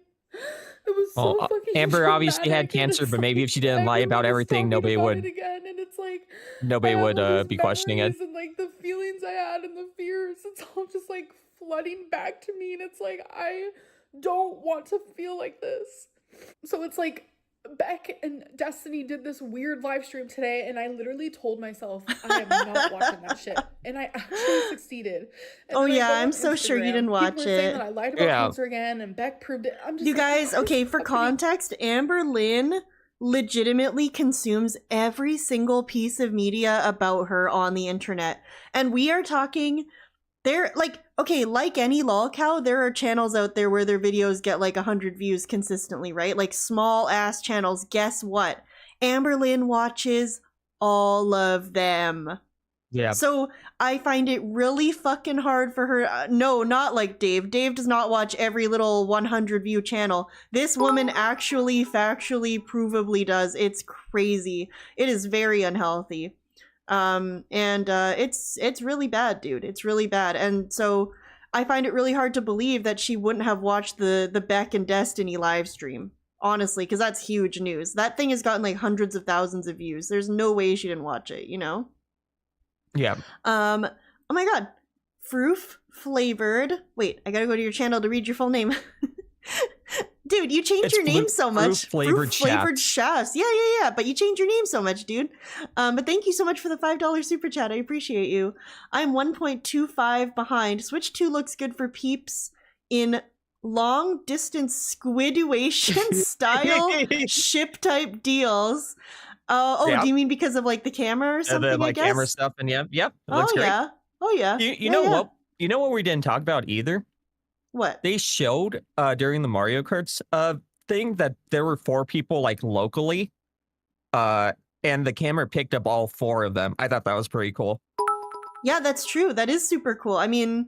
It was so fucking Amber obviously had cancer, but maybe if she didn't lie about everything, nobody would. Again, and it's like nobody would be questioning it. And like the feelings I had and the fears, it's all just like flooding back to me, and it's like I don't want to feel like this. So it's like Beck and Destiny did this weird live stream today, and I literally told myself I am not watching that shit, and I actually succeeded. And I'm so sure you didn't watch people were saying it. that I lied about cancer again, and Beck proved it. I'm just You like, guys, okay, for context, Amberlynn legitimately consumes every single piece of media about her on the internet, and we are talking. They're like, okay, like any lolcow, there are channels out there where their videos get like 100 views consistently, right? Like small ass channels. Guess what? Amberlynn watches all of them. Yeah. So I find it really fucking hard for her. No, not like Dave. Dave does not watch every little 100 view channel. This woman actually, factually, provably does. It's crazy. It is very unhealthy. It's really bad, dude. It's really bad. And so I find it really hard to believe that she wouldn't have watched the Beck and Destiny live stream, honestly, because that's huge news. That thing has gotten like hundreds of thousands of views. There's no way she didn't watch it, you know? Yeah. Oh my god. Froof flavored. Wait, I gotta go to your channel to read your full name. Dude, you changed your name so much. Flavored chefs. Yeah. But you changed your name so much, dude. But thank you so much for the $5 super chat. I appreciate you. I'm 1.25 behind. Switch 2 looks good for peeps in long distance squiduation style ship type deals. Do you mean because of like the camera or something? The like I guess? camera stuff, and yep. It looks great. Oh yeah. You know what? You know what we didn't talk about either? What? They showed during the Mario Karts thing that there were 4 people like locally, and the camera picked up all 4 of them. I thought that was pretty cool. Yeah, that's true. That is super cool. I mean,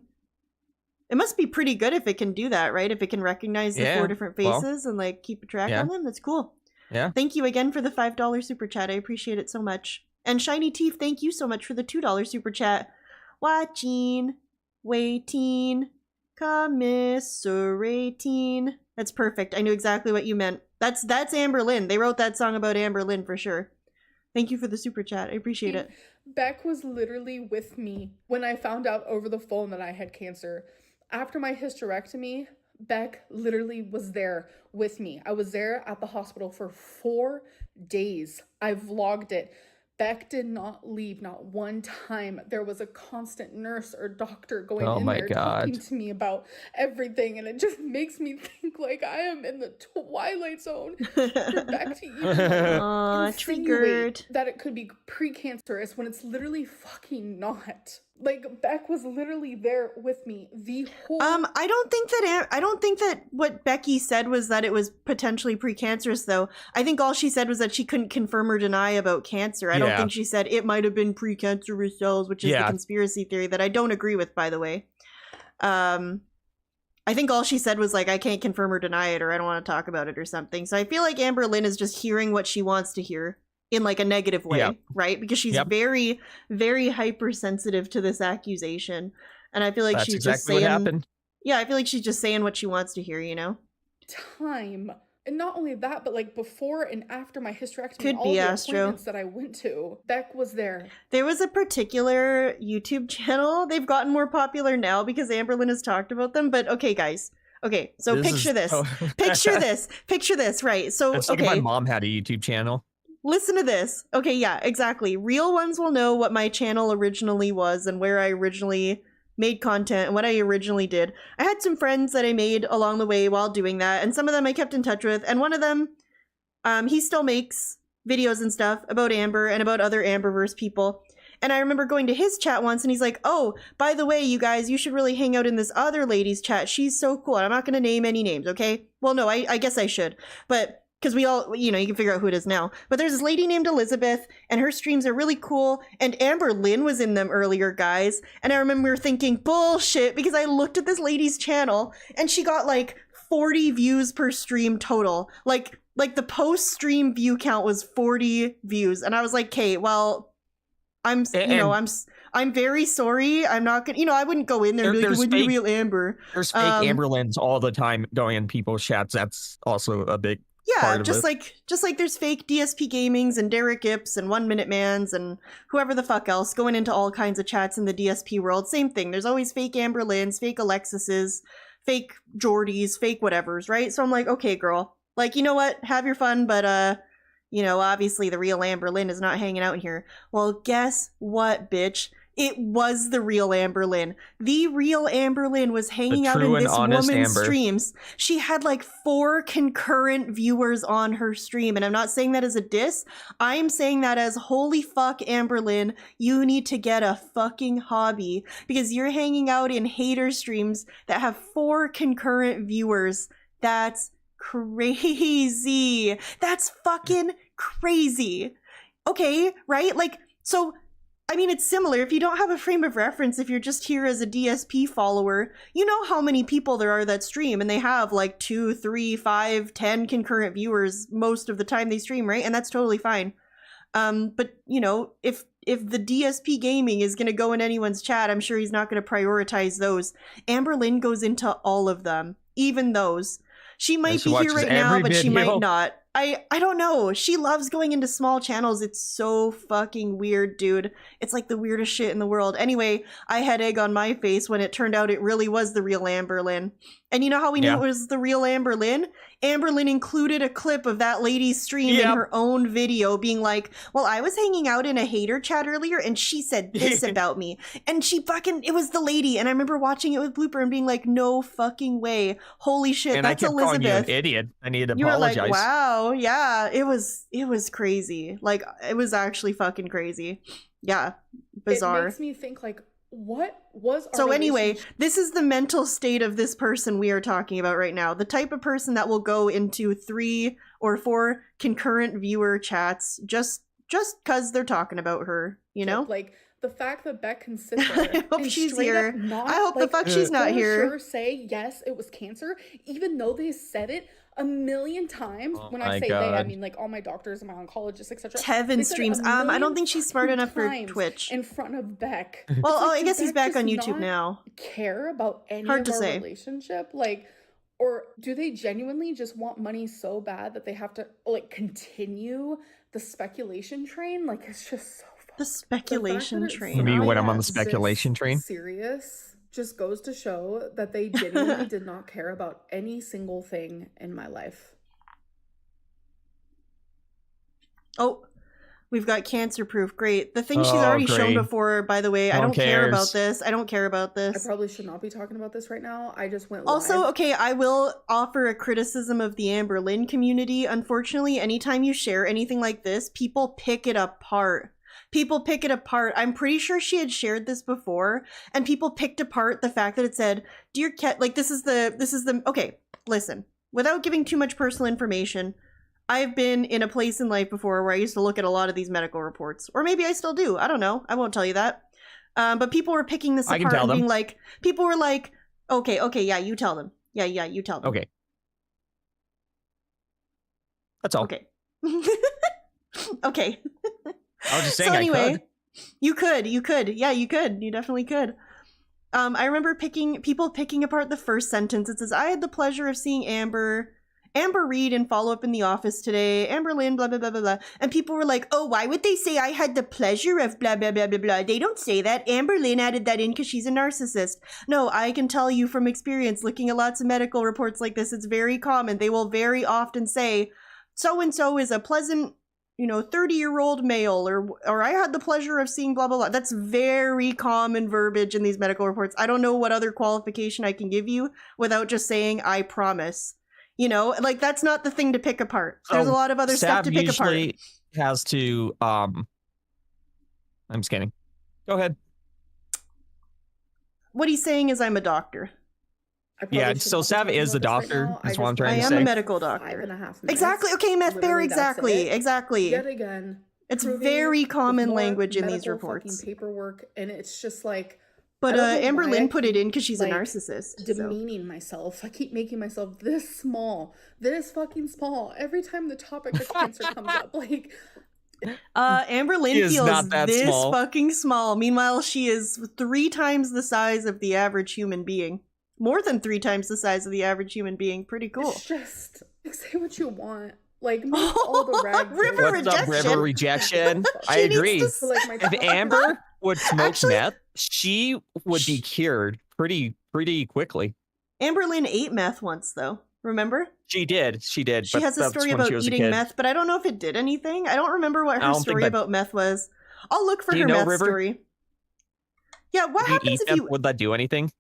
it must be pretty good if it can do that, right? If it can recognize the 4 different faces and like keep a track on them. That's cool. Yeah. Thank you again for the $5 super chat. I appreciate it so much. And Shiny Teeth, thank you so much for the $2 super chat. Watching, waiting, commiserating. That's perfect. I knew exactly what you meant. That's Amberlynn. They wrote that song about Amberlynn for sure. Thank you for the super chat. I appreciate it. Beck was literally with me when I found out over the phone that I had cancer. After my hysterectomy, Beck literally was there with me. I was there at the hospital for 4 days. I vlogged it. Beck did not leave, not one time. There was a constant nurse or doctor going in there talking to me about everything, and it just makes me think like I am in the twilight zone. For Beck to even triggered that it could be precancerous when it's literally fucking not. Like Beck was literally there with me the whole. I don't think that what Becky said was that it was potentially precancerous, though. I think all she said was that she couldn't confirm or deny about cancer. I don't think she said it might have been precancerous cells, which is the conspiracy theory that I don't agree with, by the way. I think all she said was like, I can't confirm or deny it, or I don't want to talk about it or something. So I feel like Amberlynn is just hearing what she wants to hear in like a negative way, right? Because she's very, very hypersensitive to this accusation. And I feel like she's just saying, I feel like she's just saying what she wants to hear, you know? Time. And not only that, but like before and after my hysterectomy, Could all be, the Astro. appointments that I went to, Beck was there. There was a particular YouTube channel. They've gotten more popular now because Amberlynn has talked about them. But okay, guys. Okay, so picture this. Picture this, right? So, it's like if my mom had a YouTube channel. Listen to this. Okay, yeah, exactly. Real ones will know what my channel originally was and where I originally made content and what I originally did. I had some friends that I made along the way while doing that, and some of them I kept in touch with, and one of them, he still makes videos and stuff about Amber and about other Amberverse people. And I remember going to his chat once and he's like, oh, by the way, you guys, you should really hang out in this other lady's chat. She's so cool. I'm not going to name any names, okay? Well, no, I guess I should. But because we all, you can figure out who it is now. But there's this lady named Elizabeth, and her streams are really cool. And Amberlynn was in them earlier, guys. And I remember thinking, bullshit, because I looked at this lady's channel, and she got like 40 views per stream total. Like the post-stream view count was 40 views. And I was like, okay, well, I'm very sorry. I'm not gonna, I wouldn't go in there and be like, it wouldn't be real Amber. There's fake Amberlyns all the time going in people's chats. That's also a big part of just it. like there's fake DSP Gamings and Derek Ips and 1 Minute Mans and whoever the fuck else going into all kinds of chats in the DSP world. Same thing. There's always fake Amberlyns, fake Alexises, fake Geordies, fake whatevers, right? So I'm like, okay, girl, like, you know what? Have your fun, but obviously the real Amberlynn is not hanging out in here. Well, guess what, bitch? It was the real Amberlynn. The real Amberlynn was hanging out in this woman's streams. She had like 4 concurrent viewers on her stream. And I'm not saying that as a diss. I'm saying that as, holy fuck, Amberlynn, you need to get a fucking hobby. Because you're hanging out in hater streams that have 4 concurrent viewers. That's crazy. That's fucking crazy. Okay, right? Like, so... I mean, it's similar. If you don't have a frame of reference, if you're just here as a DSP follower, you know how many people there are that stream, and they have like 2, 3, 5, 10 concurrent viewers most of the time they stream, right? And that's totally fine. But if the DSP gaming is going to go in anyone's chat, I'm sure he's not going to prioritize those. Amberlynn goes into all of them, even those. She might be here right now, but she might not. I don't know. She loves going into small channels. It's so fucking weird, dude. It's like the weirdest shit in the world. Anyway, I had egg on my face when it turned out it really was the real Amberlynn. And you know how we knew it was the real Amberlynn? Amberlynn included a clip of that lady's stream in her own video being like, well, I was hanging out in a hater chat earlier and she said this about me. And it was the lady. And I remember watching it with Blooper and being like, no fucking way. Holy shit, and that's I kept Elizabeth. calling you an idiot. I need to You were apologize. like, wow, yeah, it was crazy. Like, it was actually fucking crazy. Yeah, bizarre. It makes me think, like, what was our So anyway, this is the mental state of this person we are talking about right now. The type of person that will go into 3 or 4 concurrent viewer chats just because they're talking about her, Like, the fact that Beck can sit there I hope and she's straight here. up not, I hope the fuck she's not for here. sure say, yes, it was cancer, even though they said it a million times. Oh When I say they, I mean like all my doctors and my oncologists, etc. Tevin streams. I don't think she's smart enough for Twitch. In front of Beck. Well, It's like, I guess does he's Beck back on just YouTube not now. Care about any Hard of to our say. relationship, like, or do they genuinely just want money so bad that they have to like continue the speculation train? Like, it's just so fun. The speculation train. Maybe when I'm on the This speculation train. Serious just goes to show that they genuinely did not care about any single thing in my life. Oh, we've got cancer proof. Great. The thing she's already shown before, by the way, I don't care about this. I don't care about I this. probably should not be talking about this right now. I just went Also, live. okay, I will offer a criticism of the Amberlynn community. Unfortunately, anytime you share anything like this, people pick it apart. People pick it apart. I'm pretty sure she had shared this before, and people picked apart the fact that it said, "Dear Cat," like this is the okay, listen. Without giving too much personal information, I've been in a place in life before where I used to look at a lot of these medical reports. Or maybe I still do. I don't know. I won't tell you that. But people were picking this apart and being like, people were like, okay, yeah, you tell them. Yeah, you tell them. Okay. That's all. Okay. Okay. I was just saying So anyway, I could. you could. Yeah, you could. You definitely could. I remember people picking apart the first sentence. It says, I had the pleasure of seeing Amber read and follow up in the office today. Amberlynn, blah, blah, blah, blah, blah. And people were like, oh, why would they say I had the pleasure of blah, blah, blah, blah, blah? They don't say that. Amberlynn added that in because she's a narcissist. No, I can tell you from experience, looking at lots of medical reports like this, it's very common. They will very often say, so-and-so is a pleasant, 30-year-old male, or I had the pleasure of seeing blah, blah, blah. That's very common verbiage in these medical reports. I don't know what other qualification I can give you without just saying, I promise. Like, that's not the thing to pick apart. There's a lot of other stuff to pick apart. Usually has to, I'm just kidding. Go ahead. What he's saying is I'm a doctor. Yeah, so Sav is the doctor, is what I'm trying to say. I am a medical doctor. 5.5 minutes. Exactly. Okay, Meth Bear, Literally, that's exactly. it. Exactly. Yet again, It's proving very with common more language in these medical reports. fucking paperwork, and it's just like. But I don't know why Amberlynn I put it keep, in because she's a like, narcissist. Demeaning myself. I keep making myself this small, this fucking small. Every time the topic of cancer comes up, like. Amberlynn She is feels not that this small. fucking small. Meanwhile, she is 3 times the size of the average human being. More than 3 times the size of the average human being. Pretty cool. It's just like, say what you want. Like make all the rag. River What's up, rejection. River rejection? I She needs agree. to So, like, my If top- Amber would smoke Actually- meth, she would be cured pretty quickly. Amberlynn ate meth once, though. Remember? She did. She but has a that's story when about she was a eating kid. meth, but I don't know if it did anything. I don't remember what I her don't think story that- about meth was. I'll look for Do you her know, meth River? story. Yeah, what If you eat happens if meth, you would that do anything?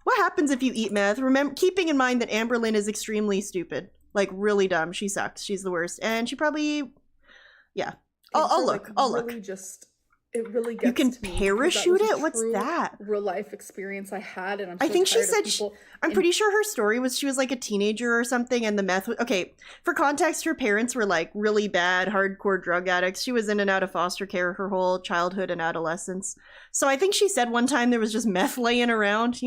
what happens if you eat meth? Remember, keeping in mind that Amberlynn is extremely stupid, like really dumb. She sucks. She's the worst, and she probably, yeah. I'll Cancer, look. like, I'll really look. Just it really gets You can to me because parachute that was it? a What's true that? Real life experience I had, and I'm. I so think she tired of said people I'm pretty sure her story was she was like a teenager or something, and the meth was okay. For context, her parents were like really bad, hardcore drug addicts. She was in and out of foster care her whole childhood and adolescence. So I think she said one time there was just meth laying around,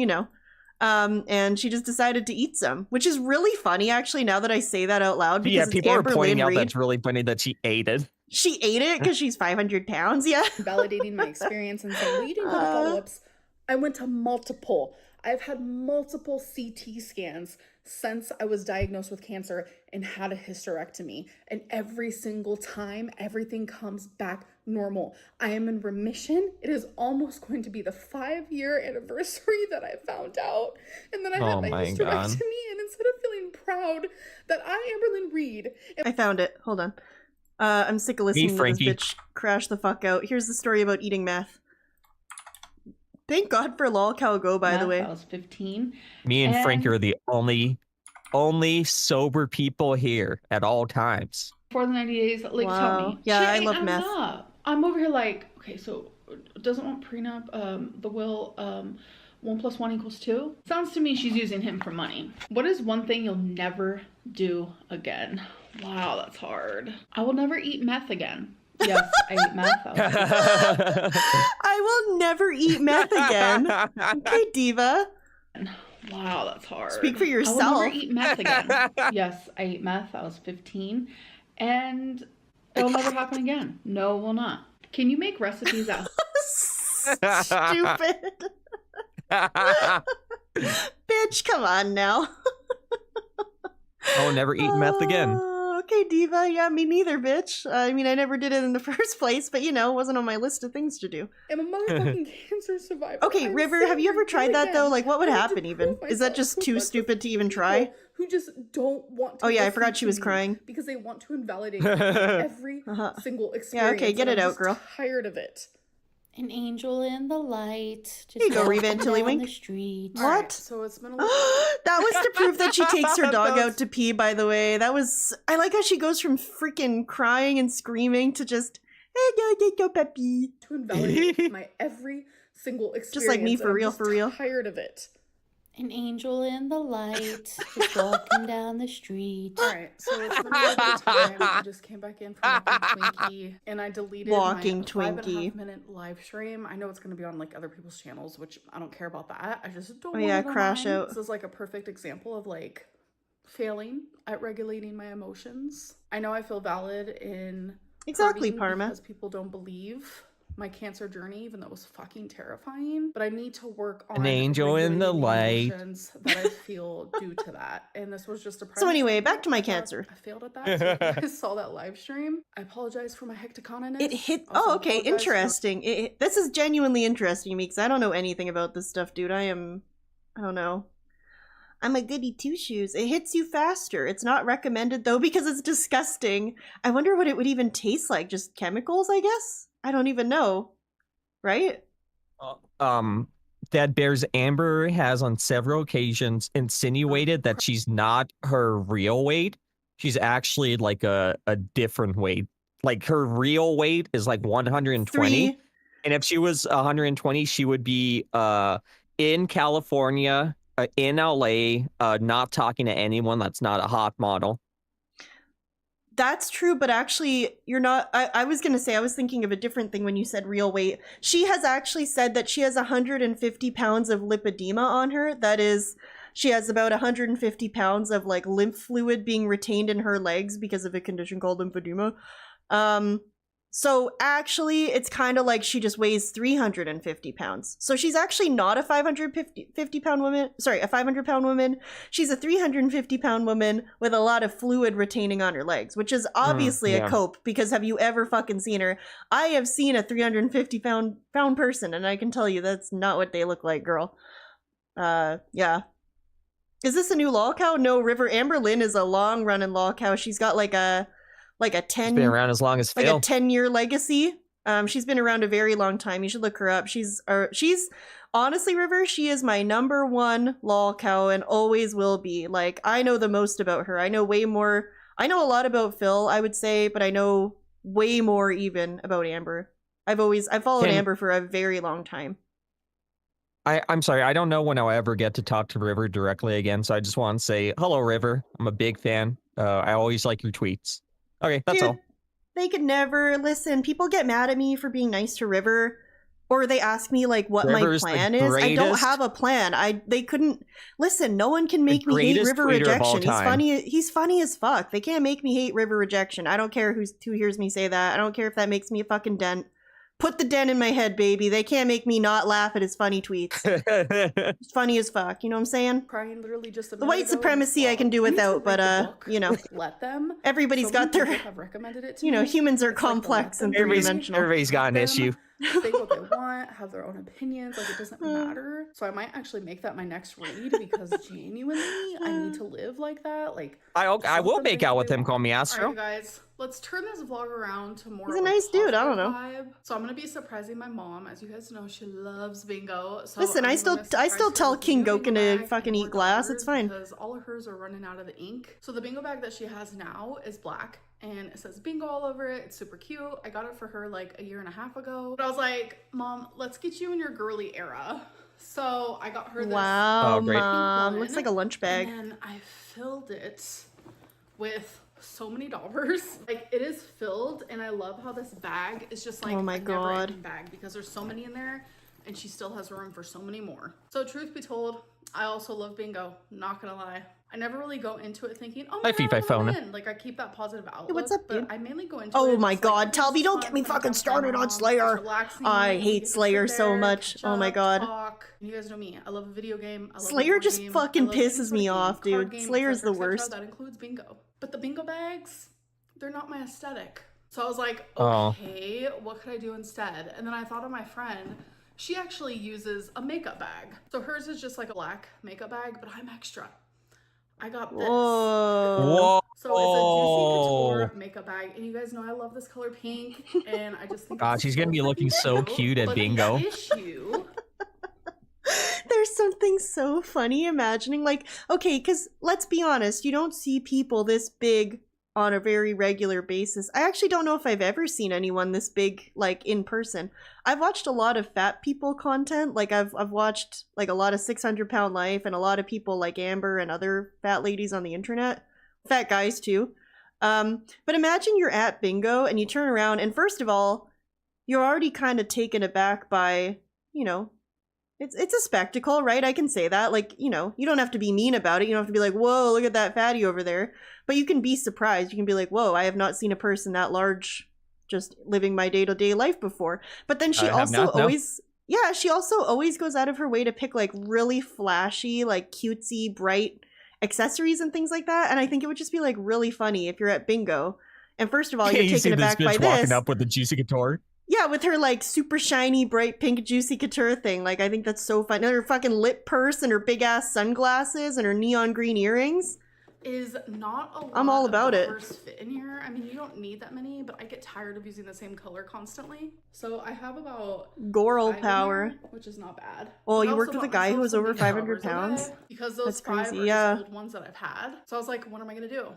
and she just decided to eat some, which is really funny actually. Now that I say that out loud, because Yeah, it's people are pointing Amberlynn out Reed. that's really funny that she ate it. She ate it because she's 500 pounds. Yeah. validating my experience and saying, well, you didn't go to follow-ups. I went to multiple. I've had multiple CT scans since I was diagnosed with cancer and had a hysterectomy. And every single time, everything comes back normal. I am in remission. It is almost going to be the 5-year anniversary that I found out. And then I Oh had my my hysterectomy, God. and instead of feeling proud that I, Amberlynn Reed, I found it. Hold on. I'm sick of listening to this Frankie. bitch crash the fuck out. Here's the story about eating meth. Thank God for Lol Cow Go, by the way. I was 15. Me and Frank And- are the only sober people here at all times. For the 90 days, like, Wow. tell me. Yeah, I Shit love ain't meth. adding up. I'm over here like, okay, so doesn't want prenup, the will, 1 + 1 = 2? Sounds to me she's using him for money. What is one thing you'll never do again? Wow, that's hard. I will never eat meth again. Yes, I eat meth. I will never eat meth again. Okay, Diva. Wow, that's hard. Speak for I will yourself. never eat meth again. Yes, I ate meth. I was 15. And it'll never happen again. No, it will not. Can you make recipes at Stupid. Bitch, come on now. I'll never eat meth again. Okay, Diva. Yeah, me neither, bitch. I mean, I never did it in the first place, but it wasn't on my list of things to do. I'm a motherfucking cancer survivor. Okay, I'm River, saying have you ever it tried that again. though? Like, what would I have to happen even? prove Is that myself just to a too bunch of stupid to even people try? Who just don't want to. Oh yeah, I listen forgot she to was me crying. because they want to invalidate every single experience. okay, get and it I'm out, just girl. Tired of it. An angel in the light. Here you go, walking Reva and down Tillywink. the street. What? So it's been a That was to prove that she takes her dog out to pee, by the way. That was... I like how she goes from freaking crying and screaming to just... Hey, go, puppy. to invalidate my every single experience. Just like me, and for I'm real, just for real. Tired of it. An angel in the light. Just walking down the street. All right, so it's been a little bit of time. I just came back in from Walking Twinkie, and I deleted Walking my Twinkie. 5.5-minute live stream. I know it's going to be on like other people's channels, which I don't care about that. I just don't. Oh, want yeah, it on crash mine. out. This is like a perfect example of like failing at regulating my emotions. I know I feel valid in Exactly, hurting Parma. because people don't believe my cancer journey, even though it was fucking terrifying. But I need to work on An angel in the regulating light. emotions that I feel due to that. And this was just a So anyway, example back to my of how cancer. I failed at that. So if you guys saw that live stream, I apologize for my hecticoniness. It hit... Also Oh, okay, apologize for- interesting. This is genuinely interesting to me, because I don't know anything about this stuff, dude. I don't know. I'm a goody two-shoes. It hits you faster. It's not recommended, though, because it's disgusting. I wonder what it would even taste like. Just chemicals, I guess? I don't even know. Right? Dead Bears Amber has on several occasions insinuated that she's not her real weight. She's actually like a different weight. Like her real weight is like 120. 3. And if she was 120, she would be in California in LA, not talking to anyone that's not a hot model. That's true, but actually, you're not. I was going to say, I was thinking of a different thing when you said real weight. She has actually said that she has 150 pounds of lipedema on her. That is, she has about 150 pounds of like lymph fluid being retained in her legs because of a condition called lymphedema. So actually, it's kind of like she just weighs 350 pounds. So she's actually not a 550-pound woman. Sorry, a 500-pound woman. She's a 350-pound woman with a lot of fluid retaining on her legs, which is obviously a cope, because have you ever fucking seen her? I have seen a 350-pound person, and I can tell you that's not what they look like, girl. Yeah. Is this a new lol cow? No, River Amberlynn is a long-running lol cow. She's got like a 10. She's been around as long as like Phil. a 10-year legacy. She's been around a very long time. You should look her up. She's honestly, River, she is my #1 lol cow and always will be. Like, I know the most about her. I know way more. I know a lot about Phil, I would say, but I know way more even about Amber. I've followed Amber for a very long time. I'm sorry, I don't know when I'll ever get to talk to River directly again, so I just want to say hello, River. I'm a big fan. I always like your tweets. Okay, that's all. They could never listen. People get mad at me for being nice to River, or they ask me like what River's my plan the is. I don't greatest- have a plan. They couldn't listen. No one can make me hate greatest River tweeter of all rejection. He's time. funny. He's funny as fuck. They can't make me hate River rejection. I don't care who hears me say that. I don't care if that makes me a fucking dent. Put the dent in my head, baby. They can't make me not laugh at his funny tweets. It's funny as fuck. You know what I'm saying? Crying literally just a The minute white ago, supremacy I can do without, but you know, let them. everybody's So got many their, people have recommended it to you know, me. humans are It's like, complex let and them breathe. three-dimensional. Everybody's got an Let issue. them say what they want, have their own opinions, like it doesn't matter. So I might actually make that my next read, because genuinely I need to live like that. Like, I will something make out with they him. Call me want. Astro. Alright, guys, let's turn this vlog around to more He's a of nice dude, I don't know. positive vibe. So I'm gonna be surprising my mom. As you guys know, she loves bingo. So Listen, I'm I gonna still surprise tell her with a King new Goken bingo to bag fucking and eat more glass. It's dollars, fine. because all of hers are running out of the ink. So the bingo bag that she has now is black, and it says bingo all over it. It's super cute. I got it for her like a 1.5 years ago. But I was like, Mom, let's get you in your girly era. So I got her this. Wow, Oh, great. Mom. one, Looks like a lunch bag. And then I filled it with so many dollars. Like, it is filled, and I love how this bag is just like Oh my a God. never-ending bag, because there's so many in there, and she still has room for so many more. So truth be told, I also love bingo, not gonna lie. I never really go into it thinking, oh my Hi, God, FIFA I'm phone. gonna win. Like, I keep that positive outlook. what's up, but dude? I mainly go into Oh it my just God, like, Talby, this is don't fun, get me I'm fucking with my started on mom, Slayer. it's relaxing, I we hate get to sit Slayer so there, much. catch Oh my up, God. talk. You guys know me. I love a video game. I love a Slayer board just game. fucking I love any pisses sort me of game, off, card dude. game, Slayer's etc., the worst. etc. That includes bingo. But the bingo bags, they're not my aesthetic. So I was like, Oh. okay, what could I do instead? And then I thought of my friend. She actually uses a makeup bag. So hers is just like a black makeup bag, but I'm extra. I got this. Whoa. So it's a Juicy Couture makeup bag, and you guys know I love this color pink, and I just think God, it's she's so gonna be looking freaking so cute at But bingo. The issue There's something so funny imagining, like, okay, because let's be honest, you don't see people this big on a very regular basis. I actually don't know if I've ever seen anyone this big, like, in person. I've watched a lot of fat people content, like I've watched like a lot of 600-pound life and a lot of people like Amber and other fat ladies on the internet, fat guys too. But imagine you're at bingo and you turn around, and first of all, you're already kind of taken aback by, you know, it's a spectacle, right? I can say that. Like, you know, you don't have to be mean about it. You don't have to be like, whoa, look at that fatty over there. But you can be surprised. You can be like, whoa, I have not seen a person that large just living my day-to-day life before. But then she also always, yeah, she also always goes out of her way to pick like really flashy, like cutesy, bright accessories and things like that. And I think it would just be like really funny if you're at bingo. And first of all, you're you see taken this aback by bitch walking this. up with the Juicy Couture. Yeah, with her like super shiny, bright pink Juicy Couture thing. Like, I think that's so fun. And her fucking lip purse and her big ass sunglasses and her neon green earrings. is not a lot I'm all about of it. dollars fit in here. I mean, you don't need that many, but I get tired of using the same color constantly. So I have about Goral 5 in power. there, which is not bad. Oh, I you also worked with a bought guy who myself was some over baby 500 flowers pounds? away, because those That's 5 crazy, are yeah. just old ones that I've had. So I was like, what am I gonna do?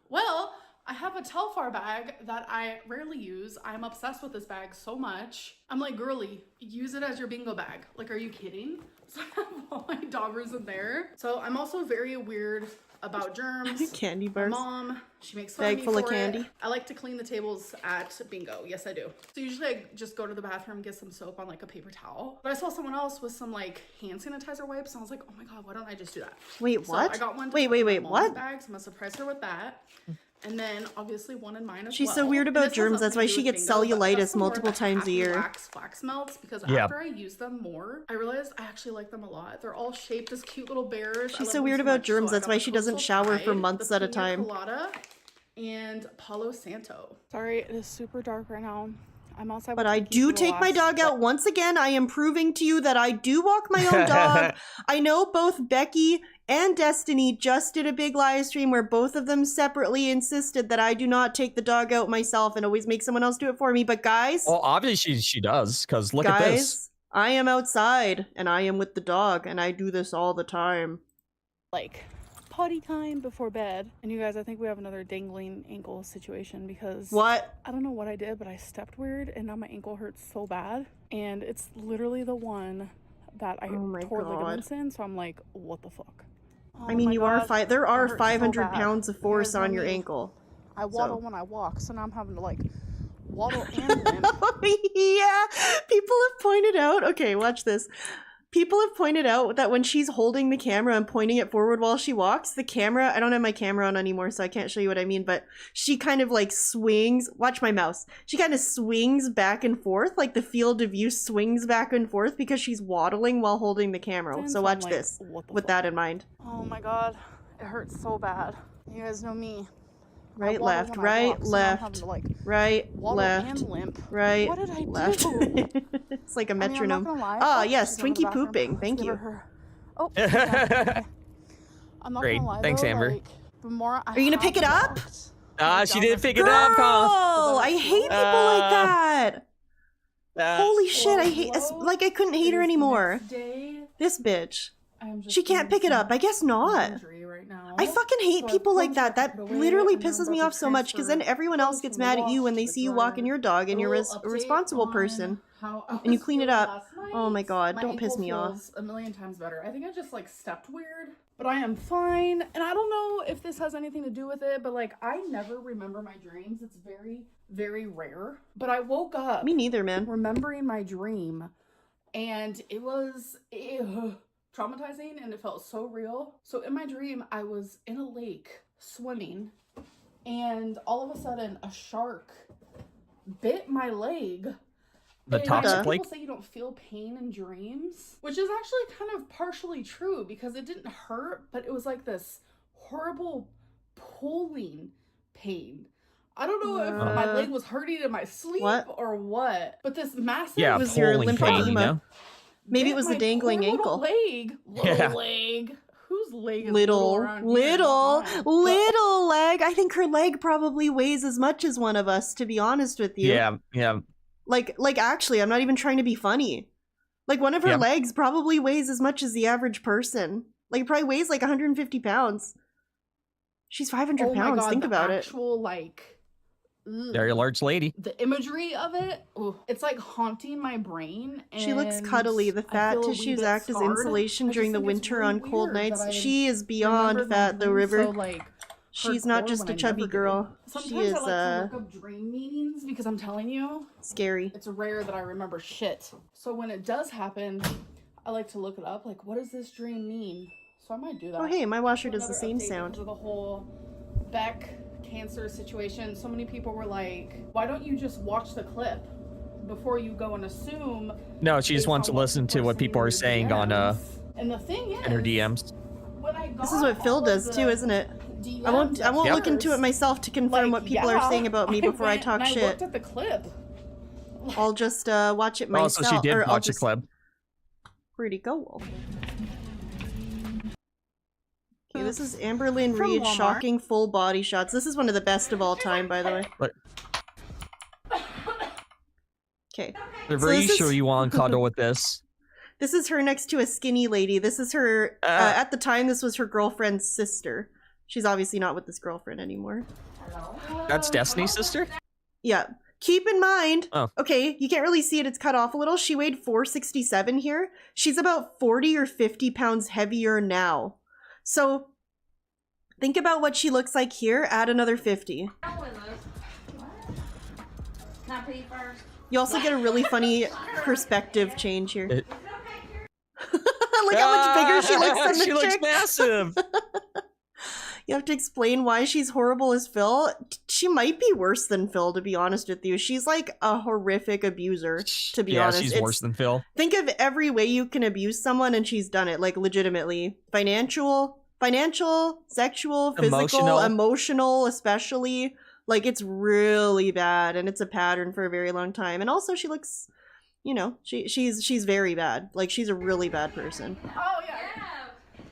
Well, I have a Telfar bag that I rarely use. I'm obsessed with this bag so much. I'm like, girly, use it as your bingo bag. Like, are you kidding? So I have all my doggers in there. So I'm also very weird about germs. Candy bars. My mom, she makes fun Bag of me full of for it. candy. I like to clean the tables at bingo. Yes, I do. So usually I just go to the bathroom, get some soap on like a paper towel. But I saw someone else with some like hand sanitizer wipes, and I was like, oh my god, why don't I just do that? Wait, So what? I got one. Wait, what? Bags. I'm gonna surprise her with that. And then obviously one in mine as She's well. so weird And about this has germs. nothing That's to why do she with gets bingo, but cellulitis that's the more multiple the times a happy year. wax melts, because Yeah. after I use them more, I realized I actually like them a lot. They're all shaped as cute little bears. I She's love so them weird so about much. germs. So I That's got why the she doesn't Coastal shower for Pride, months the at a Pina time. Colada, and Palo Santo. Sorry, it is super dark right now. I'm outside. But with I Kiki do for the take my last, dog out. Once again, I am proving to you that I do walk my own dog. I know both Becky and Destiny just did a big live stream where both of them separately insisted that I do not take the dog out myself and always make someone else do it for me. But guys, Well, obviously she does, because look at this. I am outside and I am with the dog and I do this all the time. like potty time before bed. And you guys, I think we have another dangling ankle situation because What? I don't know what I did, but I stepped weird and now my ankle hurts so bad. And it's literally the one that I tore ligaments in. So I'm like, what the fuck? I mean, Oh my God, there it are hurts so 500 bad. pounds of You force guys know on your me. ankle. I waddle when I walk, so now I'm having to like waddle and limp. Yeah, people have pointed out. Okay, watch this. People have pointed out that when she's holding the camera and pointing it forward while she walks, the camera, I don't have my camera on anymore, so I can't show you what I mean, but she kind of like swings, watch my mouse, she kind of swings back and forth, like the field of view swings back and forth because she's waddling while holding the camera. So I'm watch like, this, what the with that in mind. Oh my God, it hurts so bad. You guys know me. Right, waddle left, when I right, walk, so now I'm left, having to, like, right, waddle left, and limp. right, What did I left. do? It's like a I mean, I'm not metronome. gonna lie. Ah, Oh, yes, she's going to the Twinkie bathroom. pooping. Let's Thank give you. her- Oh, she's done. Okay. I'm not Great. gonna lie, Thanks, though, Amber. like, the more I Are you gonna pick it up? She did pick it Girl, up, huh? I hate people like that. Holy shit, I hate, like I couldn't hate her anymore. This bitch. She can't pick it up. I guess not. I fucking hate people like that. That literally pisses me off so much because then everyone else gets mad at you when they see you walking your dog and you're a responsible person and you clean it up. Oh my god, don't piss me off. A million times better. I think I just like stepped weird, but I am fine. And I don't know if this has anything to do with it, but like I never remember my dreams. It's very, very rare. But I woke up. Me neither, man. Remembering my dream, and it was traumatizing and it felt so real. So in my dream, I was in a lake swimming, and all of a sudden, a shark bit my leg. The And toxic lake? people say you don't feel pain in dreams, which is actually kind of partially true because it didn't hurt, but it was like this horrible pulling pain. I don't know if my leg was hurting in my sleep or what, but this massive Yeah, It was your pulling pain, you know? Maybe bit it was the my dangling poor ankle. little leg. Little Yeah. leg. Whose leg is Little around here? Not mine. little leg. I think her leg probably weighs as much as one of us, to be honest with you. Yeah. Like actually, I'm not even trying to be funny. Like one of her Yep. legs probably weighs as much as the average person. Like it probably weighs like 150 pounds. She's 500 Oh my pounds. God, Think the about it. actual, like, Very large lady. the imagery of it, it's like haunting my brain. She looks and cuddly. The I fat feel a wee tissues bit act as scarred. insulation I just during the think it's winter really on cold weird nights. that I She is beyond remembered my fat, though, dreams River. so, like, She's not hardcore just when a I chubby never do. girl. Sometimes She is I like to look up dream meanings because I'm telling you, scary. it's rare that I remember shit. So when it does happen, I like to look it up. Like, what does this dream mean? So I might do that. Oh hey, my washer does the Another same update sound. because of the whole Beck cancer situation. So many people were like, why don't you just watch the clip before you go and assume? No, she just based wants to on what listen to what people are saying on And the thing is, in her DMs. when I got This is what Phil does too, isn't it? I won't DMs look into it myself to confirm what people are saying about me before I went talk and shit. I looked at the clip. I'll just watch it Oh, myself. so she did or I'll watch the just... clip. Where'd he go, Wolf? Okay, this is Amberlynn From Reed Walmart. shocking full body shots. This is one of the best of all time, by the way. What? Okay. River, you sure you want to cuddle with this? This is her next to a skinny lady. This is her, at the time, this was her girlfriend's sister. She's obviously not with this girlfriend anymore. That's Destiny's sister? Yeah. Keep in mind, Oh. okay, you can't really see it, it's cut off a little. She weighed 467 here. She's about 40 or 50 pounds heavier now. So think about what she looks like here, add another 50. You also get a really funny perspective change here. Look how much bigger she looks than the She looks chick. massive. You have to explain why she's horrible as Phil. She might be worse than Phil, to be honest with you. She's like a horrific abuser, to be honest. She's worse than Phil. Think of every way you can abuse someone and she's done it, like legitimately. Financial, sexual, physical, emotional especially. Like it's really bad and it's a pattern for a very long time. And also she looks, you know, she's very bad. Like she's a really bad person. Oh yeah.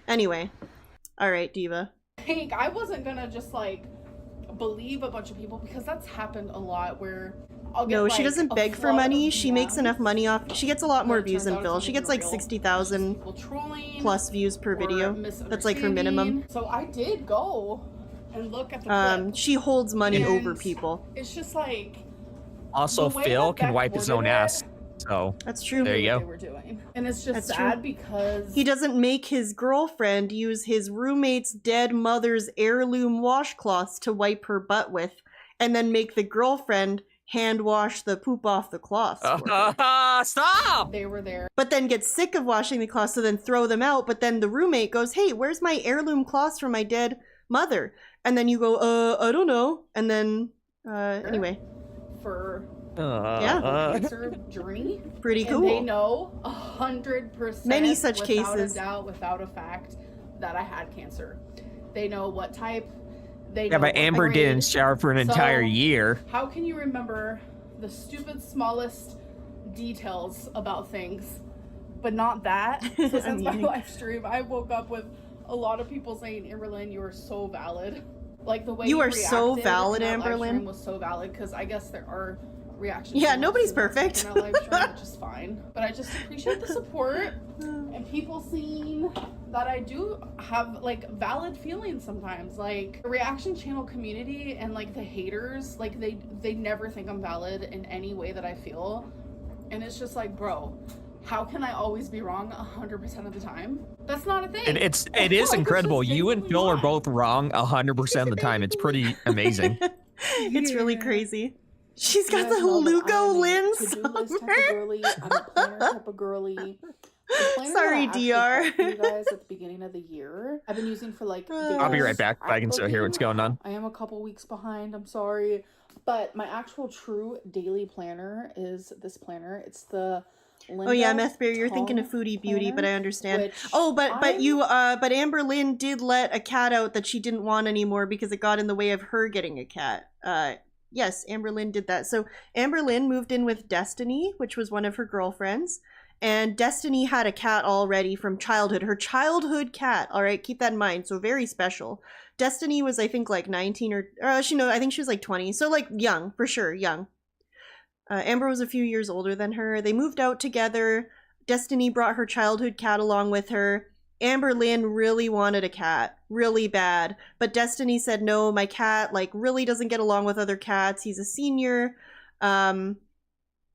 Anyway. All right, Diva. Hank, I wasn't gonna just like believe a bunch of people because that's happened a lot where I'll get No, she like, doesn't a beg for flood money. of She makes DMs. enough money off. She gets a lot more It views turns than out Phil. it's She not gets like even real. 60,000 People trolling plus views per or video. That's like her minimum. So I did go and look at the clip. She holds money And over people. It's just like Also, the way Phil that can Beck wipe his worded own it, ass. So that's true. There you what go. they were doing. And it's just That's sad true. because He doesn't make his girlfriend use his roommate's dead mother's heirloom washcloths to wipe her butt with, and then make the girlfriend hand wash the poop off the cloths. for her. Stop! they were there. But then get sick of washing the cloths, so then throw them out. But then the roommate goes, "Hey, where's my heirloom cloths from my dead mother?" And then you go, I don't know. And then, anyway. For Yeah. cancer journey. Pretty And they cool. know 100%. Many such without cases. a doubt, without a fact, that I had cancer. They know what type. They Yeah, know but what Amber grade. didn't shower for an entire So, year. How can you remember the stupid smallest details about things, but not that? So since my mean- live stream, I woke up with a lot of people saying, Amberlynn, you are so valid. Like the way You are so reacted valid, in that live Amberlynn. stream was so valid because I guess there are reactions. Yeah, channels nobody's who don't speak perfect. in that live stream, which is fine. But I just appreciate the support and people seeing that I do have like valid feelings sometimes. Like the reaction channel community and like the haters, like they never think I'm valid in any way that I feel. And it's just like, bro, how can I always be wrong 100% of the time? That's not a thing. It is incredible. You and Phil are both wrong 100% of the time. It's pretty amazing. It's really crazy. She's got You the guys know that Lugo I'm a lens to-do list type of summer. girly. I'm a planner type of girly. The planner Sorry, that I actually DR. got for you guys at the beginning of the year, I've been using for like I'll be right back. I can still hear what's going on. I am a couple weeks behind. I'm sorry. But my actual true daily planner is this planner. It's the Oh yeah, Linda Methbear, you're thinking of Tong Foodie Beauty, but I planner, understand. which Oh, but I'm- Amberlynn did let a cat out that she didn't want anymore because it got in the way of her getting a cat. Yes, Amberlynn did that. So Amberlynn moved in with Destiny, which was one of her girlfriends, and Destiny had a cat already from childhood. Her childhood cat. All right, keep that in mind. So very special. Destiny was, I think, like 19 or I think she was like 20. So like young, for sure, young. Amber was a few years older than her. They moved out together. Destiny brought her childhood cat along with her. Amberlynn really wanted a cat, really bad. But Destiny said, no, my cat, like, really doesn't get along with other cats. He's a senior.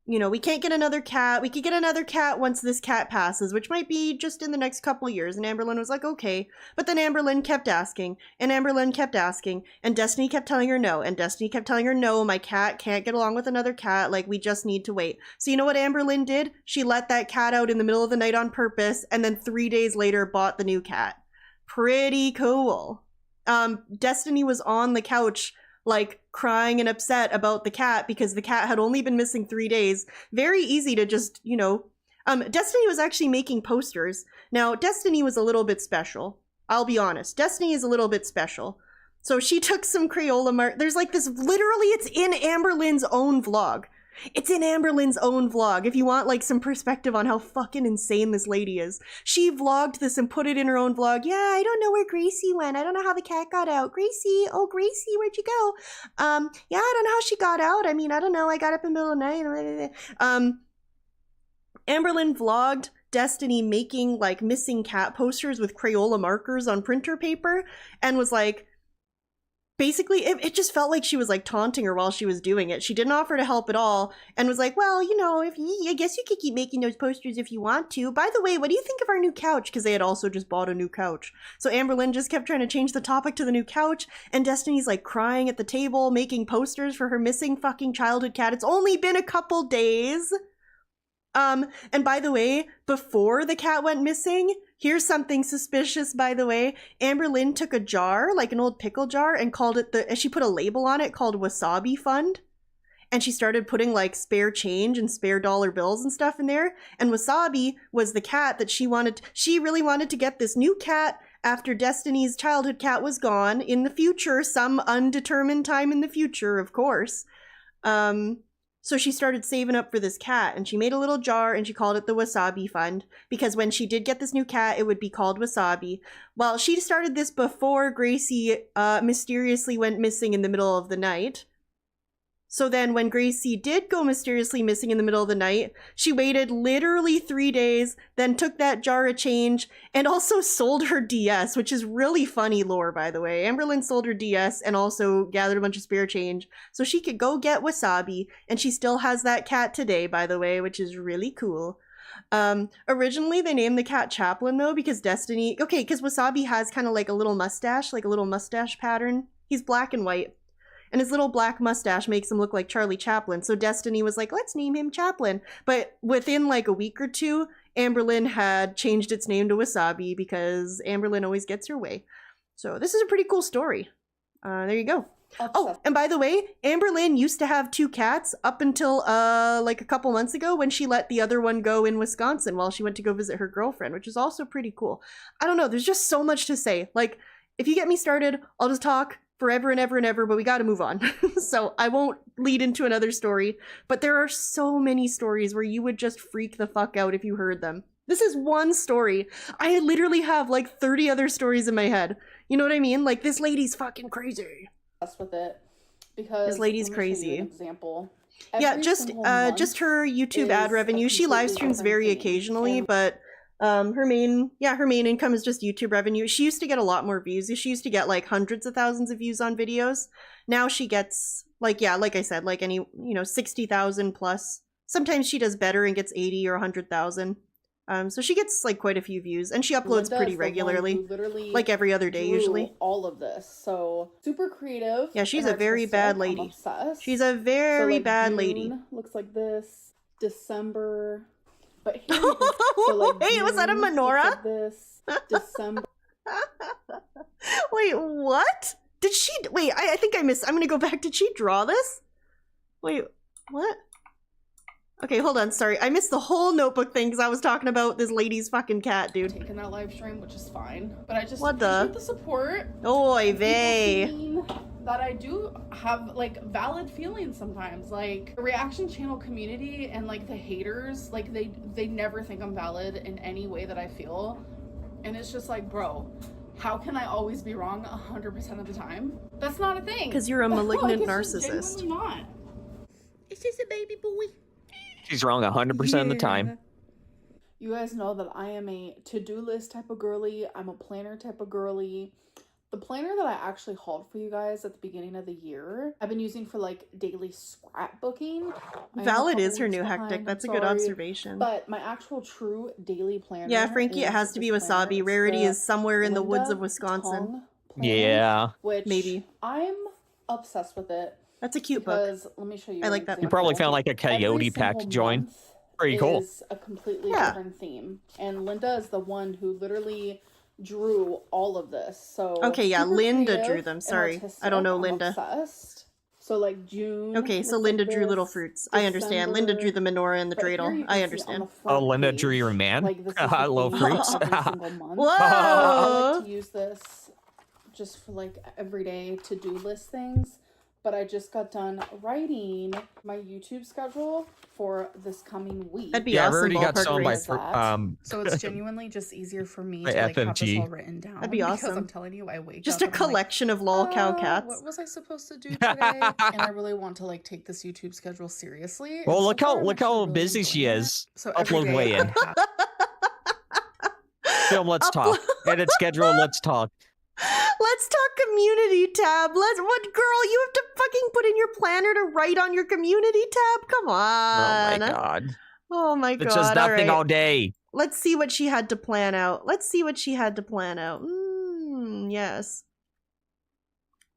You know, we can't get another cat. We could get another cat once this cat passes, which might be just in the next couple years. And Amberlynn was like, okay. But then Amberlynn kept asking, and Amberlynn kept asking, and Destiny kept telling her no, and Destiny kept telling her no, my cat can't get along with another cat, like, we just need to wait. So you know what Amberlynn did? She let that cat out in the middle of the night on purpose, and then 3 days later bought the new cat. Pretty cool. Destiny was on the couch, like, crying and upset about the cat because the cat had only been missing 3 days. Very easy to just, you know. Destiny was actually making posters. Now, Destiny was a little bit special. I'll be honest. Destiny is a little bit special. So she took some Crayola there's like this, literally, it's in Amberlynn's own vlog. It's in Amberlynn's own vlog, if you want, like, some perspective on how fucking insane this lady is. She vlogged this and put it in her own vlog. Yeah, I don't know where Gracie went. I don't know how the cat got out. Gracie, oh, Gracie, where'd you go? Yeah, I don't know how she got out. I mean, I don't know. I got up in the middle of the night. Amberlynn vlogged Destiny making, like, missing cat posters with Crayola markers on printer paper and was like, basically, it just felt like she was like taunting her while she was doing it. She didn't offer to help at all and was like, well, you know, I guess you could keep making those posters if you want to. By the way, what do you think of our new couch? Because they had also just bought a new couch. So Amberlynn just kept trying to change the topic to the new couch, and Destiny's like crying at the table, making posters for her missing fucking childhood cat. It's only been a couple days. And by the way, before the cat went missing, here's something suspicious, by the way. Amberlynn took a jar, like an old pickle jar, and called it she put a label on it called Wasabi Fund. And she started putting like spare change and spare dollar bills and stuff in there. And Wasabi was the cat that she really wanted to get this new cat after Destiny's childhood cat was gone in the future, some undetermined time in the future, of course. So she started saving up for this cat, and she made a little jar and she called it the Wasabi Fund, because when she did get this new cat, it would be called Wasabi. Well, she started this before Gracie mysteriously went missing in the middle of the night. So then when Gracie did go mysteriously missing in the middle of the night, she waited literally 3 days, then took that jar of change and also sold her DS, which is really funny lore, by the way. Amberlynn sold her DS and also gathered a bunch of spare change so she could go get Wasabi, and she still has that cat today, by the way, which is really cool. Originally they named the cat Chaplin though, because because Wasabi has kind of like a little mustache pattern. He's black and white. And his little black mustache makes him look like Charlie Chaplin. So Destiny was like, let's name him Chaplin. But within like a week or two, Amberlynn had changed its name to Wasabi because Amberlynn always gets her way. So this is a pretty cool story. There you go. Oh, and by the way, Amberlynn used to have 2 cats up until like a couple months ago when she let the other one go in Wisconsin while she went to go visit her girlfriend, which is also pretty cool. I don't know. There's just so much to say. Like, if you get me started, I'll just talk forever and ever and ever, but we gotta move on. So I won't lead into another story, but there are so many stories where you would just freak the fuck out if you heard them. This is one story. I literally have like 30 other stories in my head. You know what I mean? Like, this lady's fucking crazy. With it, because this lady's crazy. Example. Yeah, just her YouTube ad revenue. She live streams very occasionally, but her main income is just YouTube revenue. She used to get a lot more views. She used to get like hundreds of thousands of views on videos. Now she gets like I said, like 60,000 plus. Sometimes she does better and gets 80 or 100,000. So she gets like quite a few views, and she uploads pretty regularly, like every other day usually. All of this, so super creative. Yeah, she's a very bad lady. She's a very bad lady. Looks like this. December. But here wait, was that a menorah? Like this. December. Wait, what? Did she? Wait, I think I missed. I'm gonna go back. Did she draw this? Wait, what? Okay, hold on. Sorry, I missed the whole notebook thing because I was talking about this lady's fucking cat, dude. Taking that live stream, which is fine, but I just what appreciate the support. Oy vey. That I do have like valid feelings sometimes. Like the reaction channel community and like the haters, like they never think I'm valid in any way that I feel, and it's just like, bro, how can I always be wrong 100% of the time? That's not a thing. Because you're a malignant narcissist. It's not. It's just a baby boy. She's wrong 100% of the time. You guys know that I am a to-do list type of girly. I'm a planner type of girly. The planner that I actually hauled for you guys at the beginning of the year, I've been using for like daily scrapbooking. Valid is her new hectic. That's a good observation. But my actual true daily planner. Yeah, Frankie, it has to be Wasabi. Rarity is somewhere in the woods of Wisconsin. Yeah. Which maybe. I'm obsessed with it. That's a cute book. Let me show you. I like that. You probably found like a coyote pack to join. Pretty cool. Is a completely different theme, and Linda is the one who literally drew all of this. So okay, yeah, Linda drew them. Sorry, I don't know Linda. Obsessed. So like June. Okay, so Linda drew little fruits. I understand. Linda drew the menorah and the dreidel. I understand. Oh, Linda drew your man. Like, this I love fruits. Whoa! I like to use this just for like everyday to-do list things. But I just got done writing my YouTube schedule for this coming week. That'd be awesome. I've already got some by so it's genuinely just easier for me to like have this all written down. That'd be awesome. Because I'm telling you, I wake just up a collection of lol cow cats. What was I supposed to do today? And I really want to like take this YouTube schedule seriously. Well, look how busy she is. So Upload way in. Film, let's talk. Edit schedule, let's talk. Let's talk community tab. What girl? You have to fucking put in your planner to write on your community tab. Come Oh on. my god. Oh my It's god. just nothing right. all day. Let's see what she had to plan out. Yes.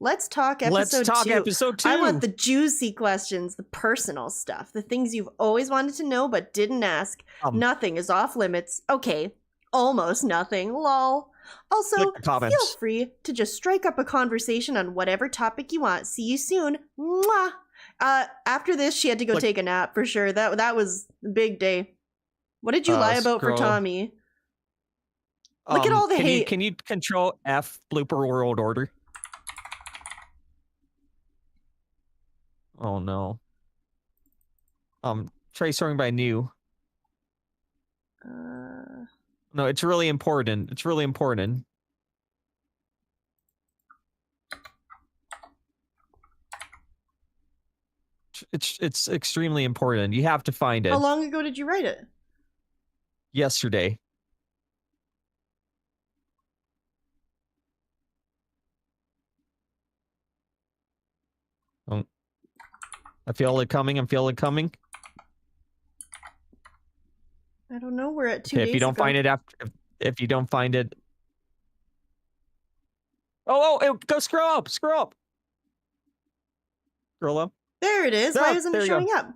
Let's talk episode 2. I want the juicy questions, the personal stuff, the things you've always wanted to know but didn't ask. Nothing is off limits. Okay, almost nothing. Lol. Also, feel free to just strike up a conversation on whatever topic you want. See you soon. Mwah. After this, she had to go take a nap for sure. That was a big day. What did you lie about for Tommy? Look at all the hate. Can you control F blooper world order? Oh no. Try sorting by new. No, it's really important. It's really important. It's extremely important. You have to find it. How long ago did you write it? Yesterday. Oh. I feel it coming. I'm feeling it coming. I don't know. We're at 2 Okay, days if you don't ago. find it after, if you don't find it. Oh, go scroll up. Scroll up. Scroll up. There it is. No, Why isn't there it you go. showing up?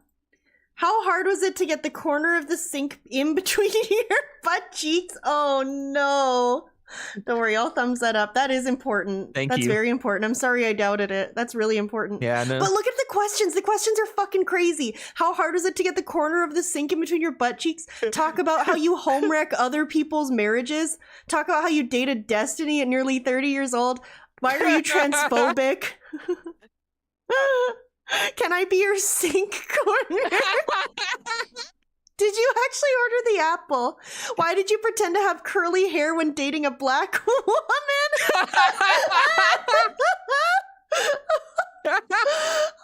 How hard was it to get the corner of the sink in between your butt cheeks? Oh no. Don't worry, I'll thumbs that up. That is important. That's you. very important. I'm sorry I doubted it. That's really important. Yeah, I know. But look at the questions. The questions are fucking crazy. How hard was it to get the corner of the sink in between your butt cheeks? Talk about how you home wreck other people's marriages. Talk about how you dated Destiny at nearly 30 years old. Why are you transphobic? Can I be your sink corner? Did you actually order the apple? Why did you pretend to have curly hair when dating a black woman?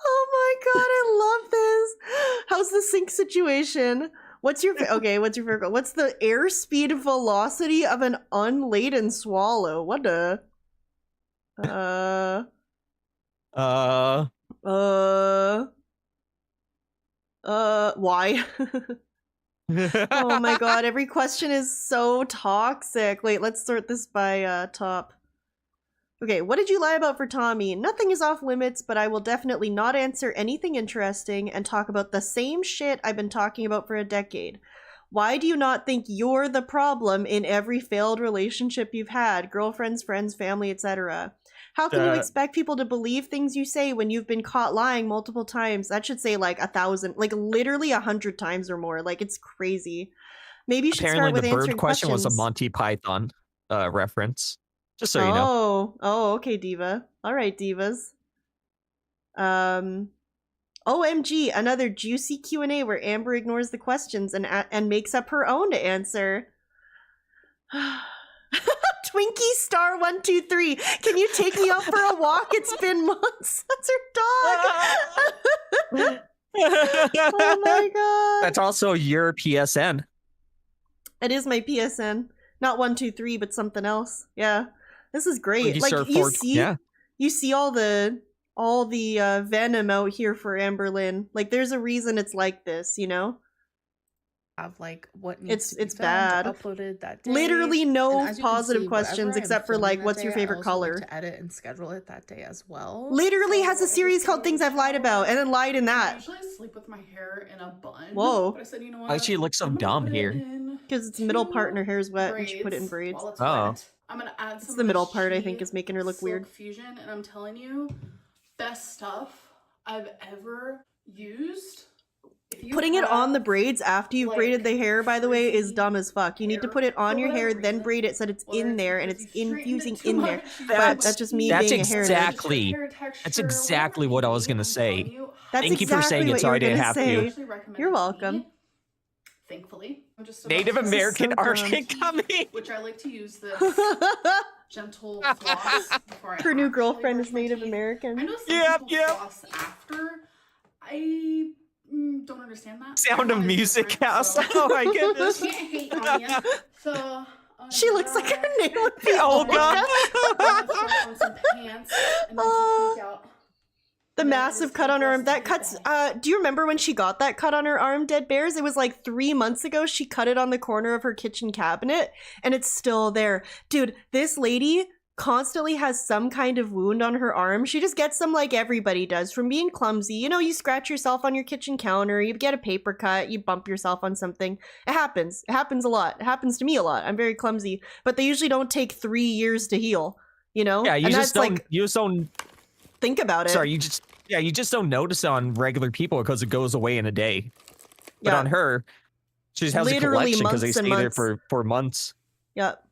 Oh my god, I love this. How's the sink situation? What's your favorite? What's the airspeed velocity of an unladen swallow? What the? Why? Oh my god, every question is so toxic. Wait, let's sort this by top. Okay, what did you lie about for Tommy? Nothing is off limits, but I will definitely not answer anything interesting and talk about the same shit I've been talking about for a decade. Why do you not think you're the problem in every failed relationship you've had? Girlfriends, friends, family, etc. How can you expect people to believe things you say when you've been caught lying multiple times? That should say like 1,000, like literally 100 times or more. Like it's crazy. Maybe you should Apparently start with the bird answering question questions. was a Monty Python reference. Just so you know. Oh, okay, Diva. All right, divas. OMG, another juicy Q&A where Amber ignores the questions and makes up her own to answer. Twinkie Star 123. Can you take me out for a walk? It's been months. That's her dog. Oh my god. That's also your PSN. It is my PSN. Not 123, but something else. Yeah. This is great. Twinkie Like Star you 4, see yeah. you see all the venom out here for Amberlynn. Like there's a reason it's like this, you know? Have like what needs to be It's filmed, bad. uploaded that day. Literally no And as you can positive see, questions whatever I'm except for filming like that what's your day, I favorite also like color. to edit and schedule it that day as well. Literally has a series called Things I've Lied About and then lied in I that. usually sleep with my hair in a bun. Whoa. But I said, you know what? Why she look so dumb here? Because it's the middle part and her hair is wet and she put it in braids. While it's Oh. wet. I'm gonna add some It's the of middle this part I She think is making her look Silk weird. Fusion, and I'm telling you, best stuff I've ever used. If you Putting it on have, the braids after you've like, braided the hair, by the way, is dumb as fuck. You need to hair put it on for your hair, whatever then reason, braid it so that it's in there and it's infusing too in there. much, But that's just me That's being a hair nerd. exactly. hair That's texture, exactly what I was gonna say. That's Thank you for exactly saying it what so you I were didn't gonna have say. to. You're welcome. Thankfully, I'm just Native about to- American so Arctic coming. which I like to use this gentle floss before I Her new actually girlfriend brush is my Native teeth. American. I know some people floss after. I don't understand that. Sound of Music House. Oh my goodness. Can't hate on ya. So She looks like her name would be Oh, God. On some pants and then to tweak out. The massive cut on her arm. That cuts. Do you remember when she got that cut on her arm, Dead Bears? It was like 3 months ago. She cut it on the corner of her kitchen cabinet, and it's still there. Dude, this lady constantly has some kind of wound on her arm. She just gets them like everybody does from being clumsy. You know, you scratch yourself on your kitchen counter, you get a paper cut, you bump yourself on something. It happens. It happens a lot. It happens to me a lot. I'm very clumsy, but they usually don't take 3 years to heal, you know? Yeah, you and just that's don't. like, You just don't. think about it. Sorry, you just don't notice it on regular people because it goes away in a day. But Yeah. on her, she just has Literally a collection because they months and stay there months. for months. Yep.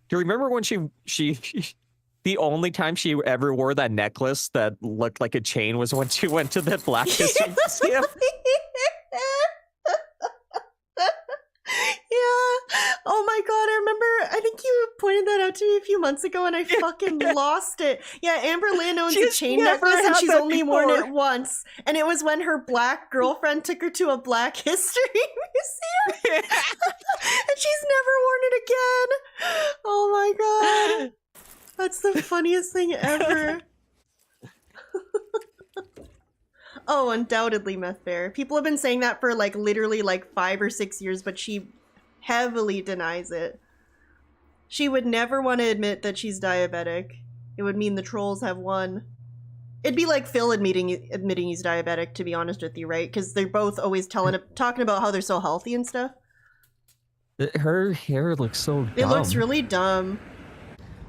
Do you remember when she the only time she ever wore that necklace that looked like a chain was when she went to the Black History Museum? Yeah. Oh my god, I remember, I think you pointed that out to me a few months ago and I fucking lost it. Yeah, Amberlynn owns a She's chain never necklace and had she's that only worn before. it once. And it was when her black girlfriend took her to a Black History Museum. And she's never worn it again. Oh my god. That's the funniest thing ever. Oh, undoubtedly Meth Bear. People have been saying that for like literally like 5 or 6 years, but she heavily denies it. She would never want to admit that she's diabetic. It would mean the trolls have won. It'd be like Phil admitting he's diabetic, to be honest with you, right? Because they're both always talking about how they're so healthy and stuff. Her hair looks so dumb. It looks really dumb.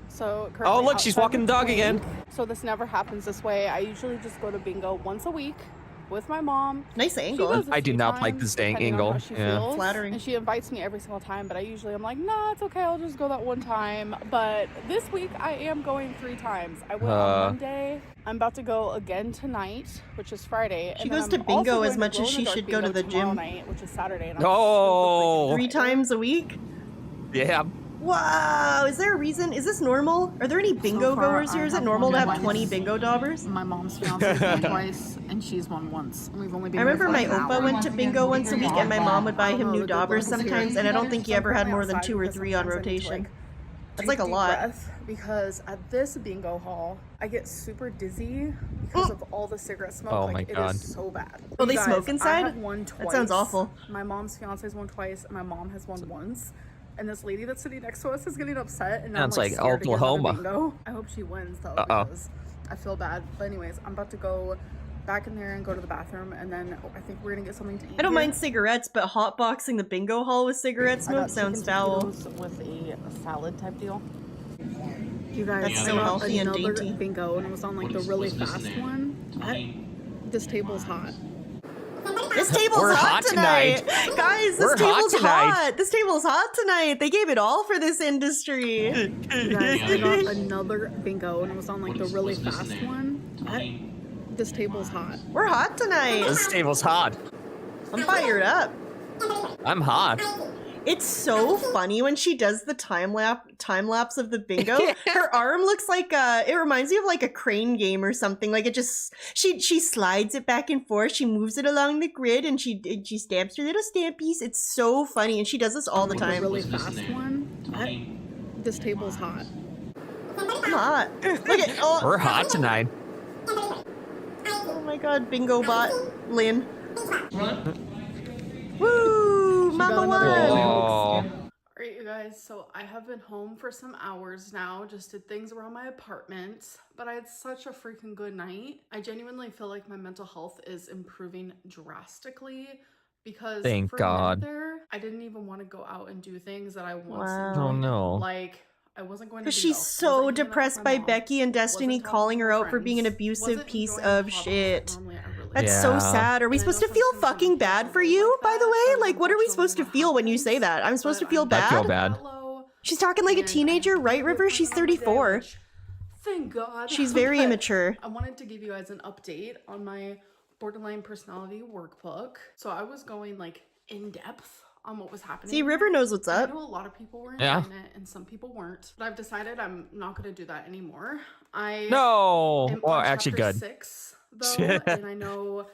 So Oh, look, she's walking the dog again. So this never happens this way. I usually just go to bingo once a week with my mom. Nice angle. I do not like this dang angle. Yeah. Flattering. And she invites me every single time, but I usually am like, nah, it's okay. I'll just go that one time. But this week I am going 3 times. I went on Monday. I'm about to go again tonight, which is Friday. She and then goes to I'm bingo also as going much glow as in she dark should go to bingo the tomorrow gym. night, which is Saturday. And I'm No. 3 times a week? Yeah. Wow, is there a reason? Is this normal? Are there any bingo goers here? Is it normal to have 20 bingo daubers? My mom's fiance's won twice, and she's won once. And we've only been I remember here my for like an Opa hour. went to bingo once a week and my mom would buy him new daubers sometimes, and I don't think he ever had more than 2 or 3 on rotation. That's like a Deep lot. breath, because at this bingo hall, I get super dizzy because of all the cigarette smoke. Oh like, my it God. is so bad. Oh, they You smoke guys, inside? I have won twice. That sounds awful. My mom's fiance's won twice, and my mom has won once. And this lady that's sitting next to us is getting upset, and now I'm Sounds like like scared to get another Oklahoma. bingo. I hope she wins though, because I feel bad. But anyways, I'm about to go back in there and go to the bathroom, and then I think we're gonna get something to eat. I don't here. mind cigarettes, but hotboxing the bingo hall with cigarette I smoke got sounds chicken foul. tacos with a salad type deal. You guys, That's I so got healthy and another dainty. bingo, and it was on like the really fast one. This table's hot. This table's We're hot hot tonight. tonight. Guys, this We're hot table's tonight. hot. This table's hot tonight. They gave it all for this industry. You guys, I got another bingo, and it was on like the really fast one. This table's hot. We're hot tonight. This table's hot. I'm fired up. I'm hot. It's so funny when she does the time lapse of the bingo. Her arm looks like it reminds me of like a crane game or something. Like it just she slides it back and forth. She moves it along the grid and she stamps her little stampies. It's so funny and she does this all the time. Really fast one. This table's hot. I'm hot. Look at We're hot tonight. Oh my god, bingo bot Lynn. Woo! Mama won! Alright, you guys, so I have been home for some hours now, just did things around my apartment, but I had such a freaking good night. I genuinely feel like my mental health is improving drastically because Thank for a minute God. there, I didn't even want to go out and do things that I once Wow. enjoyed. Oh, no. Like, I wasn't going to Because bingo, she's so wasn't hanging out depressed with by my mom, Becky and Destiny wasn't talking calling to her my out for being an friends, abusive wasn't piece enjoying the of hobbies shit. that normally I really That's Yeah. so sad. Are we supposed to feel fucking bad for you, by the way? Like, what are we supposed to feel when you say that? I'm supposed to feel I bad? feel bad. She's talking like a teenager, right, River? She's 34. Thank God. She's very But immature. I wanted to give you guys an update on my borderline personality workbook. So I was going like in depth on what was happening. See, River knows what's I up. know a lot of people were Yeah. enjoying it and some people weren't. But I've decided I'm not going to do that anymore. I No. am Well, on actually, chapter good. 6 though, and I know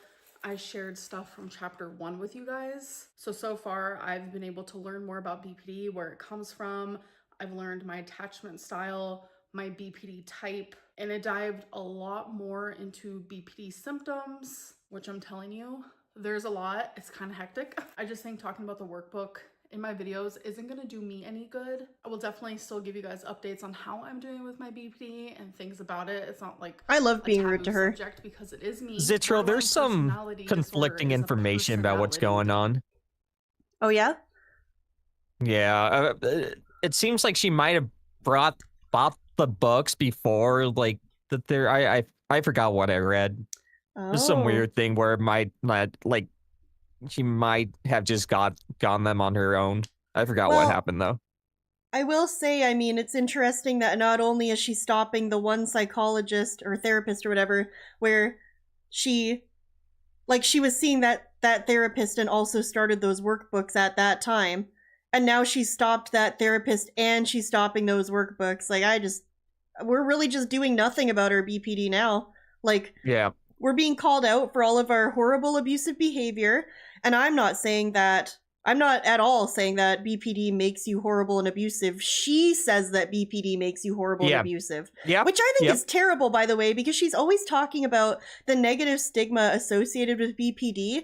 I shared stuff from chapter 1 with you guys. So far I've been able to learn more about BPD, where it comes from. I've learned my attachment style, my BPD type, and it dived a lot more into BPD symptoms, which I'm telling you, there's a lot. It's kind of hectic. I just think talking about the workbook in my videos isn't gonna do me any good. I will definitely still give you guys updates on how I'm doing with my BPD and things about it. It's not like I love being rude to her. subject because it is me. Zitro, there's some Personality conflicting disorder is a information about what's going on. Oh yeah? Yeah, it seems like she might have bought the books before, like that. There, I forgot what I read. There's some Oh. weird thing where it might not, like, she might have just gotten them on her own. I forgot Well, what happened though. I will say, I mean, it's interesting that not only is she stopping the one psychologist or therapist or whatever, where she was seeing that therapist and also started those workbooks at that time, and now she stopped that therapist and she's stopping those workbooks. Like, we're really just doing nothing about our BPD now. Like, yeah, we're being called out for all of our horrible abusive behavior, and I'm not at all saying that BPD makes you horrible and abusive. She says that BPD makes you horrible and abusive. Yep. Which I think Yep. is terrible, by the way, because she's always talking about the negative stigma associated with BPD.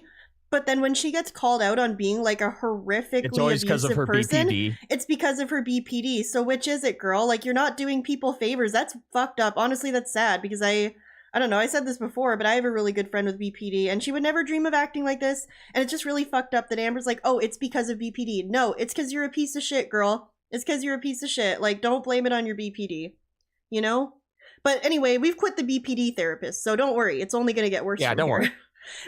But then when she gets called out on being like a horrifically It's always because of abusive her person, BPD. it's because of her BPD. So which is it, girl? Like, you're not doing people favors. That's fucked up. Honestly, that's sad, because I don't know, I said this before, but I have a really good friend with BPD, and she would never dream of acting like this, and it's just really fucked up that Amber's like, oh, it's because of BPD. No, it's because you're a piece of shit, girl. It's because you're a piece of shit. Like, don't blame it on your BPD. You know? But anyway, we've quit the BPD therapist, so don't worry. It's only gonna get worse. Yeah, from don't here. worry.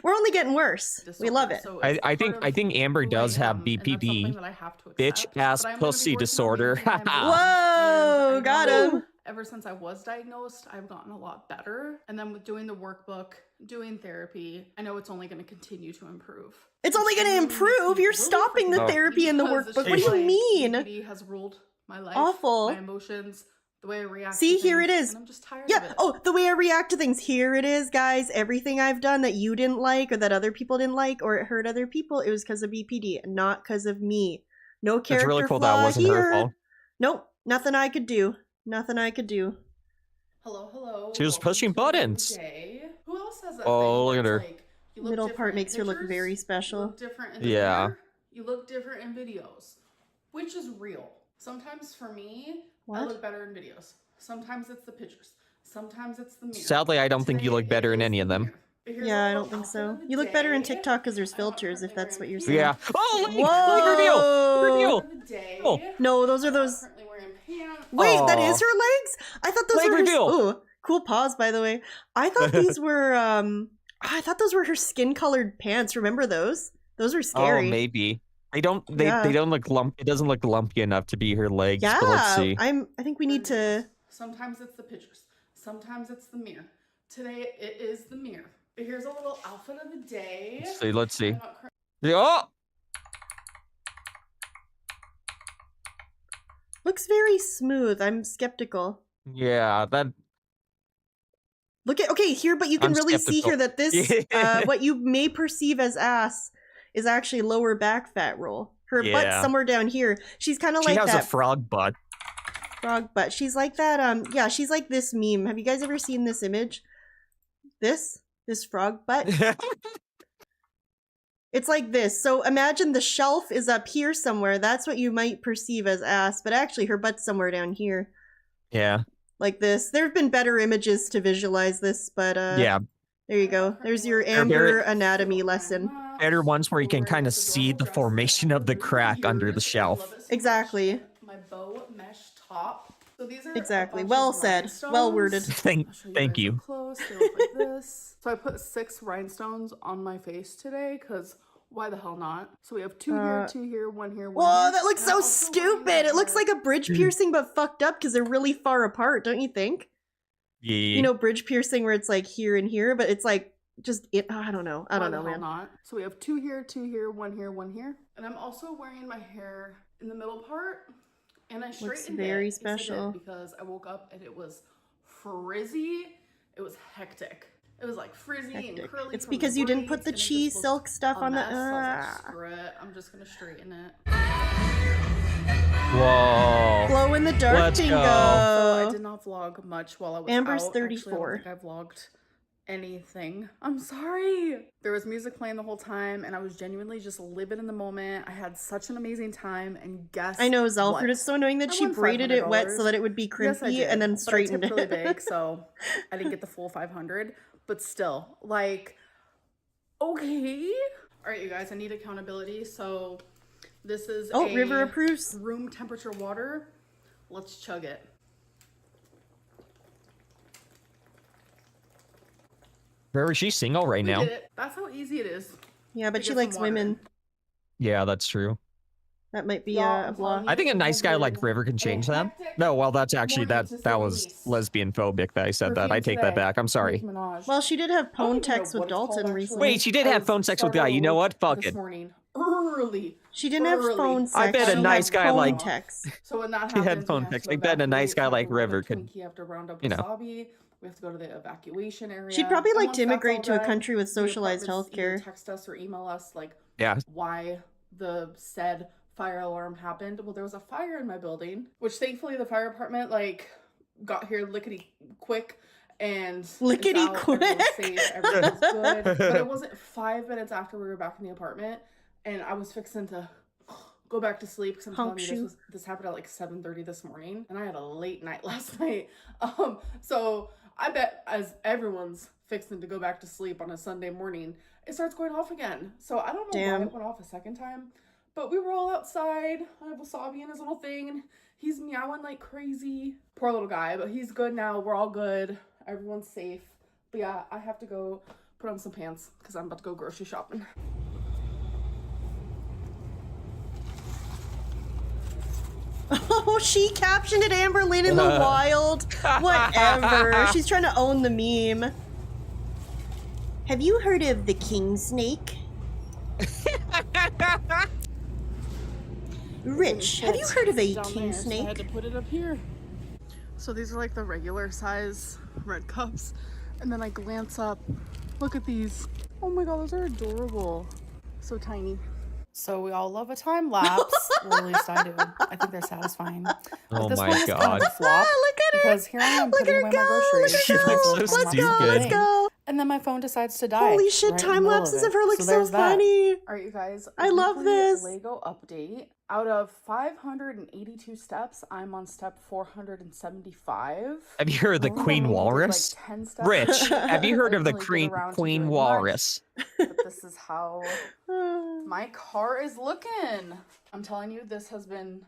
We're only getting worse. We love it. I think Amber does have BPD, bitch ass pussy disorder. Whoa, got him. Ever since I was diagnosed, I've gotten a lot better. And then with doing the workbook, doing therapy, I know it's only going to continue to improve. It's only gonna improve. You're stopping the therapy and the workbook. What do you mean? BPD has ruled my life, Awful. my emotions, the way I react. See, to here it things, is. and I'm just tired Yeah. of it. Oh, the way I react to things. Here it is, guys. Everything I've done that you didn't like, or that other people didn't like, or it hurt other people, it was because of BPD, not because of me. No character That's really cool. flaw That wasn't here. her fault. Nope. Nothing I could do. Nothing I could do. Hello. She was pushing buttons. Day. Who else has that Oh, thing look at that's her. like, you look Middle different part in makes her look pictures, very special. You look different in the Yeah. mirror, you look different in videos. Which is real? Sometimes for me, I What? look better in videos. Sometimes it's the pictures. Sometimes it's the mirror. Sadly, I don't think you look better in any of them. Yeah, I don't think so. You look better in TikTok because there's filters, if that's what you're saying. Yeah. Oh, leg Whoa! reveal! Oh. No, those are those. Wait, that Aw. is her legs? I thought those Leg were reveal. her. Ooh, cool pause, by the way. I thought these were I thought those were her skin-colored pants. Remember those? Those were scary. Oh, maybe. They don't Yeah. look lump. It doesn't look lumpy enough to be her legs. Yeah, But let's see. I think we need to. Sometimes it's the pictures. Sometimes it's the mirror. Today it is the mirror. But here's a little outfit of the day. Let's see. Oh, Looks very smooth. I'm skeptical. yeah. That. Look at here, but you can I'm really see skeptical. here that this what you may perceive as ass is actually lower back fat roll. Her butt's Yeah. somewhere down here. She's kind of She like has that a frog butt. frog butt. She's like that. Yeah, she's like this meme. Have you guys ever seen this image? This frog butt. It's like this. So imagine the shelf is up here somewhere. That's what you might perceive as ass, but actually her butt's somewhere down here. Yeah. Like this. There have been better images to visualize this, but Yeah. there you go. There's your They're Amber very- anatomy lesson. Better ones where you can kind of see the formation of the crack under the shelf. Exactly. My bow mesh top. So these are Exactly. Well said. Well worded. Thank you. Close. They look like this. So I put 6 rhinestones on my face today because why the hell not? So we have 2 here, 2 here, 1 here, 1 Whoa, here. that looks And I so also stupid. It looks like a bridge piercing, but fucked up because they're really far apart, don't you think? Yeah. You know, bridge piercing where it's like here and here, but it's like just it. I don't know. I Why don't the know, hell man. not? So we have 2 here, 2 here, 1 here, 1 here. And I'm also wearing my hair in the middle part. And I straightened very it. Yes, I did, special. because I woke up and it was frizzy. It was hectic. It was like frizzy and Hectic. curly. It's from because you didn't put braids, the and it just cheese looked silk stuff a on the. mess. So I was like, screw it. I'm just gonna straighten it. Whoa. Glow in the dark Let's bingo. go. So I did not vlog much while I was Amber's out. 34. Actually, I don't think I vlogged anything. I'm sorry. There was music playing the whole time, and I was genuinely just living in the moment. I had such an amazing time, and guess I know, what? Zelford. It's so annoying that I she won braided it wet $500. so that it would be Yes, I crimpy did, and then but I straightened tipped really it. big, so I didn't get the full 500. But still, like, okay. All right, you guys, I need accountability. So this is River approves. Room temperature water. Let's chug it. Where is she single right We now? did it. That's how easy it is. Yeah, but to she get likes some water. women. Yeah, that's true. That might be Y'all, a I'm blah. telling I think a nice guy like River can change that. No, well, that's actually morning that to that say was the least. lesbian phobic that I said that. I Perfume take that today. back. I'm sorry. Nicki Minaj. Well, she did have I don't phone even know text with what it's called, Dalton actually. recently. Wait, she did have phone sex with Started guy. You know what? Fuck this it. morning. Early. She didn't have Early. phone sex. I bet a she nice had guy phone like- text. So when that She had happens, phone we have text. to I bet a nice evacuate. guy We have like to run the River could, Twinkie, have to round up you know. wasabi. We have to go to the evacuation area. She'd probably And like once to that's immigrate all to a done, country with the socialized apartments either healthcare. text us or email us like Yeah. why the said fire alarm happened. Well, there was a fire in my building, which thankfully the fire department like got here lickety quick and Lickety it's out, everyone's quick. safe, everyone's good. But it wasn't 5 minutes after we were back in the apartment, and I was fixing to go back to sleep because I'm telling you this happened at like 7:30 this morning, and I had a late night last night. So I bet as everyone's fixing to go back to sleep on a Sunday morning, it starts going off again. So I don't know why Damn. it went off a second time, but we were all outside. I have Wasabi in his little thing, and he's meowing like crazy. Poor little guy, but he's good now. We're all good. Everyone's safe. But yeah, I have to go put on some pants because I'm about to go grocery shopping. Oh, she captioned it Amberlynn in the wild. Whatever. She's trying to own the meme. Have you heard of the king snake? Rich, have you heard of a Down king there, so I had to snake? put it up here. So these are like the regular size red cups. And then I glance up. Look at these. Oh my god, those are adorable. So tiny. So we all love a time lapse. Well, at least I do. I think they're satisfying. Oh this my one is kind God. of a flop because here I am putting away my groceries. She looks so Let's go, stupid. Let's go. And then my phone decides to die. Holy shit, right in the time middle lapses it. of her look so there's that. funny. All right, you guys. I love weekly this. Lego update. Out of 582 steps, I'm on step 475. Have you heard of the I only Queen did, like, Walrus? 10 steps. Rich, have you heard I of the didn't really get around to Queen doing much, Walrus? But this is how my car is looking. I'm telling you, this has been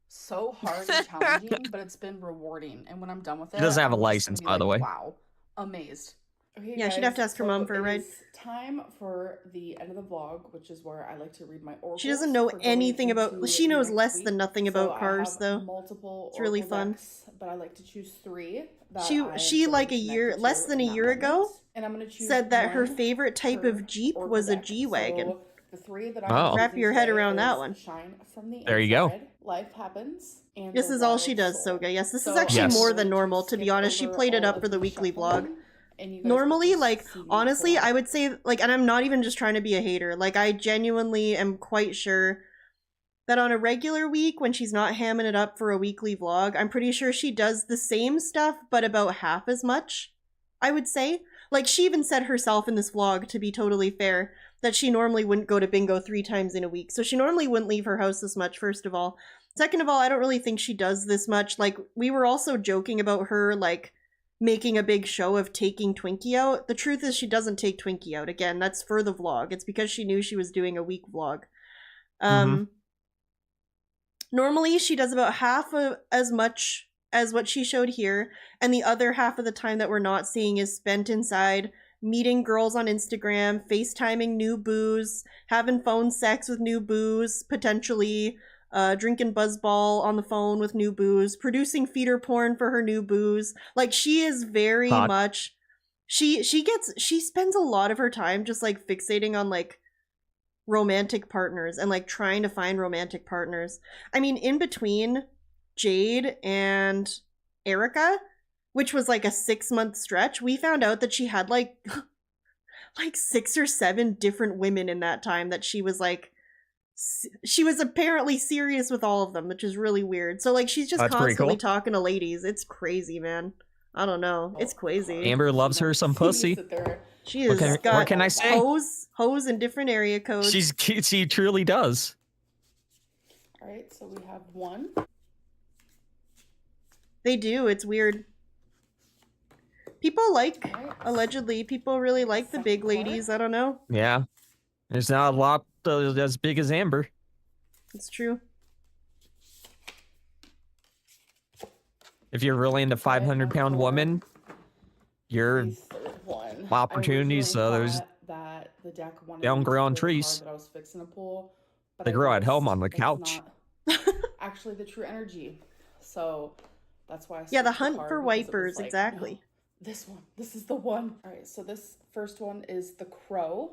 so hard and challenging, but it's been rewarding. And when I'm done with it, She doesn't have a I'm just gonna license, be by the like, way. Wow, amazed. Okay, Yeah, she'd have to guys, ask her mom for a it ride. is time for the end of the vlog, which is where I like to read my oracles. She doesn't know for going anything about. into She knows next less week. than nothing So about I cars, have though. multiple It's really oracle fun. decks, but I like to choose 3. That She I am like a feeling year, connected less to than a in that year ago, moment. And I'm gonna choose said that her one favorite type per of Jeep oracle was a deck. G-Wagon. So the 3 that Oh. I'm Wrap your head around that is one. Shine from the There you go. inside, Life happens. And This the is all Wild she does, Soul. Soga. Yes, this is So actually Yes. more I'm than going to normal, to be skip honest. She over played it all up of for the the weekly shuffling, vlog. and you guys Normally, get to like, see me honestly, pull I out. would say, like, and I'm not even just trying to be a hater. Like, I genuinely am quite sure that on a regular week, when she's not hamming it up for a weekly vlog, I'm pretty sure she does the same stuff, but about half as much, I would say. Like, she even said herself in this vlog, to be totally fair, that she normally wouldn't go to bingo 3 times in a week. So she normally wouldn't leave her house this much, first of all. Second of all, I don't really think she does this much. Like, we were also joking about her, like, making a big show of taking Twinkie out. The truth is she doesn't take Twinkie out. Again, that's for the vlog. It's because she knew she was doing a week vlog. Normally, she does about half as much as what she showed here, and the other half of the time that we're not seeing is spent inside meeting girls on Instagram, FaceTiming new boos, having phone sex with new boos, potentially drinking buzzball on the phone with new boos, producing feeder porn for her new boos. Like, she is very Hot. much she spends a lot of her time just like fixating on like romantic partners and like trying to find romantic partners. I mean, in between Jade and Erica, which was like a 6-month stretch, we found out that she had like 6 or 7 different women in that time that she was like, she was apparently serious with all of them, which is really weird. So like she's just That's pretty constantly cool. talking to ladies. It's crazy, man. I don't know. It's crazy. Amber loves her some pussy. She has got what can I say? Hoes in different area codes. She truly does. All right, so we have 1. They do. It's weird. People like, allegedly, people really like the big ladies. I don't know. Yeah. There's not a lot as big as Amber. It's true. If you're really into 500-pound woman, your opportunities, there's that the deck wanted they don't grow on to pull the trees. card that I was fixing to pull, but They I grow at realized home on the that's couch. not actually the true energy. So that's why I Yeah, the switched hunt card for because it was wipers, like, exactly. no, this one. This is the one. All right, so this first one is the crow.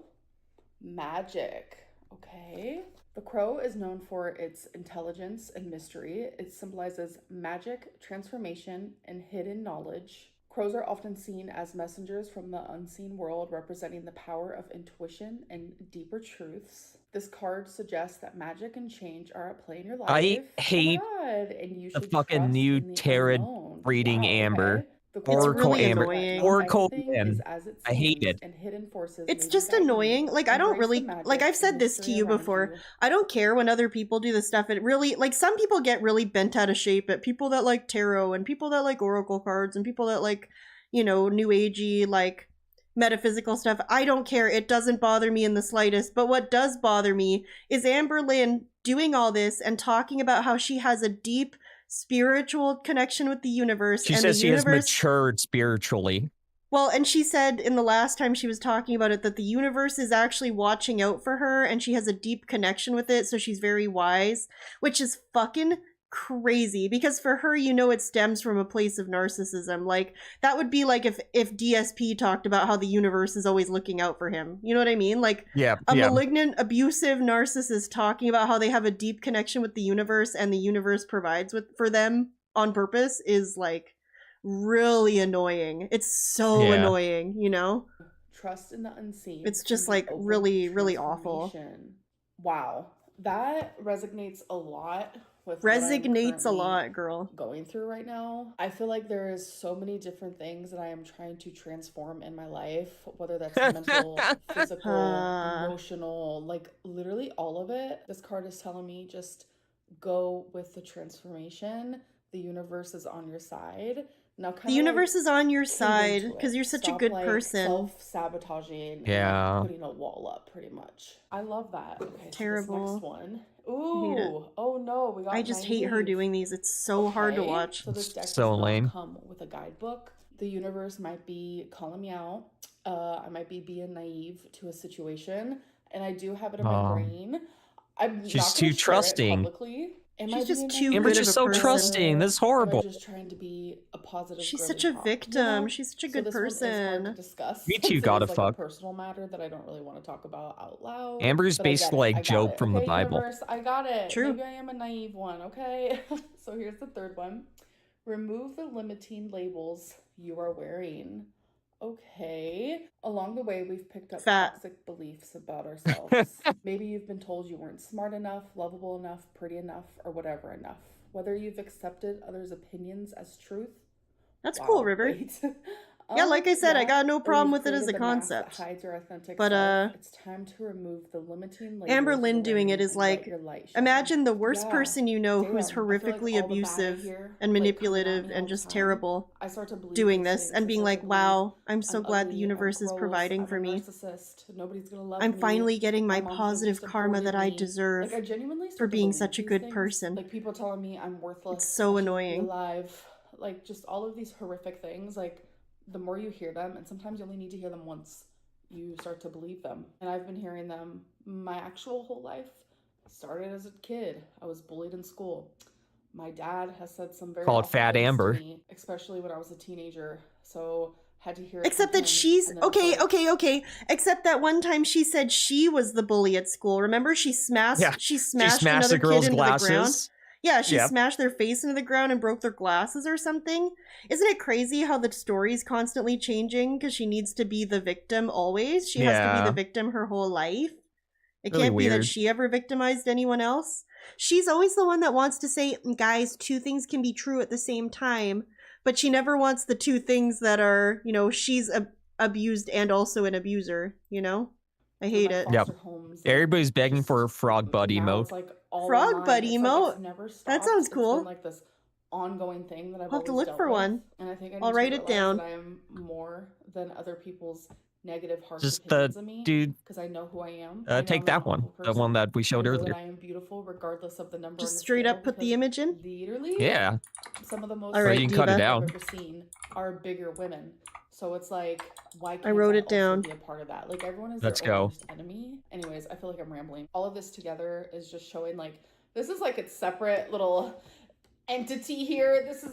Magic. Okay. The crow is known for its intelligence and mystery. It symbolizes magic, transformation, and hidden knowledge. Crows are often seen as messengers from the unseen world, representing the power of intuition and deeper truths. This card suggests that magic and change are at play in your life. I hate and you the should fucking trust new in the tarot unknown. reading Wow, Amber. okay. The It's crow Oracle really Amber. annoying. Oracle Everything and is as it I hate seems, it. and hidden forces It's may be just guiding you. annoying. Like, I don't Embrace the really, magic like, I've and said this to mystery you around before. you. I don't care when other people do the stuff. It really, like, some people get really bent out of shape at people that like tarot and people that like oracle cards and people that like, you know, new agey, like, metaphysical stuff. I don't care. It doesn't bother me in the slightest. But what does bother me is Amberlynn doing all this and talking about how she has a deep spiritual connection with the universe. She and says the she universe, has matured spiritually. well, and she said in the last time she was talking about it that the universe is actually watching out for her and she has a deep connection with it, so she's very wise, which is fucking crazy because for her, you know, it stems from a place of narcissism. Like, that would be like if DSP talked about how the universe is always looking out for him. You know what I mean? Like, Yeah, a yeah. malignant, abusive narcissist talking about how they have a deep connection with the universe and the universe provides for them on purpose is like really annoying. It's so Yeah. annoying, you know? Trust in the unseen. It's just and be like open really, to really awful. transformation. Wow. That resonates a lot with Resignates a what I'm lot, girl. going through right now. I feel like there is so many different things that I am trying to transform in my life, whether that's mental, physical, emotional, like literally all of it. This card is telling me just go with the transformation. The universe is on your side. Now, The universe is on your side because you're such a good person. Self-sabotaging Yeah. and putting a wall up, pretty much. I love that. Okay, Terrible. So this next one. I hate it. Ooh, oh no, we got I just hate her naive. doing these. It's so hard to Okay, watch. So this deck So does not lame. come with a guidebook. The universe might be calling me out. I might be being naive to a situation, and I do have it in my brain. I'm She's not too gonna share it trusting. publicly. Am She's I just being too naive? Amber's good of just a so person. trusting. This is Am I horrible. just trying to be a positive? She's girly such a pop, victim. you know? She's such a So good this one is hard person. to discuss. Me too, since it gotta is, like, fuck. a personal matter that I don't really want to talk about out loud. Amber's but I get basically it. like I got Job it. from the Okay, Bible. universe, I got it. True. Maybe I am a naive one. Okay. So here's the third one. Remove the limiting labels you are wearing. Okay. Along the way, we've picked up Fat. toxic beliefs about ourselves. Maybe you've been told you weren't smart enough, lovable enough, pretty enough, or whatever enough. Whether you've accepted others' opinions as truth. That's Wow, cool, River. wait. Yeah, like I said, I yeah, got no or problem you've with it as a created the mask that concept. hides your authentic But, self. It's time to remove the limiting labels Amberlynn you're doing it wearing is and let like, your light shine. imagine the worst Yeah, person you know who's damn, I feel like horrifically all the bad I abusive hear, and like, coming at manipulative me all and the just time, terrible I start to believe doing these this things and being because I like, believe wow, I'm so I'm glad the ugly, universe I'm is gross, providing I'm for a me. narcissist, nobody's gonna love I'm me, finally getting my mom's positive just karma that I aborted me. deserve Like, I genuinely for start to being believe such a these good things. person. Like, people telling me I'm worthless. It's so I shouldn't be annoying. alive. Like, just all of these horrific things. Like, the more you hear them, and sometimes you only need to hear them once, you start to believe them. And I've been hearing them my actual whole life. Started as a kid. I was bullied in school. My dad has said some very Called awful Fat things to Amber. me, especially when I was a teenager. So had to hear it Except from that him, she's and then it's okay, like, okay. Except that one time she said she was the bully at school. Remember, she smashed Yeah, she she smashed smashed another the girl's kid into the ground. glasses. Yeah, she Yep. smashed their face into the ground and broke their glasses or something. Isn't it crazy how the story's constantly changing because she needs to be the victim always? She has to be Yeah. the victim her whole life. It Really can't be that weird. she ever victimized anyone else. She's always the one that wants to say, guys, two things can be true at the same time, but she never wants the two things that are, you know, she's abused and also an abuser, you know? I hate it. Yep. Everybody's begging for a frog buddy Now emote. it's like all Frog online. buddy It's like emote. it's never stopped. That sounds It's cool. been like this ongoing thing that I've I'll have to always look dealt for with. one. And I think I need I'll to write it realize down. that I am more than other people's negative, harsh Just the opinions of me. dude. Because I know who I am. I know Take I'm that an one. awful The one person. that we showed I know earlier. that I am beautiful regardless of the number. Just on the straight scale, up put the because image in? Literally, Yeah. some of the most All right, Or you can cut it Diva. out. I've ever seen are bigger women. So it's like, why can't I wrote I it down. also be a part of that? Like everyone is Let's their own go. worst enemy. Anyways, I feel like I'm rambling. All of this together is just showing like this is like its separate little entity here. This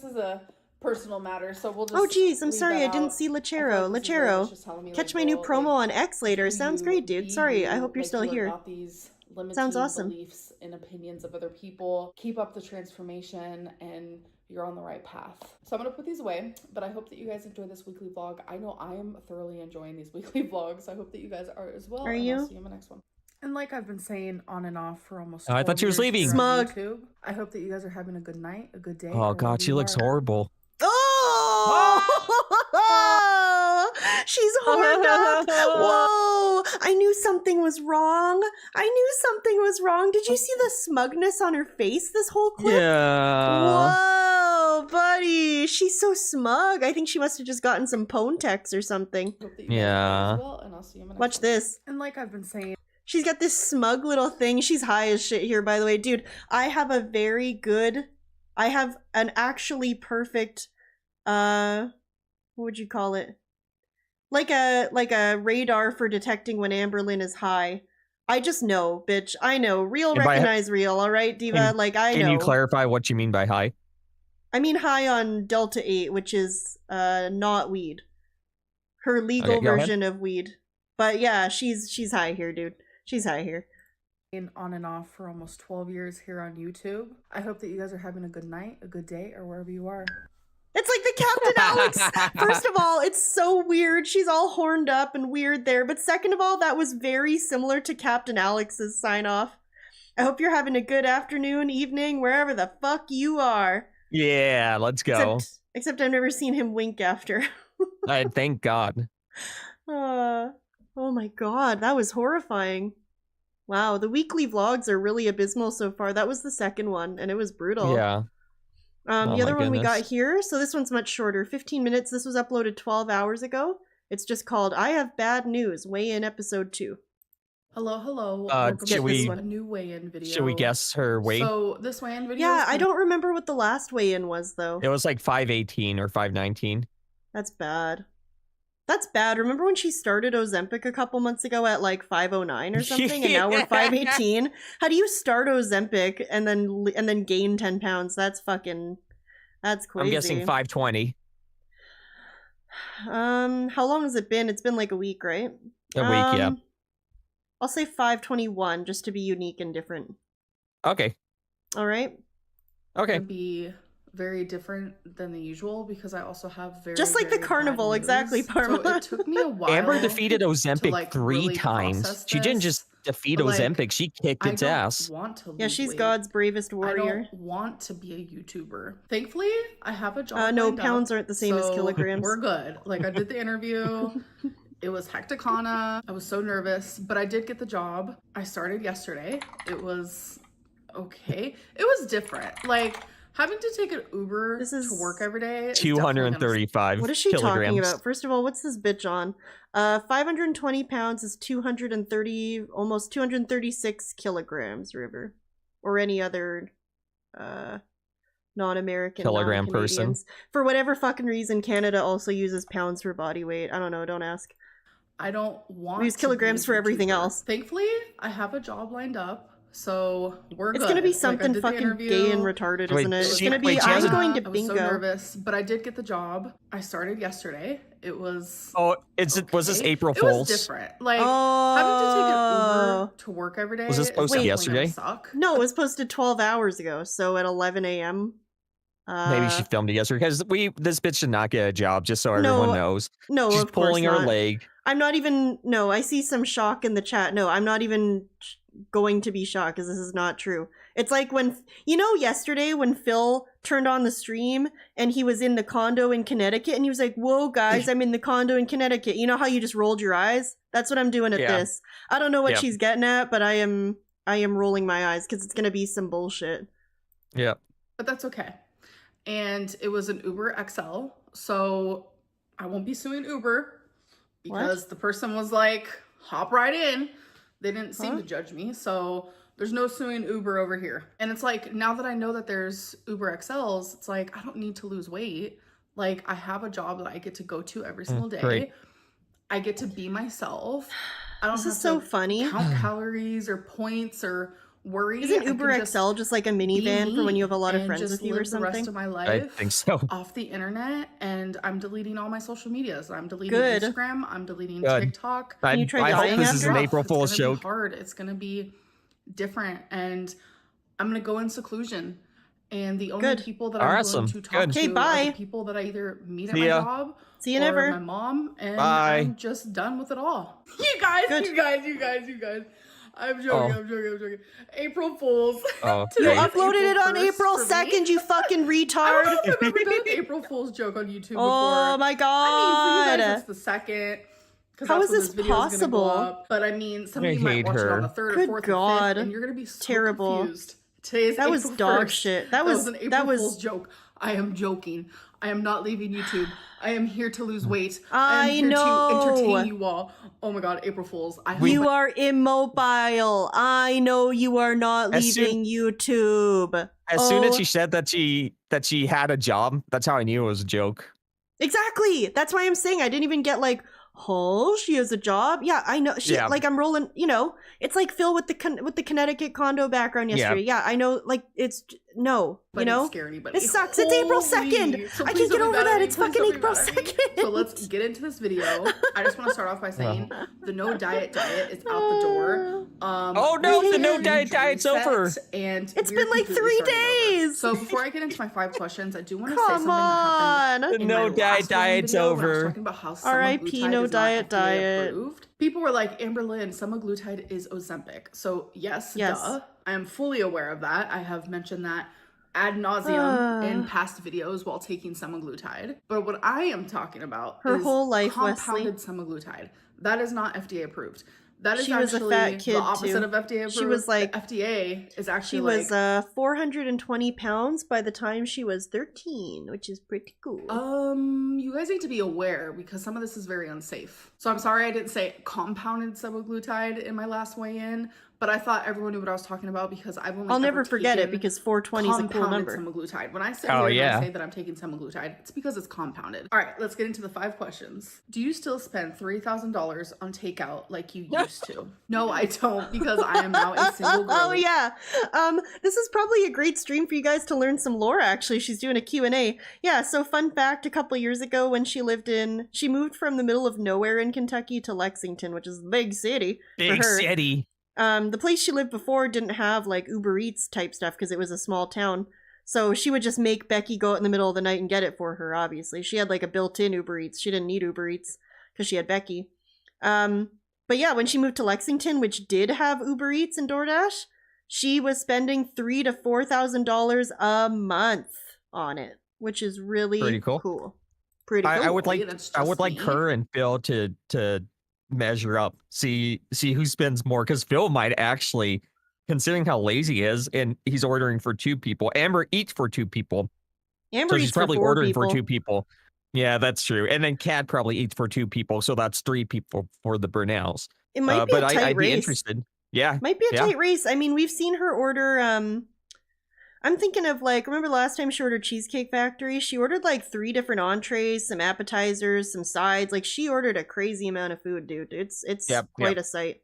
is a personal matter. So we'll just Oh geez, I'm leave sorry, that I didn't out. see I feel Lachero. like this is very much just Lachero. telling me, Catch like, my new girl, promo like, on X later. who Sounds you great, dude. be Sorry, I you, hope you're like, still you are here. not these limiting Sounds awesome. beliefs and opinions of other people. Keep up the transformation and you're on the right path. So I'm gonna put these away, but I hope that you guys enjoy this weekly vlog. I know I am thoroughly enjoying these weekly vlogs. I hope that you guys are as well. Are and you? I'll see you in my next one. And like I've been saying on and off for almost Oh, I thought 12 she was years leaving. here on Smug. YouTube, I hope that you guys are having a good night, a good day. Oh or god, wherever she you looks are. horrible. Oh! She's horned up. Whoa! I knew something was wrong. I knew something was wrong. Did you see the smugness on her face this whole clip? Yeah. Whoa, buddy. She's so smug. I think she must have just gotten some Pontex or something. Hope that you guys Yeah. are as well, and I'll see you in my next Watch one. this. And like I've been saying, She's got this smug little thing. She's high as shit here, by the way. Dude, I have an actually perfect, what would you call it? Like a radar for detecting when Amberlynn is high. I just know, bitch. I know. Real And by- recognize real, alright, Diva? Like, I know. Can you clarify what you mean by high? I mean high on Delta 8, which is, not weed. Her legal Okay, go ahead. version of weed. But yeah, she's high here, dude. She's high here. on and off for almost 12 years here on YouTube. I hope that you guys are having a good night, a good day, or wherever you are. It's like the Captain Alex. First of all, it's so weird. She's all horned up and weird there. But second of all, that was very similar to Captain Alex's sign off. I hope you're having a good afternoon, evening, wherever the fuck you are. Yeah, let's go. Except I've never seen him wink after. Thank God. Oh my god, that was horrifying. Wow, the weekly vlogs are really abysmal so far. That was the second one, and it was brutal. Yeah. Oh The other my one we got goodness. here, so this one's much shorter, 15 minutes. This was uploaded 12 hours ago. It's just called I Have Bad News, Weigh In Episode 2. Hello, hello. Should to we- a new weigh-in video. Should we guess her weight? So this weigh-in video. Yeah, is I for- don't remember what the last weigh-in was, though. It was like 518 or 519. That's bad. That's bad. Remember when she started Ozempic a couple months ago at like 509 or something, and now we're 518? How do you start Ozempic and then gain 10 pounds? That's crazy. I'm guessing 520. How long has it been? It's been like a week, right? A week, yeah. I'll say 521 just to be unique and different. Okay. All right. Okay. Be very different than the usual because I also have very Just like the very bad carnival, news. exactly, Parma. So it took me a while. Amber defeated Ozempic like, 3 really times. process She didn't this, just defeat but, like, Ozempic, she kicked I its don't ass. want to Yeah, lose she's weight. God's bravest warrior. I don't want to be a YouTuber. Thankfully, I have a job. No, lined pounds up, aren't the same as so kilograms. We're good. Like I did the interview. It was hecticana. I was so nervous, but I did get the job. I started yesterday. It was okay. It was different. Like having to take an Uber to work every day. is definitely gonna 235 What is she kilograms. talking about? First of all, what's this bitch on? 520 pounds is 230, almost 236 kilograms, River. Or any other non-American Kilogram person. non-Canadians. For whatever fucking reason, Canada also uses pounds for body weight. I don't know, don't ask. I don't want We use to kilograms be a for everything YouTuber. else. Thankfully, I have a job lined up, so we're It's good. gonna be Like, I something did the fucking interview. gay and retarded, Wait, isn't it? It's she- gonna be, wait, she I'm hasn't- going to I was bingo. so nervous, but I did get the job. I started yesterday. It was Oh, was this okay. April It was Fool's? different. Like having to take an Uber to to work every day. Was this is posted definitely gonna yesterday? Suck. No, it was posted 12 hours ago. So at 11 a.m. Maybe she filmed it yesterday because this bitch should not get a job. Just so everyone knows. No, she's of course pulling her not. leg. I'm not even. No, I see some shock in the chat. No, I'm not even going to be shocked because this is not true. It's like when, yesterday when Phil turned on the stream and he was in the condo in Connecticut and he was like, "Whoa, guys, I'm in the condo in Connecticut." You know how you just rolled your eyes? That's what I'm doing at this. I don't know what she's getting at, but I am rolling my eyes because it's gonna be some bullshit. Yeah. But that's okay. And it was an Uber XL, so I won't be suing Uber because the person was like, hop right in. They didn't seem to judge me, so there's no suing Uber over here. And it's like, now that I know that there's Uber XLs, it's like, I don't need to lose weight. Like, I have a job that I get to go to every single day. Great. I get to be myself. I don't This have is so to funny. count calories or points or worry. Isn't I can Uber XL just like a minivan for when you have a lot of and friends just with you or live the rest something? of my I life think so. off the internet, and I'm deleting all my social medias. I'm deleting Good. Instagram. I'm deleting Good. TikTok. I hope this is an April Fool's It's gonna joke. be hard. It's gonna be different, and I'm gonna go in seclusion. And the only people that I'm going to talk to are the people that I either meet at See my ya. job See you or never. my mom, and Bye. I'm just done with it all. You guys. I'm joking, I'm joking. April Fools. Oh, You Today's uploaded it on 1st April for me. 2nd, you fucking I retard. don't know if I've ever done an April Fool's joke on YouTube before. Oh my I mean, for you god. guys, it's the second. 'Cause How that's is when this this video is gonna go possible? up. But I mean, some of I you might hate watch it on her. the 3rd or Good 4th or God. 5th, and you're gonna be so Terrible. confused. Today's That was April dog 1st. shit. That was That an was- April Fool's joke. I am joking. I am not leaving YouTube. I am here to lose weight. I am here know. to entertain you all. Oh my god, April Fools. I hope You are immobile. I know you are not As soon- leaving YouTube. As soon as she said that she had a job, that's how I knew it was a joke. Exactly. That's why I'm saying I didn't even get like, oh, she has a job. Yeah, I know. Yeah. Like I'm rolling. It's like Phil with the Connecticut condo background yesterday. Yeah, I know. Like it's no. But it didn't scare anybody. It sucks. It's April Holy. 2nd. So I please can't get don't be over mad at that. me. It's Please fucking don't be April mad at me. 2nd. So let's get into this video. I just want to start off by saying the no diet is out the door. Oh no, the no diet diet's over. And It's we're been like completely 3 starting over. days. So before I get into my 5 questions, I do want to say Come something that happened. on. The in no my diet last Halloween diet's video when I was over. talking about how R.I.P. semaglutide no is not diet FDA diet. approved. People were like, Amberlynn, semaglutide is Ozempic. So yes, duh. I am fully aware of that. I have mentioned that ad nauseum in past videos while taking semaglutide. But what I am talking about Her is whole life, compounded semaglutide. That is not FDA approved. That is She was a actually fat kid, the opposite too. of FDA approved. She was like- the FDA is actually She was like 420 pounds by the time she was 13, which is pretty cool. you guys need to be aware because some of this is very unsafe. So I'm sorry I didn't say compounded semaglutide in my last weigh-in, but I thought everyone knew what I was talking about because I've only I'll never ever forget it taken because 420 is a cool compounded number. semaglutide. When I sit Oh, here and yeah. I say that I'm taking semaglutide, it's because it's compounded. All right, let's get into the 5 questions. Do you still spend $3,000 on takeout like you used to? No, I don't because I am now a single girl. Oh yeah. This is probably a great stream for you guys to learn some lore actually. She's doing a Q&A. Yeah, so fun fact, a couple years ago when she moved from the middle of nowhere in Kentucky to Lexington, which is a big city for Big her. city. The place she lived before didn't have like Uber Eats type stuff because it was a small town. So she would just make Becky go out in the middle of the night and get it for her, obviously. She had like a built-in Uber Eats. She didn't need Uber Eats because she had Becky. But yeah, when she moved to Lexington, which did have Uber Eats and DoorDash, she was spending $3,000 to $4,000 a month on it, which is really Pretty cool. Pretty cool. I would That's like just me. her and Phil to measure up, see who spends more, because Phil might actually, considering how lazy he is, and he's ordering for 2 people. Amber eats for 2 people, Amber so she's eats for probably 4 ordering people. for 2 people. Yeah, that's true. And then Kat probably eats for 2 people, so that's 3 people for the Brunels. It might be but a tight I'd be race. interested. Yeah, Might be a yeah. tight race. I mean, we've seen her order. I'm thinking of like, remember the last time she ordered Cheesecake Factory? She ordered like 3 different entrees, some appetizers, some sides. Like she ordered a crazy amount of food, dude. It's quite a sight.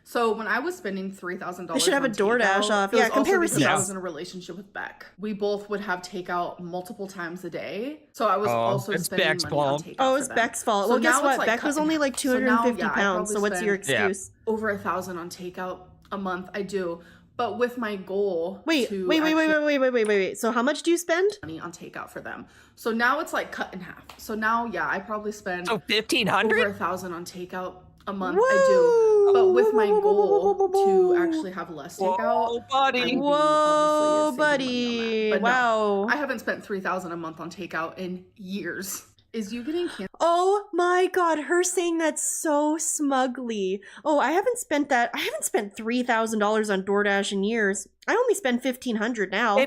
So when I was spending $3,000, They should have a DoorDash off. Yeah, compare receipts. I was in a relationship with Beck. We both would have takeout multiple times a day. So I was also it's spending Beck's money on fault. takeout. Oh, for it's them. Beck's fault. So Well, guess now it's what? like Beck was cutting only half. like So now, 250 yeah, I pounds. So probably what's your spend excuse? Over 1,000 on takeout a month. I do. But with my goal Wait. So how much do you spend? Money on takeout for them. So now it's like cut in half. So now, yeah, I probably spend So 1,500? over 1,000 on takeout a month. I do. But with my goal to actually have less takeout, buddy. Whoa, buddy. But wow. no, I haven't spent 3,000 a month on takeout in years. Is you getting cancer? Oh my god, her saying that so smugly. Oh, I haven't spent $3,000 on DoorDash in years. I only spend $1,500 now.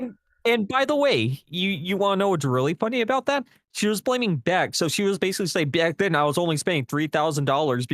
And by the way, you want to know what's really funny about that? She was blaming Beck. So she was basically saying back then I was only spending $3,000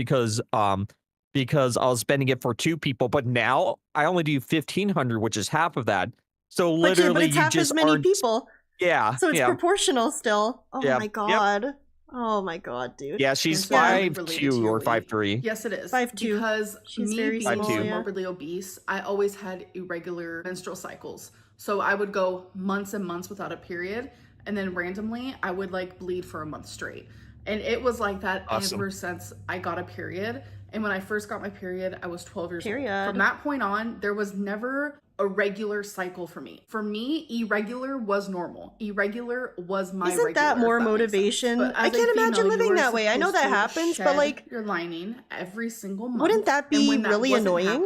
because I was spending it for 2 people, but now I only do $1,500, which is half of that. So literally, but it's half as many people. Yeah. So it's proportional still. Oh Yeah, my yep. god. Oh my god, dude. Yeah, she's Cancer 5'2" or 5'3". Yes, it is. 5'2". Because She's me very being small, yeah. morbidly obese, I always had irregular menstrual cycles. So I would go months and months without a period, and then randomly I would like bleed for a month straight. And it was like that ever since I got a period. And when I first got my period, I was 12 years old. From that point on, there was never a regular cycle for me. For me, irregular was normal. Irregular was my Isn't that more motivation? I can't imagine living that way. I know that happens, but like your lining every single month. wouldn't that be really annoying?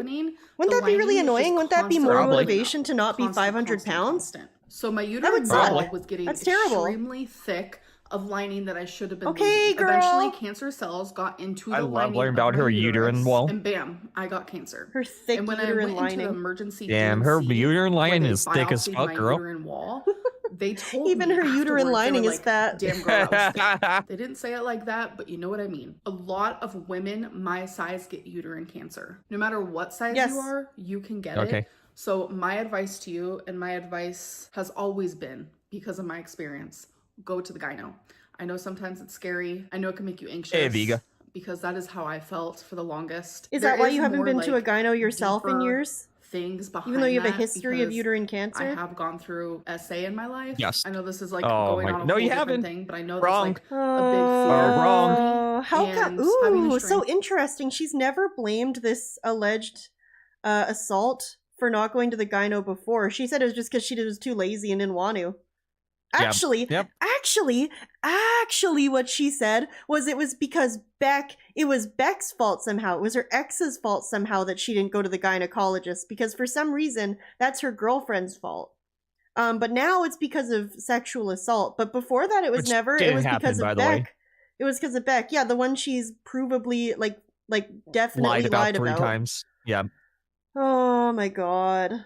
Wouldn't that be really annoying? Wouldn't that be more motivation to not be 500 pounds? So my uterine wall was getting terrible. extremely thick of lining that I should have been Okay, losing. girl. Eventually, cancer cells got into the I love lining learning of about my her uterine uterus, wall. and bam, I got cancer. Her thick and when uterine I went lining. into the emergency Damn, DNC, her uterine where lining they is thick as biopsied fuck, my girl. uterine wall, they told Even me her uterine afterwards, they lining were is like, fat. Damn girl, I was thick. They didn't say it like that, but you know what I mean. A lot of women my size get uterine cancer. No matter what size you are, you can get it. So my advice to you, and my advice has always been, because of my experience, go to the gyno. I know sometimes it's scary. I know it can make you anxious. Hey, Viga. Because that is how I felt for the longest. Is that why you haven't been to a gyno yourself in years? Things behind Even though you have a that, history of because uterine cancer? I have gone through SA in my life. Yes. I know this is like Oh going my- on a no, whole you different haven't. thing, but I know Wrong. that's like a big fear. wrong. How come? And having a Ooh, so strength- interesting. She's never blamed this alleged assault for not going to the gyno before. She said it was just because she was too lazy and didn't want to. Actually, actually, what she said was it was because it was Beck's fault somehow. It was her ex's fault somehow that she didn't go to the gynecologist because for some reason that's her girlfriend's fault. But now it's because of sexual assault. But before that, it was Which never. It didn't was happen, because by of the way. Beck. It was because of Beck. Yeah, the one she's provably like definitely Lied about 3 about. times. Yeah. Oh my god.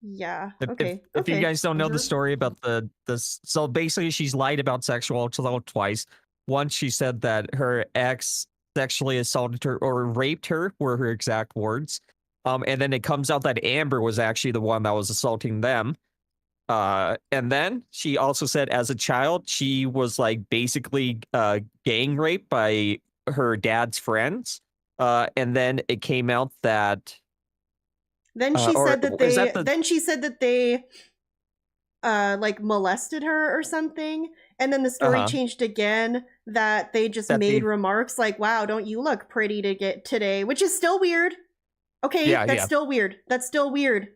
Yeah. Okay. If you guys don't know the story about so basically she's lied about sexual assault twice. Once she said that her ex sexually assaulted her or raped her were her exact words. And then it comes out that Amber was actually the one that was assaulting them. And then she also said as a child, she was like basically gang raped by her dad's friends. And then it came out that Then she or said that is they. that the- Then she said that they, like molested her or something, and then the story Uh-huh. changed again that they just That made they- remarks like, "Wow, don't you look pretty to get today?" Which is still weird. Okay, Yeah, that's yeah. still weird. That's still weird.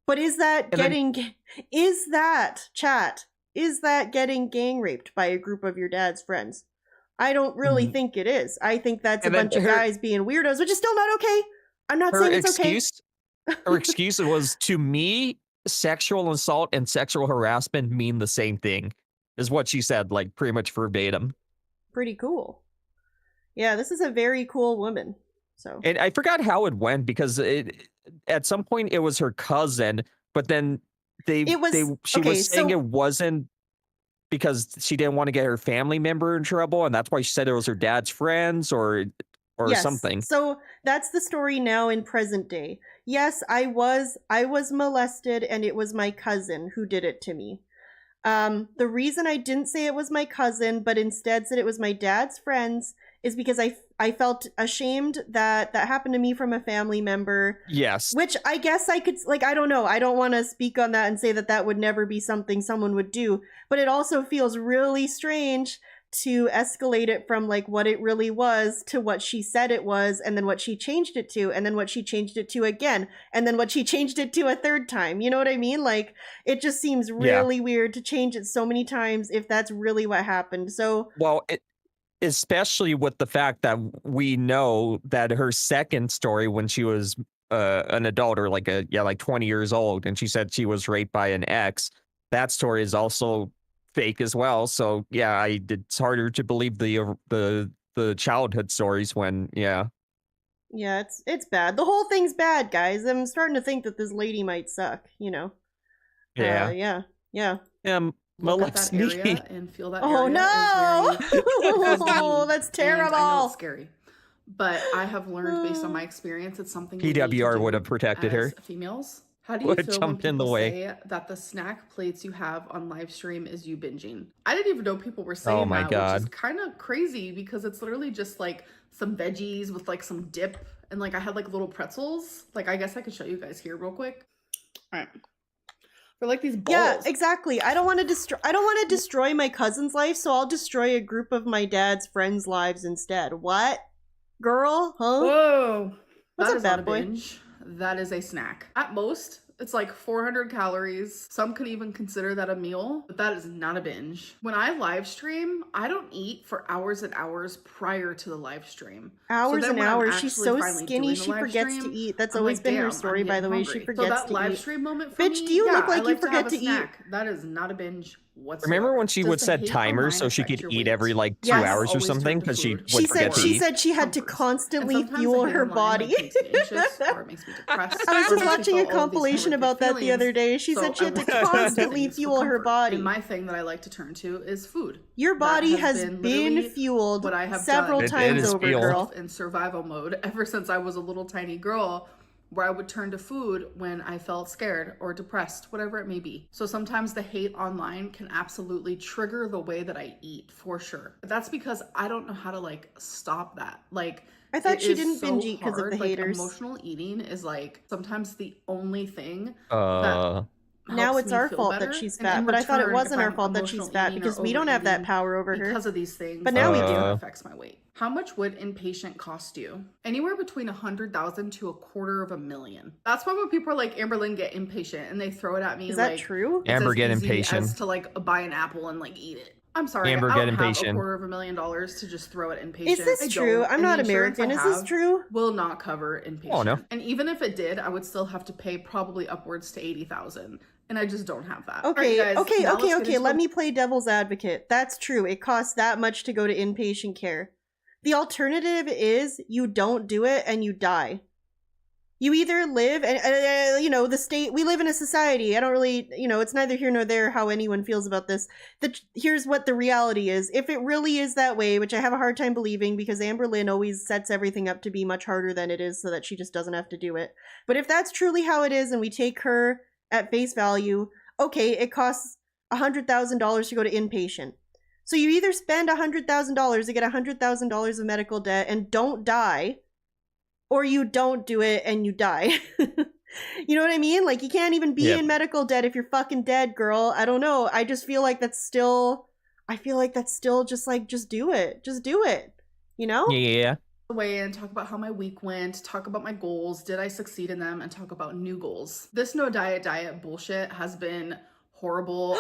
But is that And then- getting? Is that chat? Is that getting gang raped by a group of your dad's friends? I don't really think it is. I think that's And a then bunch of her- guys being weirdos, which is still not okay. I'm not her saying it's okay. excuse her excuse was, to me, sexual assault and sexual harassment mean the same thing, is what she said, like pretty much verbatim. Pretty cool. Yeah, this is a very cool woman. So And I forgot how it went because at some point it was her cousin, but then she okay, was saying so- it wasn't because she didn't want to get her family member in trouble, and that's why she said it was her dad's friends or yes. something. So that's the story now in present day. Yes, I was molested and it was my cousin who did it to me. The reason I didn't say it was my cousin, but instead said it was my dad's friends is because I felt ashamed that happened to me from a family member. Yes. Which I guess I could, like, I don't know. I don't want to speak on that and say that would never be something someone would do. But it also feels really strange to escalate it from like what it really was to what she said it was, and then what she changed it to, and then what she changed it to again, and then what she changed it to a third time. You know what I mean? Like, it just seems really weird to change it so many times if that's really what happened. So, well, especially with the fact that we know that her second story when she was an adult, or like 20 years old, and she said she was raped by an ex, that story is also fake as well. So yeah, it's harder to believe the childhood stories when it's bad. The whole thing's bad, guys. I'm starting to think that this lady might suck, you know. Yeah. Look at that area and feel that oh area no. is very Oh, that's terrible. And I know it's scary, but I have learned based on my experience, it's something PWR would have protected her. Females, how do you feel when jumped in the people way. say that the snack plates you have on live stream is you binging? I didn't even know people were saying my that, God. which is kind of crazy because it's literally just like some veggies with like some dip, and like I had like little pretzels. Like, I guess I could show you guys here real quick. All right. They're like these balls. Yeah, exactly. I don't want to destroy my cousin's life, so I'll destroy a group of my dad's friends' lives instead. What? Girl? Huh? Whoa. What's That up, is not bad a boy? binge. That is a snack. At most, it's like 400 calories. Some could even consider that a meal, but that is not a binge. When I live stream, I don't eat for hours and hours prior to the live stream. Hours then and when I'm hours. She's actually so finally skinny, doing the she live forgets stream, to eat. That's I'm always like, been her "Damn, story, I'm by the way. getting She hungry." forgets so that to live eat. stream moment for Bitch, me, do you look I like you to forget have a to eat? snack. That is not a binge whatsoever. Remember when she Does would the set hate timers online so she affect could your eat weight? every like 2 Yes. hours or Always turn something to because she food. would She forget to said eat? she had to constantly And sometimes fuel the hate her online, body. like, makes me anxious, or it makes me depressed. I was or just makes me watching feel a all of these compilation horrific about that the feelings. other day. She So said she I had to want to do constantly things for fuel her comfort. body. And my thing that I like to turn to is food. Your That body has been literally fueled what I have several done times is over, fuel. girl. in survival mode ever since I was a little tiny girl, where I would turn to food when I felt scared or depressed, whatever it may be. So sometimes the hate online can absolutely trigger the way that I eat, for sure. But that's because I don't know how to like stop that. Like, I thought it she is didn't so binge eat because of hard. the Like, haters. emotional eating is like sometimes the only thing Uh, Now helps it's me our feel fault better. that she's And fat, in but I thought it return, wasn't if our I'm fault that she's emotional fat eating or because we don't have that overeating power over her. because of these things, But now we do. it affects my weight. How much would inpatient cost you? Anywhere between 100,000 to $250,000. That's why when people are like, Amberlynn, get impatient, and they throw it at me. Is that like, true? it's Amber, as get easy impatient. as to like buy an apple and like eat it. I'm sorry, Amber, I get don't have impatient. $250,000 to just throw at inpatient. Is this I true? don't, I'm and not the insurance American. I Is this have true? Will not cover inpatient. Oh, no. And even if it did, I would still have to pay probably upwards to 80,000, and I just don't have that. All right, Okay, guys, okay, now let's get okay. into Let the- me play devil's advocate. That's true. It costs that much to go to inpatient care. The alternative is you don't do it and you die. You either live, and you know, the state, we live in a society. I don't really, you know, it's neither here nor there how anyone feels about this. Here's what the reality is. If it really is that way, which I have a hard time believing because Amberlynn always sets everything up to be much harder than it is so that she just doesn't have to do it. But if that's truly how it is and we take her at face value, okay, it costs $100,000 to go to inpatient. So you either spend $100,000 to get $100,000 of medical debt and don't die, or you don't do it and you die. You know what I mean? Like, you can't even be in medical debt if you're fucking dead, girl. I don't know. I just feel like that's still, just like, just do it. Just do it. You know? Yeah. Weigh in, talk about how my week went, talk about my goals, did I succeed in them, and talk about new goals. This no diet bullshit has been horrible.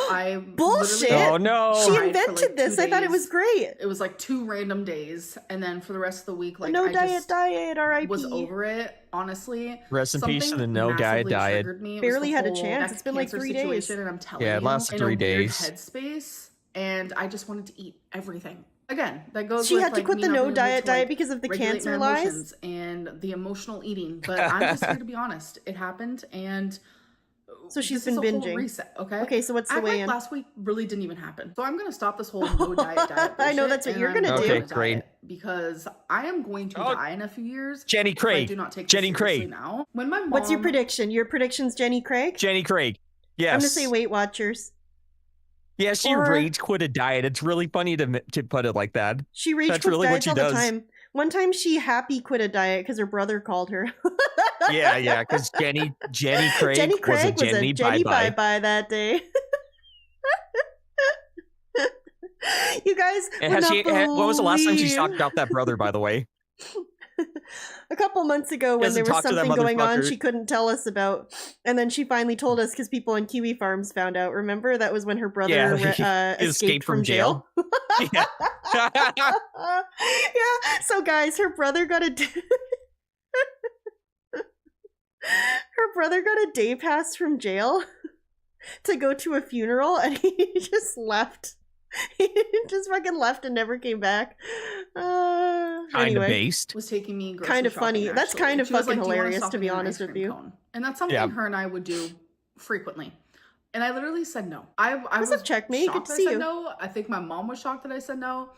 Bullshit. Oh no. She invented this. I thought it was great. It was like 2 random days, and then for the rest of the week, like, No I just diet, R.I.P. was over it, honestly. Rest in peace to Something the no diet massively diet. triggered me. It was Barely the had a whole chance. neck It's been like cancer 3 days. situation, and I'm telling Yeah, you, it lasted in a 3 weird days. headspace, and I just wanted to eat everything. Again, that goes She with, had to like, quit me the not no being able diet to, like, because of the regulate cancer my lies. emotions and the emotional eating. But I'm just here to be honest. It happened, and So she's this is been a whole binging. reset, okay? Okay, so what's the Act way like in? last week really didn't even happen. So I'm gonna stop this whole no diet I know bullshit, that's what and you're I'm gonna going do. on a Okay, great. diet because I am going to die in a few years. Jenny if I Craig. do not take this Jenny seriously Craig. now. When my mom, What's your prediction? Your prediction's Jenny Craig? Jenny Craig. Yes. I'm gonna say Weight Watchers. Yeah, she Or- rage quit a diet. It's really funny to put it like that. She rage That's quits really what diets she all does. the time. One time she happy quit a diet because her brother called her. Yeah, because Jenny Craig, Jenny Craig was a Jenny Jenny bye-bye. bye-bye that day. You guys, And would has not she? When was the last time she believe- talked about that brother? By the way, A couple months ago, when there Doesn't was talk to that something going on motherfucker. she couldn't tell us about, and then she finally told us because people in Kiwi Farms found out. Remember, that was when her brother Yeah, he escaped from jail. yeah. Yeah. So guys, her brother got a her brother got a day pass from jail to go to a funeral, and he just left. He just fucking left and never came back. Anyway, based. Was taking me grocery kind of funny. shopping, That's actually. kind of She was fucking like, "Do you wanna hilarious, stop to and be get an honest ice with cream you. cone?" And that's something Yeah. her and I would do frequently. And I literally said no. I What's was up, Checkmate? Good shocked to that see I said you. no. I think my mom was shocked that I said no.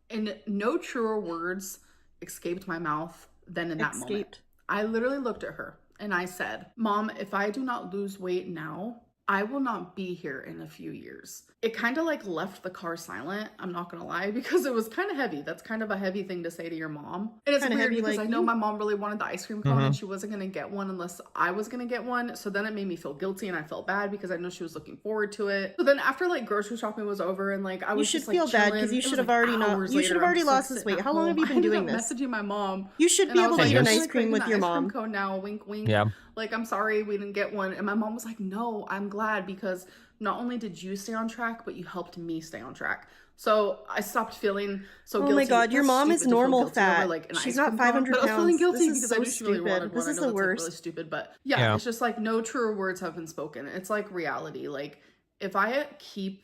And no truer words escaped my mouth than in that moment. Escaped. I literally looked at her and I said, "Mom, if I do not lose weight now, I will not be here in a few years." It kind of like left the car silent, I'm not gonna lie, because it was kind of heavy. That's kind of a heavy thing to say to your mom. And it's Kinda weird heavy because like I know you? my mom really wanted the ice cream cone Mhm. and she wasn't gonna get one unless I was gonna get one. So then it made me feel guilty and I felt bad because I know she was looking forward to it. So then after like grocery shopping was over and like I You was should just like feel bad because chilling, you it should was, have like, already not. hours You should have later, I'm already just, like, lost this sitting weight. at How long have you home. been I doing ended up this? messaging my mom. You should And be I able was to like, eat an "I'm ice like cream craving with the your ice cream mom. cone now, wink wink." Yeah. Like, I'm sorry we didn't get one. And my mom was like, "No, I'm glad because not only did you stay on track, but you helped me stay on track." So I stopped feeling so Oh guilty. my god, your That's mom is stupid to feel normal guilty over, fat. like, an She's ice not cream cone, 500 but I was feeling pounds. guilty This is because so I knew she really stupid. wanted This one. is I the know that's like worst. really stupid, but yeah, Yeah. it's just like no truer words have been spoken. It's like reality. Like if I keep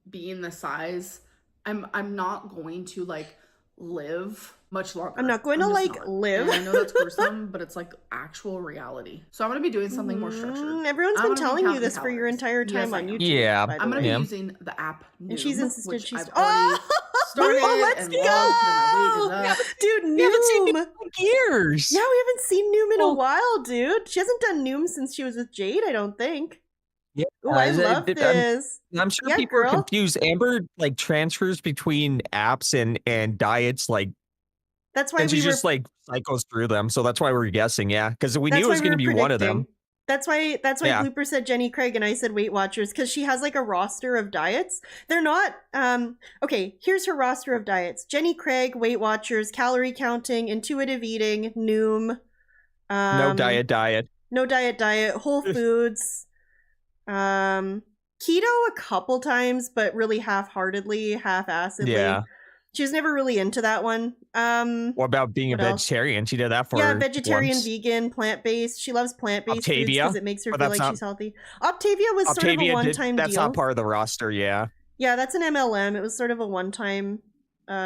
being the size, I'm not going to like live much longer. I'm not going to just like not. live. And I know that's gruesome, but it's like actual reality. So I'm gonna be doing something more structured. Everyone's I'm been gonna be telling you counting this for your calories. entire Yes, time I on am. YouTube. Yeah. by the I'm gonna way. be Yeah. using the app Noom, And she's insisted which she's. I've already started let's and go! logged, and my weight is up. Dude, We haven't seen Noom. Noom in years. Yeah, we haven't seen Noom in a Well- while, dude. She hasn't done Noom since she was with Jade, I don't think. Yeah, Oh, I is it- love this. I'm sure Yeah, people are girl. confused. Amber like transfers between apps and diets, like, That's why and we she were. just like cycles through them. So that's why we're guessing, yeah, because we That's knew it why was we going to were be one of them. predicting. That's why Yeah. Blooper said Jenny Craig and I said Weight Watchers, because she has like a roster of diets. They're not okay, here's her roster of diets. Jenny Craig, Weight Watchers, calorie counting, intuitive eating, Noom. No diet. No diet, Whole Foods. Keto a couple times, but really half-heartedly, half-assedly. Yeah. She was never really into that one. What about being a What else? vegetarian? She did that for Yeah, vegetarian, once. vegan, plant-based. She loves plant-based foods Octavia, because it makes her but feel that's like not- she's healthy. Octavia was sort of a Octavia one-time that's deal. not part of the roster. Yeah. Yeah, that's an MLM. It was sort of a one-time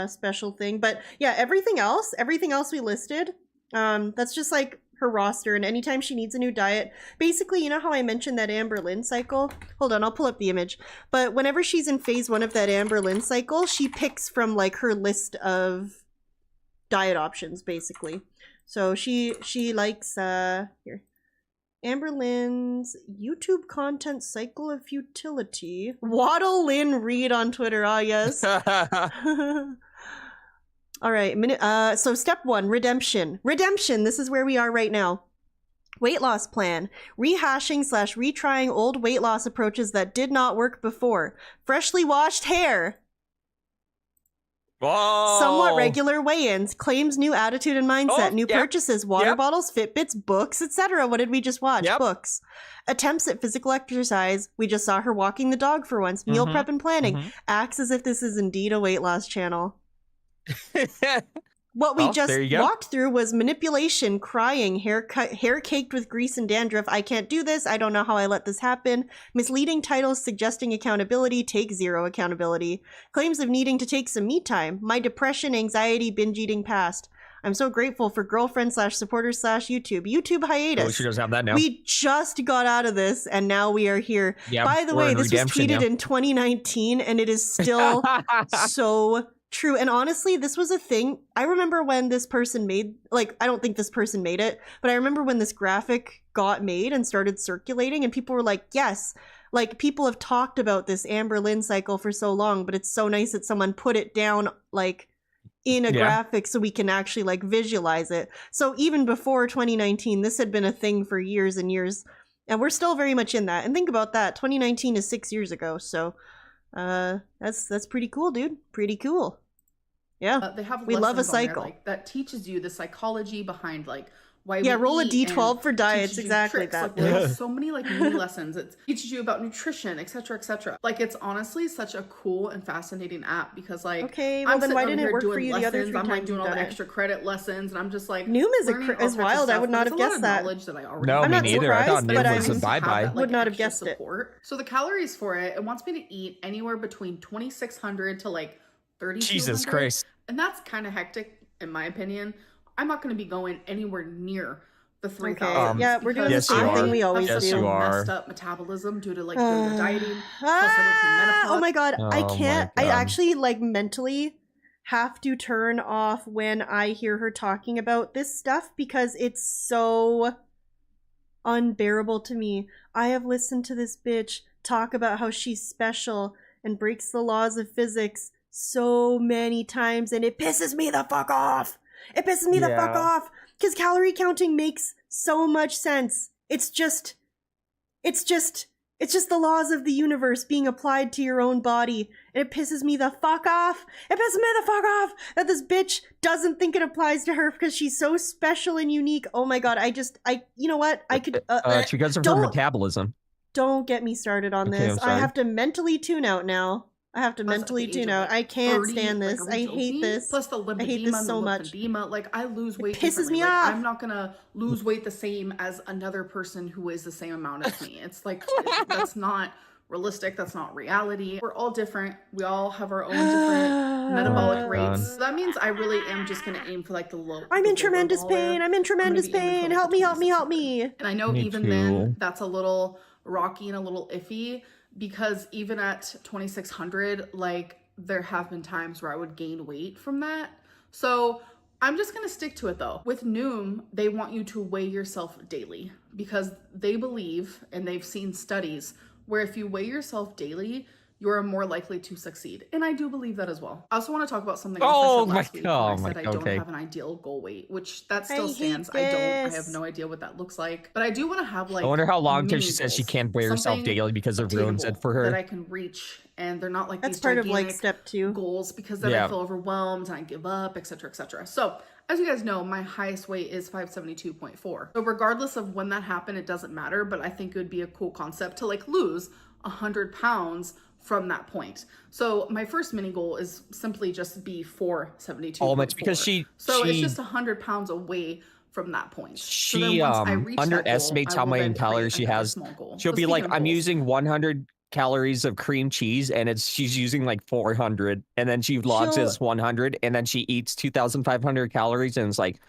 special thing. But yeah, everything else we listed, that's just like her roster, and anytime she needs a new diet, basically, you know how I mentioned that Amberlynn cycle? Hold on, I'll pull up the image. But whenever she's in phase 1 of that Amberlynn cycle, she picks from like her list of diet options, basically. So she likes here. Amberlynn's YouTube content cycle of futility. Waddle Lynn Reed on Twitter. Ah, yes. All right. So step 1, redemption. Redemption. This is where we are right now. Weight loss plan. Rehashing/retrying old weight loss approaches that did not work before. Freshly washed hair. Whoa. Somewhat regular weigh-ins, claims new attitude and mindset, new yep, purchases, water yep. bottles, Fitbits, books, etc. What did we just watch? Books. Attempts at physical exercise. We just saw her walking the dog for once. Meal prep and planning. Acts as if this is indeed a weight loss channel. What we just there you go. walked through was manipulation, crying, hair caked with grease and dandruff. I can't do this. I don't know how I let this happen. Misleading titles suggesting accountability. Take zero accountability. Claims of needing to take some me time. My depression, anxiety, binge eating past. I'm so grateful for girlfriend/supporters/YouTube. YouTube hiatus. Oh, she doesn't have that now. We just got out of this and now we are here. Yeah, by the we're way, in this was redemption tweeted now. in 2019 and it is still so true. And honestly, this was a thing. I remember when this person made, like, I don't think this person made it, but I remember when this graphic got made and started circulating and people were like, yes, like people have talked about this Amberlynn cycle for so long, but it's so nice that someone put it down like in a graphic so we can actually like visualize it. So even before 2019, this had been a thing for years and years, and we're still very much in that. And think about that, 2019 is 6 years ago. So That's pretty cool, dude. Pretty cool. Yeah. They have we love a lessons on there, cycle. like, that teaches you the psychology behind like why Yeah, we roll a eat D12 and for diets, teaches you exactly tricks. that. Like, there's so many like mini lessons. It teaches you about nutrition, etc., etc. Like, it's honestly such a cool and fascinating app because like, okay, well I'm then sitting why over didn't it here work for doing you the other lessons, 3 I'm like times doing you've all the done it? extra credit lessons, and I'm just like Noom is learning all as types of wild. I stuff, would but not it's have a lot guessed of that. knowledge that I already No, have. me not neither. I thought surprised, Noom but was a I'm- bye-bye. Would not have extra guessed it. support. So the calories for it wants me to eat anywhere between 2,600 to like 3,200. Jesus Christ. And that's kind of hectic in my opinion. I'm not going to be going anywhere near the 3,000. Yeah, we're doing the Yes, you same are. thing we always Yes, do. you are. Messed up metabolism due to like the dieting. Plus I went through menopause. Oh my god, I Oh can't. my I God. actually like mentally have to turn off when I hear her talking about this stuff because it's so unbearable to me. I have listened to this bitch talk about how she's special and breaks the laws of physics so many times, and it pisses me the fuck off. It pisses me the fuck Yeah. off because calorie counting makes so much sense. It's just the laws of the universe being applied to your own body. And it pisses me the fuck off. It pisses me the fuck off that this bitch doesn't think it applies to her because she's so special and unique. Oh my god, you know what? I could, It's because of her metabolism. don't get me started on Okay, this. I'm sorry. I have to mentally tune out now. I have to Plus, at mentally the age tune of, out. like, I can't 30, stand like, this. are we I hate joking? this. Plus the lymphedema I hate this so and the much. lymphedema. Like, I lose weight pisses differently. me Like, off. I'm not gonna lose weight the same as another person who weighs the same amount as me. It's like, that's not realistic. That's not reality. We're all different. We all have our own different metabolic rates. So that means I really am just gonna aim for like the low. I'm the in lower tremendous baller. pain. I'm in tremendous be aiming for, pain. like, Help the me, help me, 26. help me. And I know Me even too. then that's a little rocky and a little iffy because even at 2,600, like there have been times where I would gain weight from that. So I'm just gonna stick to it though. With Noom, they want you to weigh yourself daily because they believe, and they've seen studies, where if you weigh yourself daily, you're more likely to succeed. And I do believe that as well. I also want to talk about something else Oh I said my last week when God, I said I don't okay. have an ideal goal weight, which that I still hate stands. I have this. no idea what that looks like. But I do want to have like I wonder how long till mini she says she goals. can't weigh herself Something daily because it ruins it for that her. I can reach, and they're not like That's these part of like gigantic step 2. goals because then Yeah. I feel overwhelmed and I give up, etc., etc. So as you guys know, my highest weight is 572.4. So regardless of when that happened, it doesn't matter, but I think it would be a cool concept to like lose 100 pounds from that point. So my first mini goal is simply just be 472. Oh, that's because So it's she- just 100 pounds away from that point. So then She once I reach that goal, underestimates I how will many then create calories she another has. small goal. She'll So be like, speaking of I'm goals, using 100 calories of cream cheese, and she's using like 400, and then she logs She'll- as 100, and then she eats 2,500 calories, and it's like,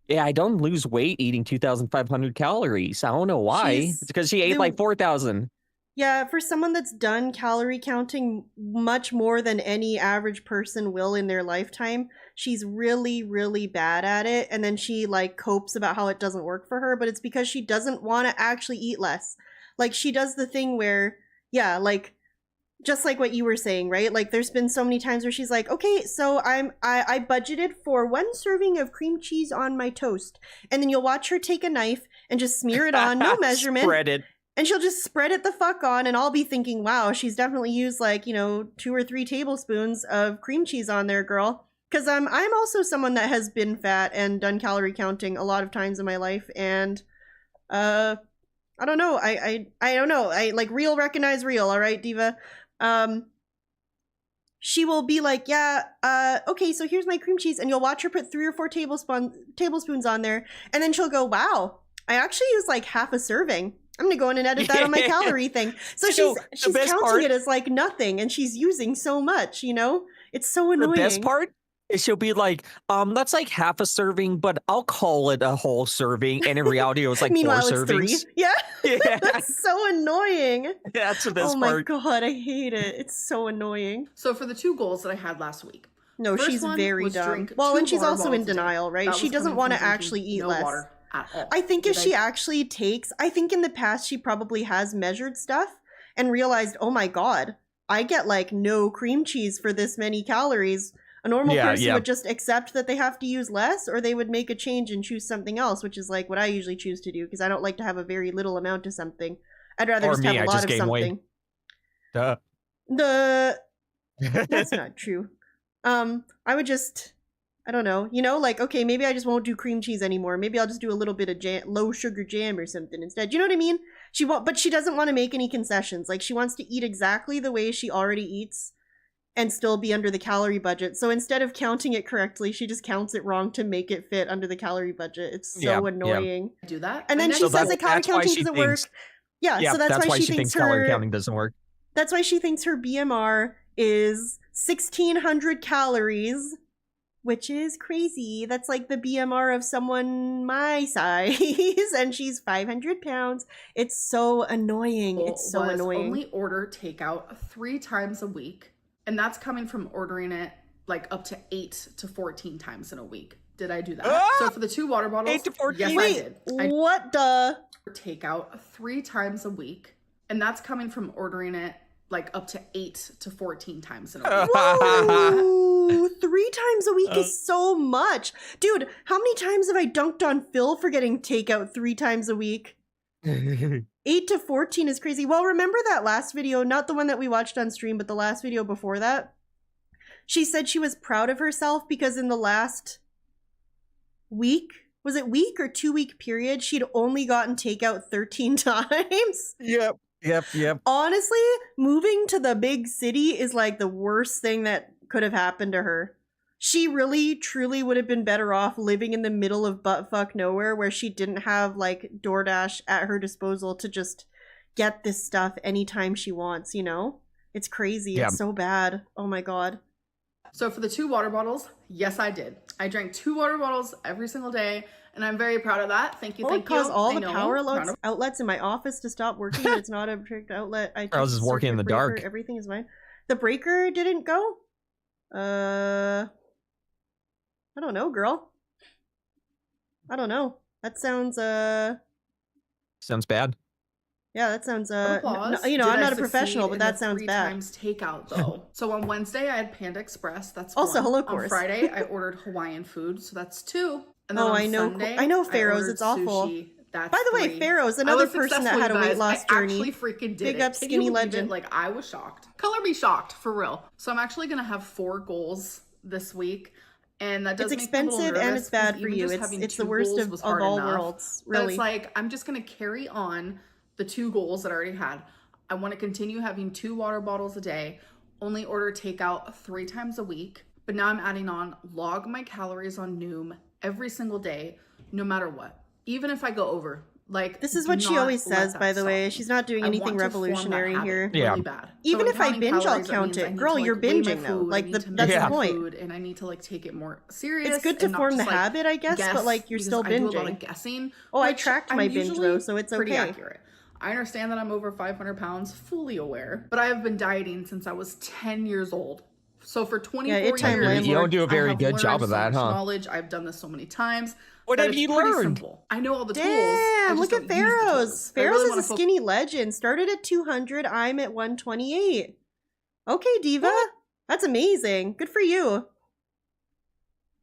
yeah, I don't lose weight eating 2,500 calories. I don't know why. She's- It's because she ate the- like 4,000. Yeah, for someone that's done calorie counting much more than any average person will in their lifetime, she's really, really bad at it. And then she like copes about how it doesn't work for her, but it's because she doesn't want to actually eat less. Like she does the thing where, yeah, like just like what you were saying, right? Like there's been so many times where she's like, okay, so I budgeted for 1 serving of cream cheese on my toast. And then you'll watch her take a knife and just smear it on, no measurement. Spread it. And she'll just spread it the fuck on, and I'll be thinking, wow, she's definitely used like, 2 or 3 tablespoons of cream cheese on there, girl. Because I'm also someone that has been fat and done calorie counting a lot of times in my life, and I don't know. I don't know. I like real recognize real, all right, Diva. She will be like, yeah, okay, so here's my cream cheese, and you'll watch her put 3 or 4 tablespoons on there, and then she'll go, wow, I actually used like half a serving. I'm gonna go in and edit that on my calorie thing. So So, she's the best counting part- it as like nothing, and she's using so much, It's so annoying. The best part is she'll be like, that's like half a serving, but I'll call it a whole serving. And in reality, it was like 4 Meanwhile, it's servings. 3. Yeah. Yeah. That's so annoying. That's the best Oh my part. god, I hate it. It's so annoying. So for the 2 goals that I had last week. No, First she's one very was dumb. drink Well, 2 and she's water also in bottles a day. denial, right? That She was doesn't coming want to from drinking actually eat no less. water at all. I think if Did she actually takes, I think in the past she probably has measured stuff and realized, oh my god, I get like no cream cheese for this many calories. A normal person would just accept that they have to use less, or they would make a change and choose something else, which is like what I usually choose to do because I don't like to have a very little amount of something. I'd rather Or just me, have a I lot just of gain weight. something. Duh. That's not true. I would just, I don't know, like, okay, maybe I just won't do cream cheese anymore. Maybe I'll just do a little bit of low sugar jam or something instead. You know what I mean? But she doesn't want to make any concessions. Like, she wants to eat exactly the way she already eats and still be under the calorie budget. So instead of counting it correctly, she just counts it wrong to make it fit under the calorie budget. It's so annoying. Do that. And then she says that calorie counting doesn't work. Yeah, so that's why she thinks calorie counting doesn't work. That's why she thinks her BMR is 1,600 calories, which is crazy. That's like the BMR of someone my size, and she's 500 pounds. It's so annoying. It's so annoying. Only order takeout 3 times a week, and that's coming from ordering it like up to 8 to 14 times in a week. Did I do that? So for the 2 water bottles, 8 to 14. Yes, I did. What the? Takeout 3 times a week, and that's coming from ordering it like up to 8 to 14 times in a week. Whoa, 3 times a week is so much. Dude, how many times have I dunked on Phil for getting takeout 3 times a week? 8 to 14 is crazy. Well, remember that last video, not the one that we watched on stream, but the last video before that? She said she was proud of herself because in the last week, was it week or 2-week period, she'd only gotten takeout 13 times. Yep. Honestly, moving to the big city is like the worst thing that could have happened to her. She really, truly would have been better off living in the middle of buttfuck nowhere where she didn't have like DoorDash at her disposal to just get this stuff anytime she wants, It's crazy. Yeah. It's so bad. Oh my God. So for the 2 water bottles, yes, I did. I drank 2 water bottles every single day, and I'm very proud of that. Thank you, thank you. Cause all I the know. power Round of- outlets in my office to stop working. It's not a strict outlet. I was just working in the dark. Everything is fine. The breaker didn't go? I don't know, girl. I don't know. That sounds, Sounds bad. Yeah, that sounds, Applause. I'm Did not I a professional, succeed but in that the sounds 3 bad. times takeout though. So on Wednesday I had Panda Express. That's Also, 1. hello, On course. Friday I ordered Hawaiian food, so that's 2. And then Oh, on I know. Sunday, I know Pharaoh's. ordered It's awful. sushi. That's By the way, 3. Pharaoh's, I another was person that successful, had a you weight guys. loss I journey. actually freaking did Big it. up, Can you skinny believe legend. it? Like, I was shocked. Color me shocked, for real. So I'm actually gonna have 4 goals this week. And that does It's make me a little expensive and nervous it's bad because for even you. just It's having the 2 worst goals of was hard all enough. worlds, But really. it's like, I'm just gonna carry on the 2 goals that I already had. I want to continue having 2 water bottles a day, only order takeout 3 times a week. But now I'm adding on log my calories on Noom every single day, no matter what. Even if I go over. Like, This is do what she not always let says, that by the stop way. me. She's not doing I anything want to form that revolutionary habit here. Yeah. really bad. Even So if I counting binge, I'll calories, that count means I it. need Girl, to, like, you're weigh my binging, though. food, Like, I need the- to that's measure the my point. food, and I need to like take it more serious. It's good to and not form just, the like, habit, I guess, but, like, you're because still I do a lot binging. of guessing. Oh, I which tracked I'm my binge, usually though, so it's pretty okay. accurate. I understand that I'm over 500 pounds, fully aware, but I have been dieting since I was 10 years old. So for 24 it time years, landlord. You don't do a very I have good job learned of so that, much huh? Knowledge. I've done this so many times. What that have it's you pretty learned? simple. I know all the tools. I Damn, just look don't at use the Pharaoh's. tools. I Pharaoh's really is wanna a skinny legend. Started at 200. I'm at 128. Okay, Diva. That's amazing. Good for you.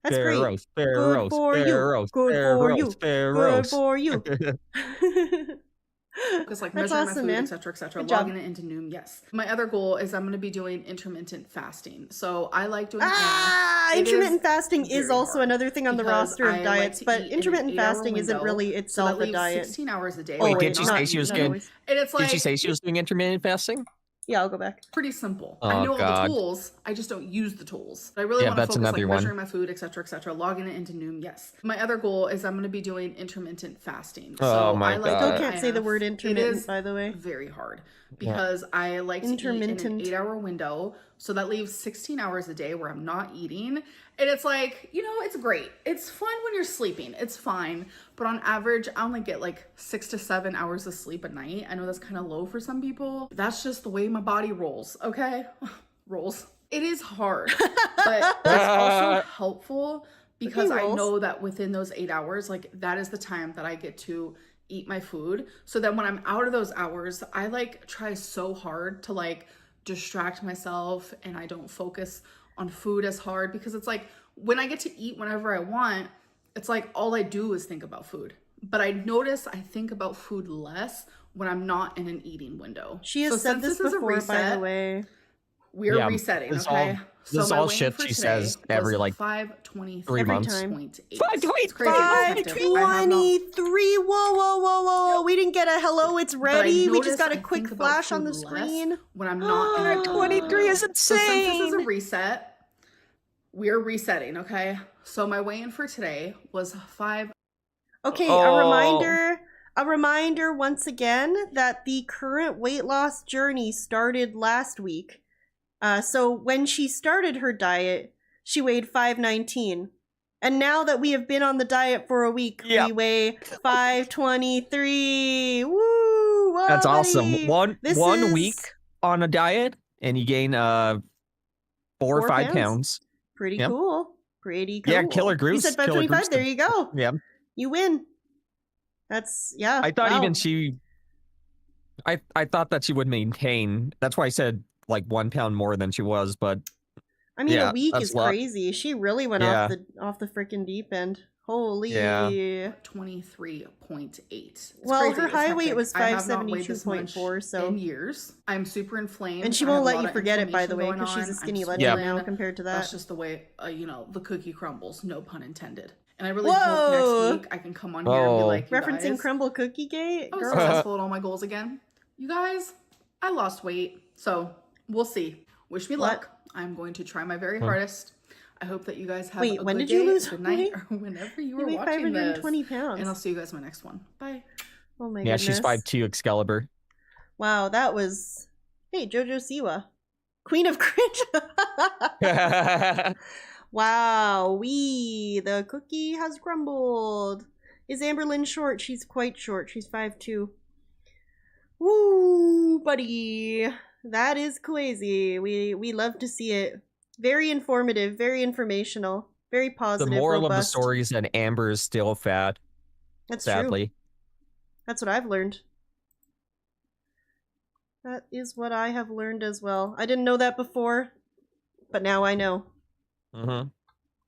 That's great. Pharaoh's, Good for you. Pharaoh's, Good for you. Pharaoh's. Good for you. Because like That's measuring awesome, my food, man. etc., etc. Good job. Logging it into Noom, yes. My other goal is I'm going to be doing intermittent fasting. So I like doing Intermittent fasting is very also hard another thing on the because roster of I like diets, to but eat in an intermittent 8-hour fasting isn't window, really so that itself a leaves diet. 16 hours a day. Wait, Oh, did she not- say she was not doing? always. And it's like Did she say she was doing intermittent fasting? Yeah, I'll go back. pretty simple. Oh, I know all God. the tools. I just don't use the tools. I really Yeah, want to that's focus another like one. measuring my food, etc., logging it into Noom. Yes. My other goal is I'm going to be doing intermittent fasting. Oh, So my I like God. to Still can't say the IF. word It intermittent, is by the way. very hard because I like to eat in an Intermittent. 8-hour window. So that leaves 16 hours a day where I'm not eating. And it's like, it's great. It's fun when you're sleeping. It's fine. But on average, I only get like 6 to 7 hours of sleep a night. I know that's kind of low for some people. That's just the way my body rolls, okay? Rolls. It is hard, but it's also helpful because I rolls. know that within those 8 hours, like that is the time that I get to eat my food. So then when I'm out of those hours, I like try so hard to like distract myself and I don't focus on food as hard because it's like when I get to eat whenever I want, it's like all I do is think about food. But I notice I think about food less when I'm not in an eating window. She has So said since this is a before, by the reset, way. We're Yeah, resetting, this okay? all- this is my all weighing shit for she today says every, was like, 523. 3 months. 523. Whoa. We didn't get a hello, it's ready. We just got a quick flash on the screen. When I'm not in a 23 is So since this is a insane. reset, we're resetting, okay? So my weigh-in for today was 5. Okay, Oh. a reminder once again that the current weight loss journey started last week. So when she started her diet, she weighed 519. And now that we have been on the diet for a week, we weigh 523. Woo! Whoa, That's buddy. awesome. One This one is week on a diet and you gain 4 or 5 pounds. pounds. Pretty Yep. cool. Pretty cool. Yeah, killer You grooves. said Killer 525. grooves There to- you go. Yeah. You win. That's, yeah. I thought wow. even she I thought that she would maintain. That's why I said like 1 pound more than she was, but I mean, yeah, a week that's is a lot. crazy. She really went Yeah. off the freaking deep end. Holy. Yeah. 23.8. It's Well, crazy. her It's high weight hectic. was I have not weighed this 572.4, much so. in years. I'm super inflamed. And she I have won't a let lot you of forget it, by the way, inflammation because she's a going on. skinny I'm legend swollen. now compared to that. That's just the way, the cookie crumbles. No pun intended. And I really Whoa! hope next week I can come on here and be Whoa. like, you Referencing guys, Crumble Cookie Gate? I was Girl. successful at all my goals again. You guys, I lost weight. So we'll see. Wish me luck. I'm going to try my very hardest. I hope that you guys have Wait, a when good did you day, lose good night, weight? or whenever you You were weighed watching 520 this. pounds. And I'll see you guys in my next one. Bye. Oh my Yeah, goodness. she's 5'2" Excalibur. Wow, that was... Hey, Jojo Siwa. Queen of Cringe. Wow, the cookie has crumbled. Is Amberlynn short? She's quite short. She's 5'2". Woo, buddy. That is crazy. We love to see it. Very informative, very informational, very The positive, moral of the robust. story is that Amber is still fat. That's sadly. true. That's what I've learned. That is what I have learned as well. I didn't know that before, but now I know. Mm-hmm.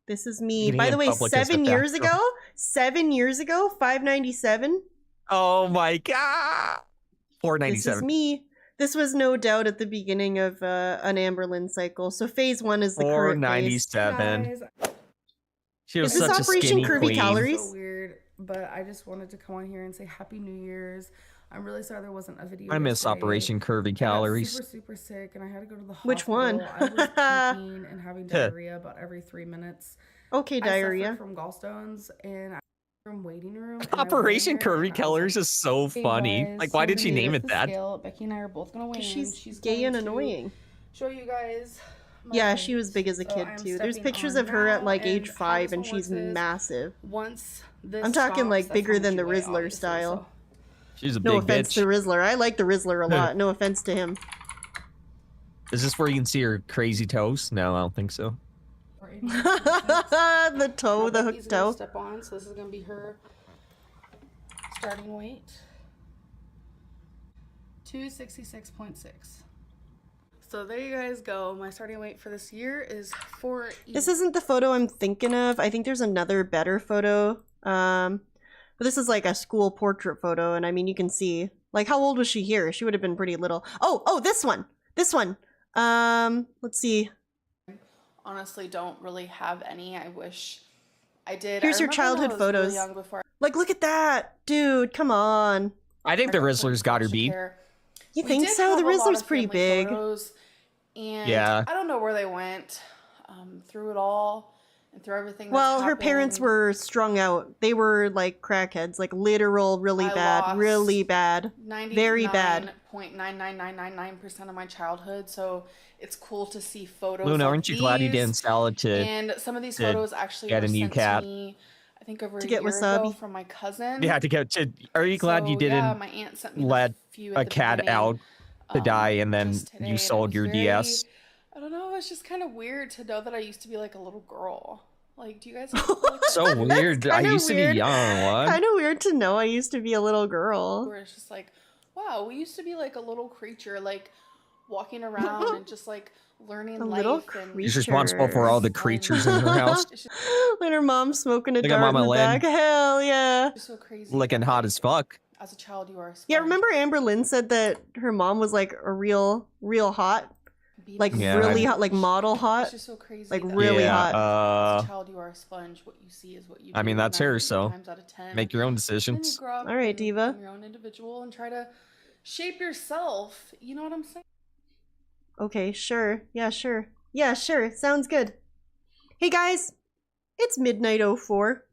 This is me. Eating By in the way, public is a 7 years factor. ago, 7 years ago, 597. Oh my god. This is 497. me. This was no doubt at the beginning of an Amberlynn cycle. So phase 1 is the current phase. 497. She was Is this such a Operation skinny Kirby queen. Calories? So weird, but I just wanted to come on here and say Happy New Year's. I'm really sorry there wasn't a video. I miss yesterday. Operation Kirby I got Calories. super sick, and I had to go to the hospital. Which one? I was puking and having diarrhea about every 3 minutes. Okay, I diarrhea. suffered from gallstones, and I from waiting room. and I was Operation laying there, Kirby and I was Calories is so "Hey, funny. guys, Like, why so did I'm she gonna name use it the that? scale. Becky and I are both gonna weigh in. She's gay going and to annoying. Show you guys. my Yeah, weight. she was big as a So kid I'm too. There's stepping pictures on of her at now, like and age how 5 this and one she's works is massive. Once this I'm talking stops, like that's bigger how much than the you weigh, Rizzler obviously, style. so- She's a No big offense bitch. to Rizzler. I like the Rizzler a lot. No offense to him. Is this where you can see her crazy toes? No, I don't think so. The toe, the Becky's hook gonna toe. Step on, so this is gonna be her starting weight. 266.6. So there you guys go. My starting weight for this year is 4. This isn't the photo I'm thinking of. I think there's another better photo. But this is like a school portrait photo, and I mean you can see. Like, how old was she here? She would have been pretty little. Oh, this one. This one. Let's see. Honestly, don't really have any. I wish I did. Here's I your remember when I childhood was photos. Really young before Like, look at that. Dude, come on. I think the Rizzler's got her beat. You We think did so? The have a lot Rizzler's of pretty family big. photos, and Yeah. I don't know where they went through it all and through everything. That's Well, her parents happened. were strung out. They were like crackheads, like literal, really I bad, lost really bad, very bad. 99.99999% of my childhood, so it's cool to see photos. Luna, like aren't you glad you these. didn't sell it to? And some of these to photos actually get were a new sent cat? to me, I think over To a get year ago wasabi? from my cousin. Yeah, to get to. Are you glad you So, didn't yeah, my aunt sent me let few at a the cat beginning, out to die and then just today, you and it sold was your very- DS? I don't know. It's just kind of weird to know that I used to be like a little girl. Like, do you guys? So weird. I kinda used to weird. be young. What? Kind of weird to know I used to be a little girl. Where it's just like, wow, we used to be like a little creature, like walking around and just like learning A life. little And She's responsible for all the creatures in her house. When her mom's smoking a Look at dart in Mama the Lynn. back. Hell yeah. so crazy. Looking hot as fuck. As a child, you are. A Yeah, remember Amberlynn said that her mom was like a real hot? Like Yeah, really hot, like model hot. It's just so crazy. Like that really Yeah, hot. As a child, you are a sponge. What you see is what you do. I mean, that's her, 9 so times out of 10. make your own Then you decisions. grow up All right, and Diva. become your own individual and try to shape yourself. You know what I'm saying? Okay, sure. Yeah, sure. Yeah, sure. Sounds good. Hey guys, it's midnight 04.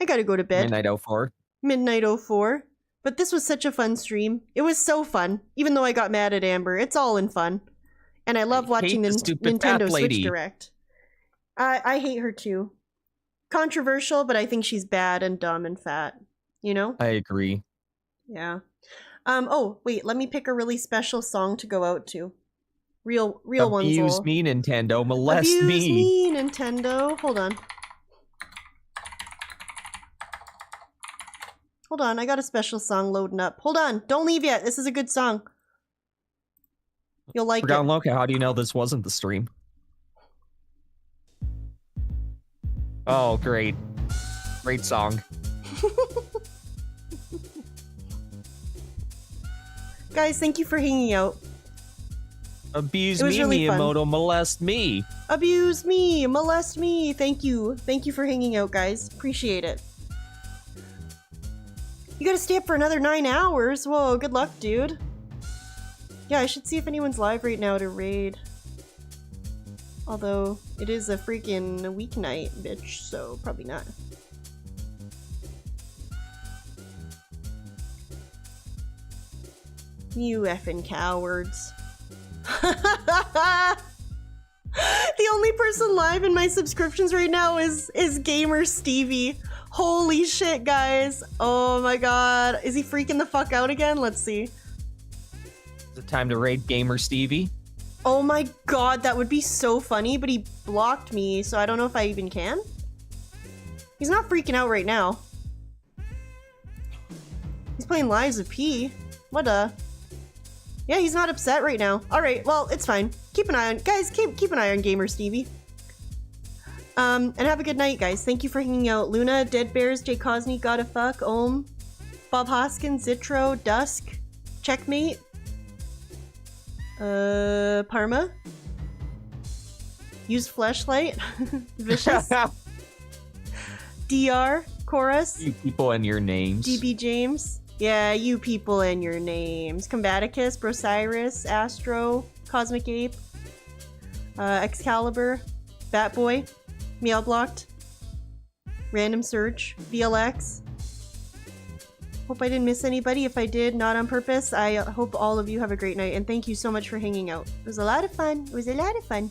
I gotta go to bed. Midnight 04. Midnight 04. But this was such a fun stream. It was so fun. Even though I got mad at Amber, it's all in fun. And I love watching the the stupid fat Nintendo Switch lady. Direct. I hate her too. Controversial, but I think she's bad and dumb and fat. You know? I agree. Yeah. Oh, wait, let me pick a really special song to go out to. Real ones. Abuse me, Nintendo. Molest Abuse me. me, Nintendo. Hold on. Hold on, I got a special song loading up. Hold on, don't leave yet. This is a good song. You'll like Forgotten it. Loca, how do you know this wasn't the stream? Oh, great. Great song. Guys, thank you for hanging out. Abuse It was me, really fun. Miyamoto. Molest me. Abuse me, molest me. Thank you. Thank you for hanging out, guys. Appreciate it. You gotta stay up for another 9 hours. Whoa, good luck, dude. Yeah, I should see if anyone's live right now to raid. Although, it is a freaking weeknight, bitch, so probably not. You effing cowards. The only person live in my subscriptions right now is Gamer Stevie. Holy shit, guys. Oh my god. Is he freaking the fuck out again? Let's see. Is it time to raid Gamer Stevie? Oh my god, that would be so funny, but he blocked me, so I don't know if I even can. He's not freaking out right now. He's playing Lies of P. What a... Yeah, he's not upset right now. Alright, well, it's fine. Keep an eye on... Guys, keep an eye on Gamer Stevie. And have a good night, guys. Thank you for hanging out. Luna, Dead Bears, Jay Cosney, Gotta Fuck, Ohm, Bob Hoskins, Zitro, Dusk, Checkmate, Parma, Use Fleshlight, Vicious, DR, Chorus, You people and your names. DB James. Yeah, you people and your names. Combaticus, Brosiris, Astro, Cosmic Ape, Excalibur, Batboy, Meow Blocked, Random Search, VLX. Hope I didn't miss anybody. If I did, not on purpose. I hope all of you have a great night, and thank you so much for hanging out. It was a lot of fun. It was a lot of fun.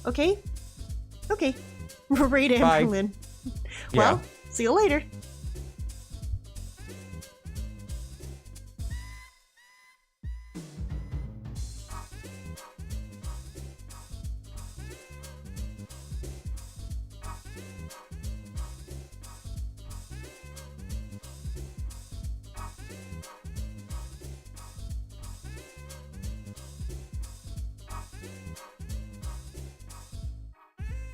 Okay? Okay. Raid Bye. Amberlynn. Yeah. Well, see you later.